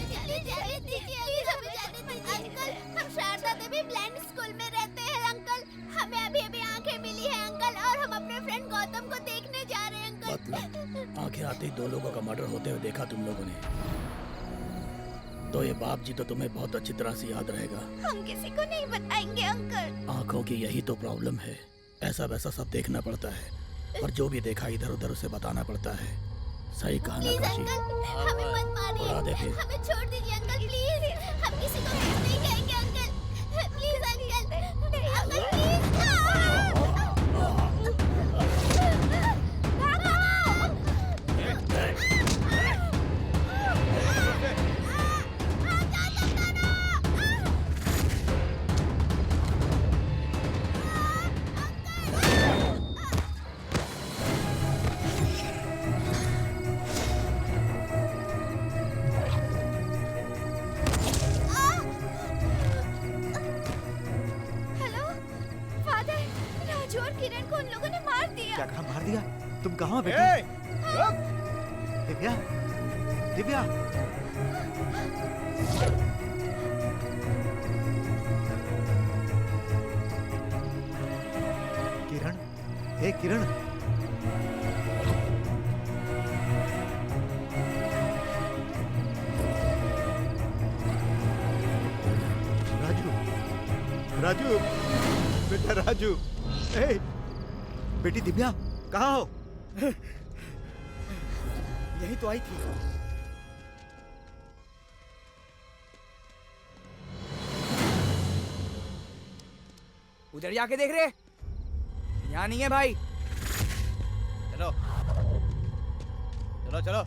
जाने दीजिए। प्लीज हमें जाने दीजिए। अंकल, हम शारदा देवी ब्लाइंड स्कूल में रहते हैं अंकल। हमें अभी अभी आंखें मिली है अंकल, और हम अपने फ्रेंड गौतम को देखने जा रहे हैं अंकल। मतलब आंखें आते ही 2 लोगों का मर्डर होते हुए देखा तुम लोगों ने, तो ये बाप जी तो तुम्हें बहुत अच्छी तरह से याद रहेगा। हम किसी को नहीं बताएंगे अंकल। आंखों की यही तो प्रॉब्लम है, ऐसा वैसा सब देखना पड़ता है, और जो भी देखा इधर उधर उसे बताना पड़ता है। सही कहा ना प्लीज काशी? अंकल, हमें मत उड़ा दे मारिए। फिर। हमें छोड़ दीजिए अंकल प्लीज। हम किसी को कुछ नहीं कहेंगे uncle. Please uncle. Uncle please. Hello father, Raju और किरण को उन लोगों ने मार दिया। क्या कहा मार दिया? तुम कहाँ हो बेटी? दिव्या, दिव्या, किरण, हे किरण, राजू, राजू, बेटा राजू, हे, बेटी दिव्या, कहाँ हो? यही तो आई थी। उधर जाके देख रहे, यहाँ नहीं है भाई। चलो चलो चलो।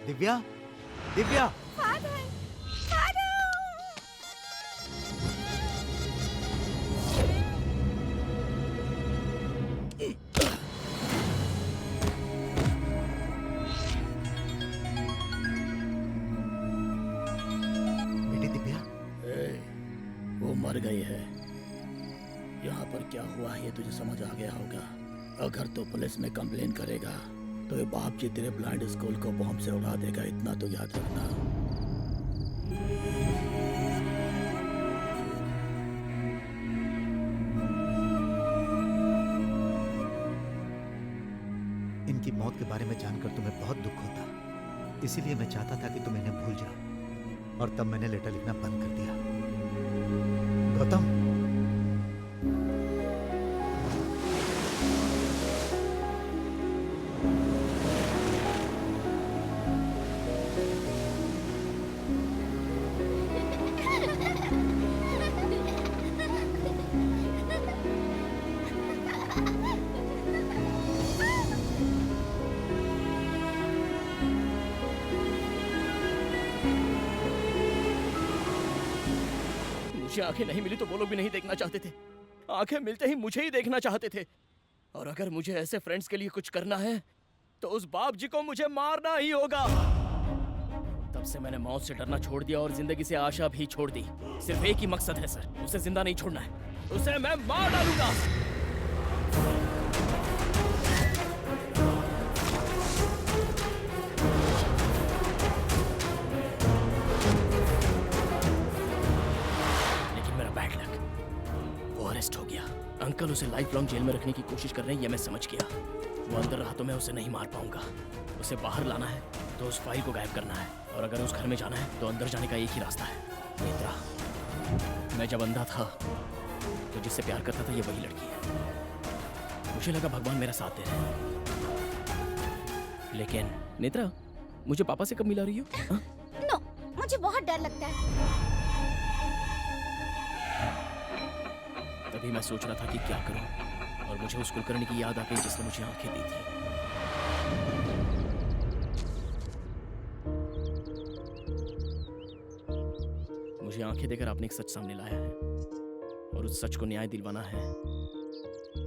Divya, Divya, father, father. बेटी दिव्या, वो मर गई है। यहाँ पर क्या हुआ है ये तुझे समझ आ गया होगा। अगर तो पुलिस में कंप्लेन करेगा तो ये बाप जी तेरे ब्लाइंड स्कूल को बॉम्ब से उड़ा देगा, इतना तो याद रखना। इनकी मौत के बारे में जानकर तुम्हें बहुत दुख होता, इसीलिए मैं चाहता था कि तुम इन्हें भूल जाओ, और तब मैंने लेटर लिखना बंद कर दिया। गौतम, मुझे आंखें नहीं मिली तो वो लोग भी नहीं देखना चाहते थे। आंखें मिलते ही मुझे ही देखना चाहते थे। और अगर मुझे ऐसे फ्रेंड्स के लिए कुछ करना है तो उस बाप जी को मुझे मारना ही होगा। तब से मैंने मौत से डरना छोड़ दिया और जिंदगी से आशा भी छोड़ दी। सिर्फ एक ही मकसद है सर, उसे जिंदा नहीं छोड़ना है, उसे मैं मार डालूंगा। लेकिन मेरा बैड लक, वो अरेस्ट हो गया। अंकल उसे लाइफ लॉन्ग जेल में रखने की कोशिश कर रहे हैं, ये मैं समझ गया। वो अंदर रहा तो मैं उसे नहीं मार पाऊंगा। उसे बाहर लाना है तो उस फाइल को गायब करना है, और अगर उस घर में जाना है तो अंदर जाने का एक ही रास्ता है, नेत्रा। मैं जब अंधा था तो जिससे प्यार करता था ये वही लड़की है। मुझे लगा भगवान मेरा साथ दे रहे हैं। लेकिन नेत्रा, मुझे पापा से कब मिला रही हो? नो, मुझे बहुत डर लगता है। तभी मैं सोच रहा था कि क्या करूं, और मुझे उस कुलकर्णी की याद आ गई जिसने मुझे आंखें दी थी। मुझे आंखें देकर आपने एक सच सामने लाया है, और उस सच को न्याय दिलवाना है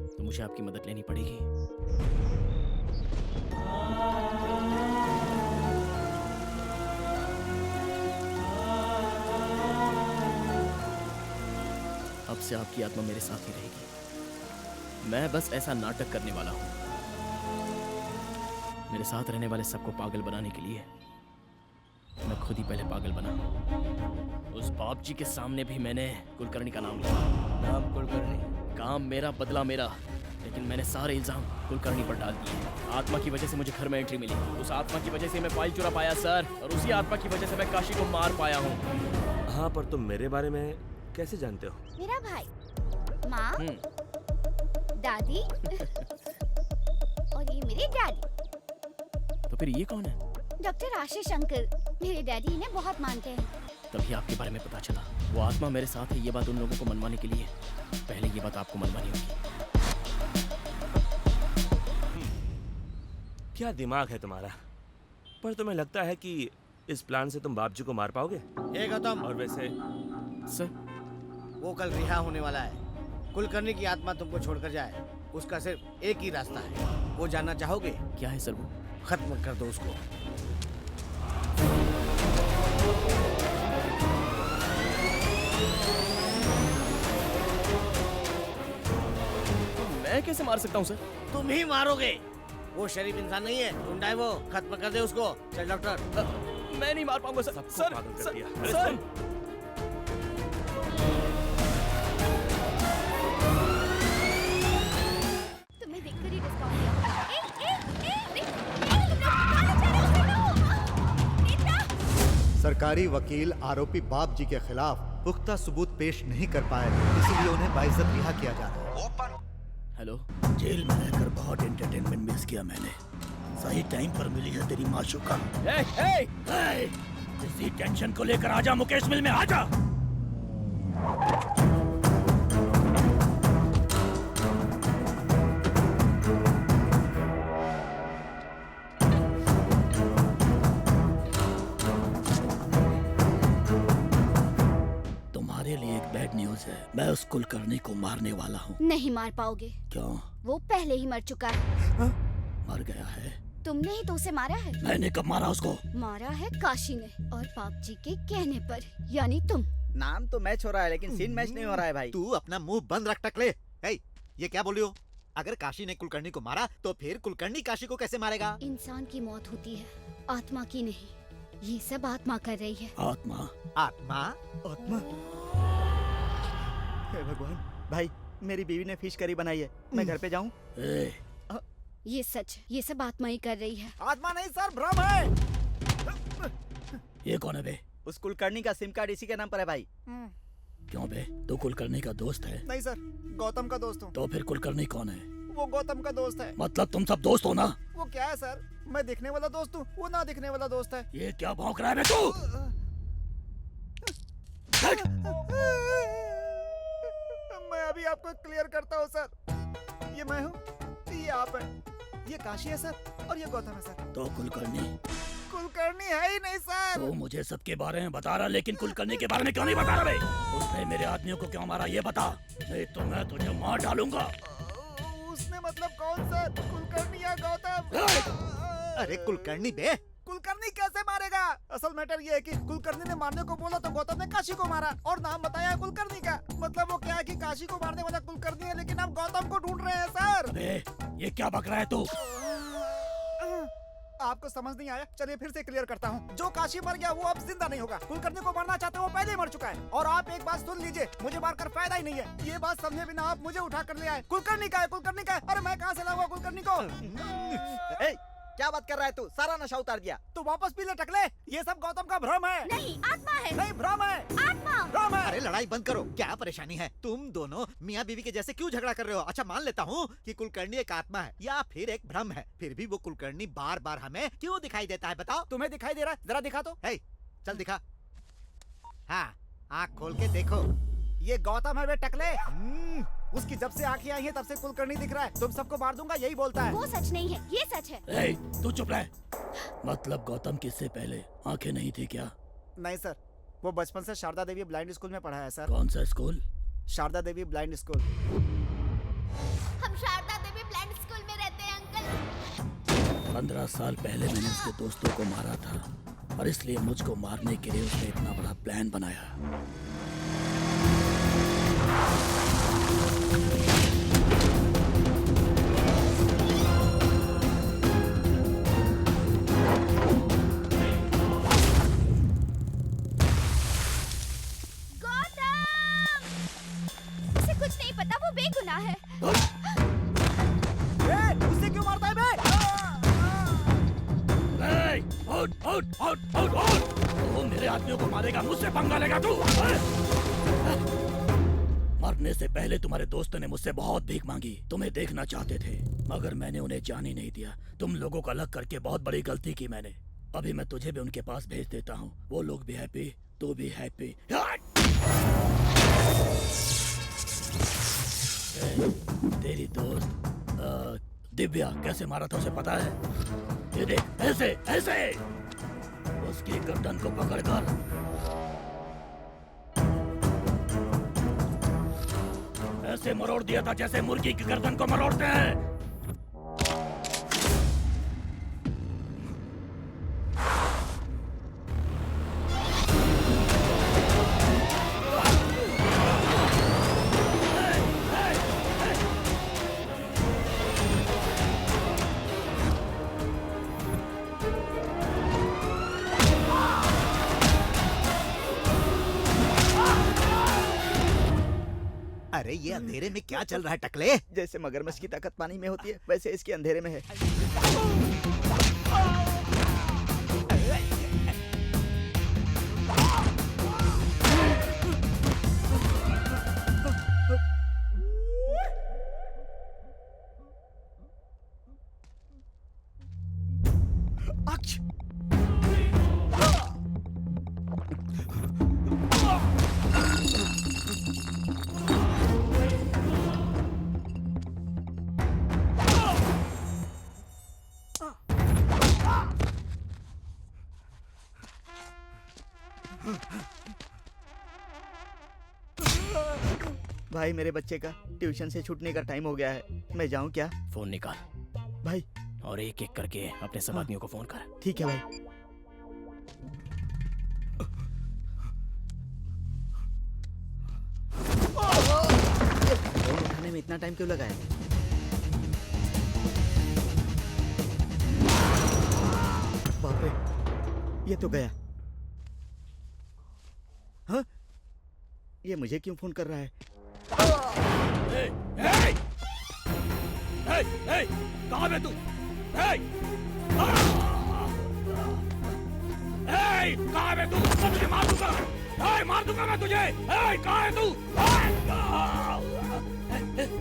तो मुझे आपकी मदद लेनी पड़ेगी। अब से आपकी आत्मा मेरे साथ ही रहेगी। मैं बस ऐसा नाटक करने वाला हूं। मेरे साथ रहने वाले सबको पागल बनाने के लिए मैं खुद ही पहले पागल बना। उस बाप जी के सामने भी मैंने कुलकर्णी का नाम लिया। नाम कुलकर्णी, काम मेरा, बदला मेरा। लेकिन मैंने सारे इल्जाम कुलकर्णी पर डाल दिए। आत्मा की वजह से मुझे घर में एंट्री मिली। उस आत्मा की वजह से मैं फाइल चुरा पाया सर, और उसी आत्मा की वजह से मैं काशी को मार पाया हूँ। हाँ, पर तुम मेरे बारे में कैसे जानते हो? मेरा भाई, माँ, दादी और ये मेरे डैडी। तो फिर ये कौन है? डॉक्टर आशीष अंकल, मेरे डैडी इन्हें बहुत मानते हैं। तभी आपके बारे में पता चला। वो आत्मा मेरे साथ है, ये बात उन लोगों को मनवाने के लिए पहले ये बात आपको मनवानी होगी। क्या दिमाग है तुम्हारा? पर तुम्हें लगता है कि इस प्लान से तुम बाप जी को मार पाओगे? ए गौतम, और वैसे सर, वो कल रिहा होने वाला है। कुलकर्णी की आत्मा तुमको छोड़कर जाए, उसका सिर्फ एक ही रास्ता है। वो जानना चाहोगे? क्या है सर? वो खत्म कर दो उसको। मैं कैसे मार सकता हूँ सर? तुम ही मारोगे। वो शरीफ इंसान नहीं है, गुंडा है वो। खत्म कर दे उसको। चल डॉक्टर। मैं नहीं मार पाऊंगा सर। सर, सर, तुम्हें देखकर ही डिस्काउंट दिया। सरकारी वकील आरोपी बाप जी के खिलाफ पुख्ता सबूत पेश नहीं कर पाए, इसीलिए उन्हें बाइज्जत रिहा किया जा रहा है। हेलो, जेल में रहकर बहुत एंटरटेनमेंट मिस किया मैंने। सही टाइम पर मिली है तेरी माशूका। इसी टेंशन को लेकर आजा मुकेश मिल में, आजा। तुम्हारे लिए एक बैड न्यूज है। मैं उस कुलकर्णी को मारने वाला हूँ। नहीं मार पाओगे। क्यों? वो पहले ही मर चुका है। मर गया है? तुमने ही तो उसे मारा है। मैंने कब मारा उसको? मारा है काशी ने, और बाप जी के कहने पर, यानी तुम। नाम तो मैच हो रहा है लेकिन सीन मैच नहीं हो रहा है भाई। तू अपना मुंह बंद रख टकले। ये क्या बोली हो? अगर काशी ने कुलकर्णी को मारा तो फिर कुलकर्णी काशी को कैसे मारेगा? इंसान की मौत होती है, आत्मा की नहीं। ये सब आत्मा कर रही है। आत्मा? आत्मा? आत्मा? हे भगवान, भाई मेरी बीवी ने फिश करी बनाई है, मैं घर पे जाऊं? ये सच, ये सब आत्मा ही कर रही है। आत्मा नहीं सर, भ्रम है। ये कौन है बे? उस कुलकर्णी का सिम कार्ड इसी के नाम पर है भाई। क्यों बे, तू कुलकर्णी का दोस्त है? नहीं सर, गौतम का दोस्त हूँ। तो फिर कुलकर्णी कौन है? वो गौतम का दोस्त है। मतलब तुम सब दोस्त हो ना? वो क्या है सर, मैं दिखने वाला दोस्त हूँ, वो ना दिखने वाला दोस्त है। ये क्या भौंक रहा है बे तू? मैं अभी आपको क्लियर करता हूँ सर। ये मैं हूँ, ये आप हैं, ये काशी है सर, और ये गौतम है सर। तो कुलकर्णी? कुलकर्णी है ही नहीं सर। तो मुझे सबके बारे में बता रहा, लेकिन कुलकर्णी के बारे में क्यों नहीं बता रहा बे? उसने मेरे आदमियों को क्यों मारा ये बता, नहीं तो मैं तुझे मार डालूंगा। उसने मतलब कौन सर, कुलकर्णी या गौतम? अरे कुलकर्णी बे, कुलकर्णी कैसे मारेगा? असल मैटर ये है कि कुलकर्णी ने मारने को बोला तो गौतम ने काशी को मारा और नाम बताया है कुलकर्णी का। मतलब वो क्या है कि काशी को मारने वाला कुलकर्णी है, लेकिन हम गौतम को ढूंढ रहे हैं सर। अबे ये क्या बक रहा है तू? आपको समझ नहीं आया? चलिए फिर से क्लियर करता हूँ। जो काशी मर गया वो अब जिंदा नहीं होगा। कुलकर्णी को मारना चाहते हो, वो पहले ही मर चुका है। और आप एक बात सुन लीजिए, मुझे मारकर फायदा ही नहीं है। ये बात समझे बिना आप मुझे उठा कर ले आए। कुलकर्णी का है, कुलकर्णी का है। अरे मैं कहाँ से लाऊंगा कुलकर्णी को? ए, क्या बात कर रहा है तू? सारा नशा उतार दिया। तो वापस पी ले टकले। ये सब गौतम का भ्रम है। नहीं, आत्मा है। नहीं, भ्रम है। आत्मा। भ्रम है। अरे लड़ाई बंद करो, क्या परेशानी है? तुम दोनों मियाँ बीवी के जैसे क्यों झगड़ा कर रहे हो? अच्छा मान लेता हूँ कि कुलकर्णी एक आत्मा है या फिर एक भ्रम है, फिर भी वो कुलकर्णी बार बार हमें क्यों दिखाई देता है बताओ? तुम्हें दिखाई दे रहा है? जरा दिखा तो। हे, चल दिखा। हाँ, आँख खोल के देखो। ये गौतम है वे टकले। उसकी जब से आंखें आई हैं तब से कुलकर्णी दिख रहा है। तुम सबको मार दूंगा यही बोलता है। वो सच नहीं है, ये सच है। ए, तू चुप रह। मतलब गौतम किससे पहले आंखें नहीं थी क्या? नहीं सर, वो बचपन से शारदा देवी ब्लाइंड स्कूल में पढ़ा है सर। कौन सा स्कूल? शारदा देवी ब्लाइंड स्कूल। हम शारदा देवी ब्लाइंड स्कूल में रहते हैं अंकल। 15 साल पहले मैंने उसके दोस्तों को मारा था और इसलिए मुझको मारने के लिए उसने इतना बड़ा प्लान बनाया। उसे कुछ नहीं पता, वो बेगुनाह है। उसे क्यों मारता है बे? वो मेरे आदमियों को मारेगा, मुझसे पंगा लेगा तू? मरने से पहले तुम्हारे दोस्तों ने मुझसे बहुत भीख मांगी, तुम्हें देखना चाहते थे, मगर मैंने उन्हें जाने नहीं दिया। तुम लोगों को अलग करके बहुत बड़ी गलती की मैंने। अभी मैं तुझे भी उनके पास भेज देता हूँ। वो लोग भी हैप्पी, तू भी हैप्पी। तेरी दोस्त दिव्या कैसे मारा था उसे पता है? ये देख, ऐसे ऐसे उसकी गर्दन को पकड़कर ऐसे मरोड़ दिया था जैसे मुर्गी की गर्दन को मरोड़ते हैं। अरे ये अंधेरे में क्या चल रहा है टकले? जैसे मगरमच्छ की ताकत पानी में होती है, वैसे इसके अंधेरे में है। भाई मेरे बच्चे का ट्यूशन से छूटने का टाइम हो गया है, मैं जाऊं क्या? फोन निकाल भाई, और एक एक करके अपने सब आदमियों को फोन कर। ठीक है भाई। फोन उठाने में इतना टाइम क्यों लगा है? बाप रे, ये तो गया। हाँ? ये मुझे क्यों फोन कर रहा है? कहाँ है तू? कहाँ है तू? मैं तुझे मार दूंगा। मार दूंगा मैं तुझे। कहाँ है तू?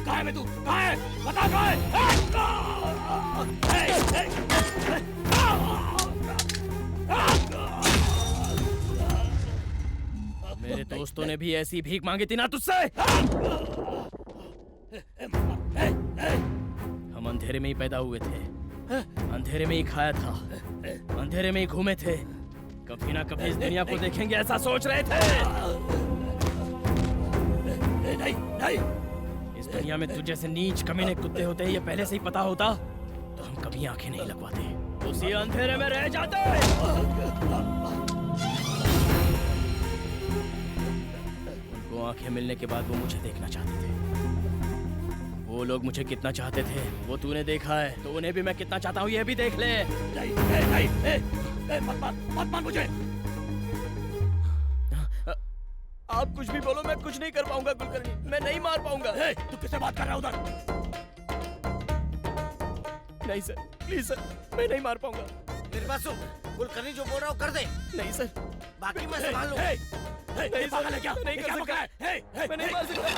कहाँ है तू? कहाँ है? बता कहाँ है? मेरे दोस्तों ने भी ऐसी भीख मांगी थी ना तुझसे। हम अंधेरे में ही पैदा हुए थे, अंधेरे में ही खाया था, अंधेरे में ही घूमे थे। कभी ना कभी इस दुनिया को देखेंगे ऐसा सोच रहे थे। नहीं, नहीं। इस दुनिया में तुझ जैसे नीच कमीने कुत्ते होते हैं, ये पहले से ही पता होता तो हम कभी आंखें नहीं लगवाते, उसी अंधेरे में रह जाते। उनको आंखें मिलने के बाद वो मुझे देखना चाहते थे। वो लोग मुझे कितना चाहते थे वो तूने देखा है, तो उन्हें भी मैं कितना चाहता हूँ ये भी देख ले। मत मार मुझे। आप कुछ भी बोलो, मैं कुछ नहीं कर पाऊंगा कुलकर्णी, मैं नहीं मार पाऊंगा। तू किससे बात कर रहा है उधर? नहीं सर, प्लीज सर, मैं नहीं मार पाऊंगा। मेरे पास सुन, कुलकर्णी जो बोल रहा हूँ कर दे। नहीं सर, बाकी मैं संभाल लूँ। नहीं सर, नहीं कर सकता, मैं नहीं मार सकता।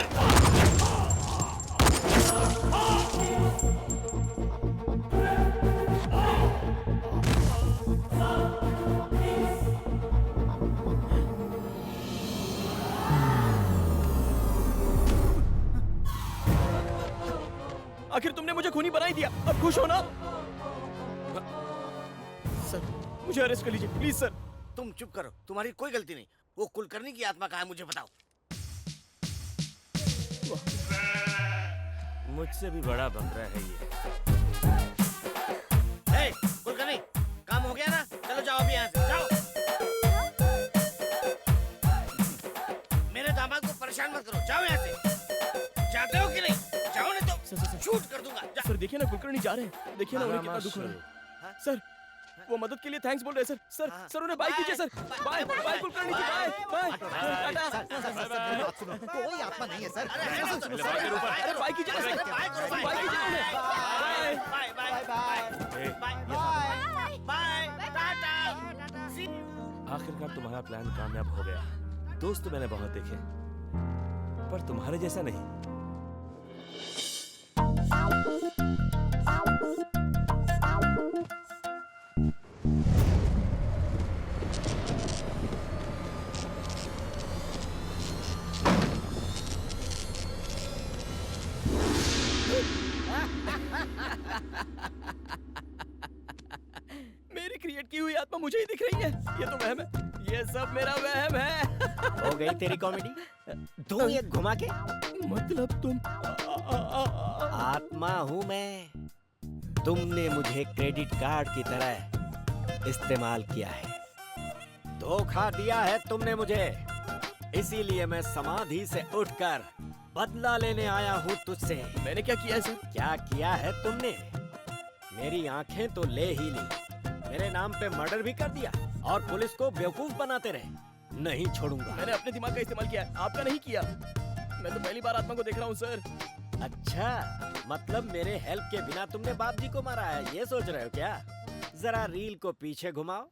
आखिर तुमने मुझे खूनी बना ही दिया, अब खुश हो ना? सर, मुझे अरेस्ट कर लीजिए प्लीज सर। तुम चुप करो, तुम्हारी कोई गलती नहीं। वो कुलकर्णी की आत्मा कहाँ है मुझे बताओ। मुझसे भी बड़ा बकरा है ये। कुलकर्णी, काम हो गया ना? चलो जाओ अभी यहाँ से, जाओ। मेरे दामाद को परेशान मत करो, जाओ यहाँ से। जाते हो कि नहीं? जाओ नहीं तो शूट कर दूंगा। सर देखिए ना कुलकर्णी जा रहे हैं, देखिए ना उन्हें कितना दुख हो रहा है। सर वो मदद के लिए थैंक्स बोल रहे हैं सर। सर उन्हें बाय कीजिए सर। बाय बाय कुलकर्णी जी, बाय बाय। कोई आत्मा नहीं है सर। अरे बाय कीजिए ना सर, बाय कीजिए उन्हें। Bye bye bye bye bye tata. आखिरकार तुम्हारा प्लान कामयाब हो गया। दोस्त मैंने बहुत देखे, पर तुम्हारे जैसा नहीं। मेरी क्रिएट की हुई आत्मा मुझे ही दिख रही है। ये तो वहम है, ये सब मेरा वहम है। हो गई तेरी कॉमेडी? तू ये घुमा के मतलब तुम आत्मा हूँ मैं। तुमने मुझे क्रेडिट कार्ड की तरह इस्तेमाल किया है, धोखा दिया है तुमने मुझे। इसीलिए मैं समाधि से उठकर बदला लेने आया हूँ तुझसे। मैंने क्या किया है सर? क्या किया है तुमने? मेरी आंखें तो ले ही ली, मेरे नाम पे मर्डर भी कर दिया और पुलिस को बेवकूफ बनाते रहे। नहीं छोड़ूंगा। मैंने अपने दिमाग का इस्तेमाल किया है, आपका नहीं किया। मैं तो पहली बार आत्मा को देख रहा हूँ सर। अच्छा, मतलब मेरे हेल्प के बिना तुमने बाप जी को मारा है, ये सोच रहे हो क्या? जरा रील को पीछे घुमाओ।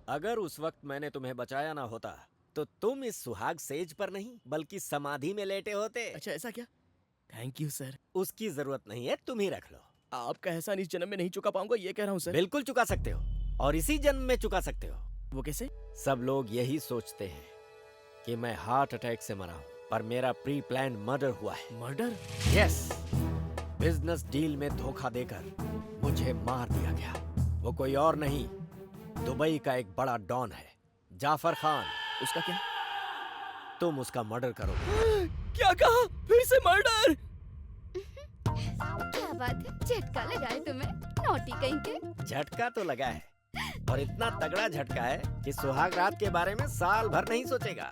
अगर उस वक्त मैंने तुम्हें बचाया ना होता तो तुम इस सुहाग सेज पर नहीं बल्कि समाधि में लेटे होते। अच्छा ऐसा क्या? Thank you sir. उसकी जरूरत नहीं है, तुम ही रख लो। आपका एहसान इस जन्म में नहीं चुका पाऊंगा, ये कह रहा हूँ सर। बिल्कुल चुका सकते हो, और इसी जन्म में चुका सकते हो। वो कैसे? सब लोग यही सोचते हैं कि मैं हार्ट अटैक से मरा हूँ, पर मेरा प्री प्लान मर्डर हुआ है। मर्डर? यस, बिजनेस डील में धोखा देकर मुझे मार दिया गया। वो कोई और नहीं, दुबई का एक बड़ा डॉन है, जाफर खान। उसका क्या? तुम उसका मर्डर करो। क्या कहा? फिर से मर्डर? क्या बात है, झटका लगा है तुम्हें, नौटी कहीं के। झटका तो लगा है, और इतना तगड़ा झटका है कि सुहाग रात के बारे में साल भर नहीं सोचेगा।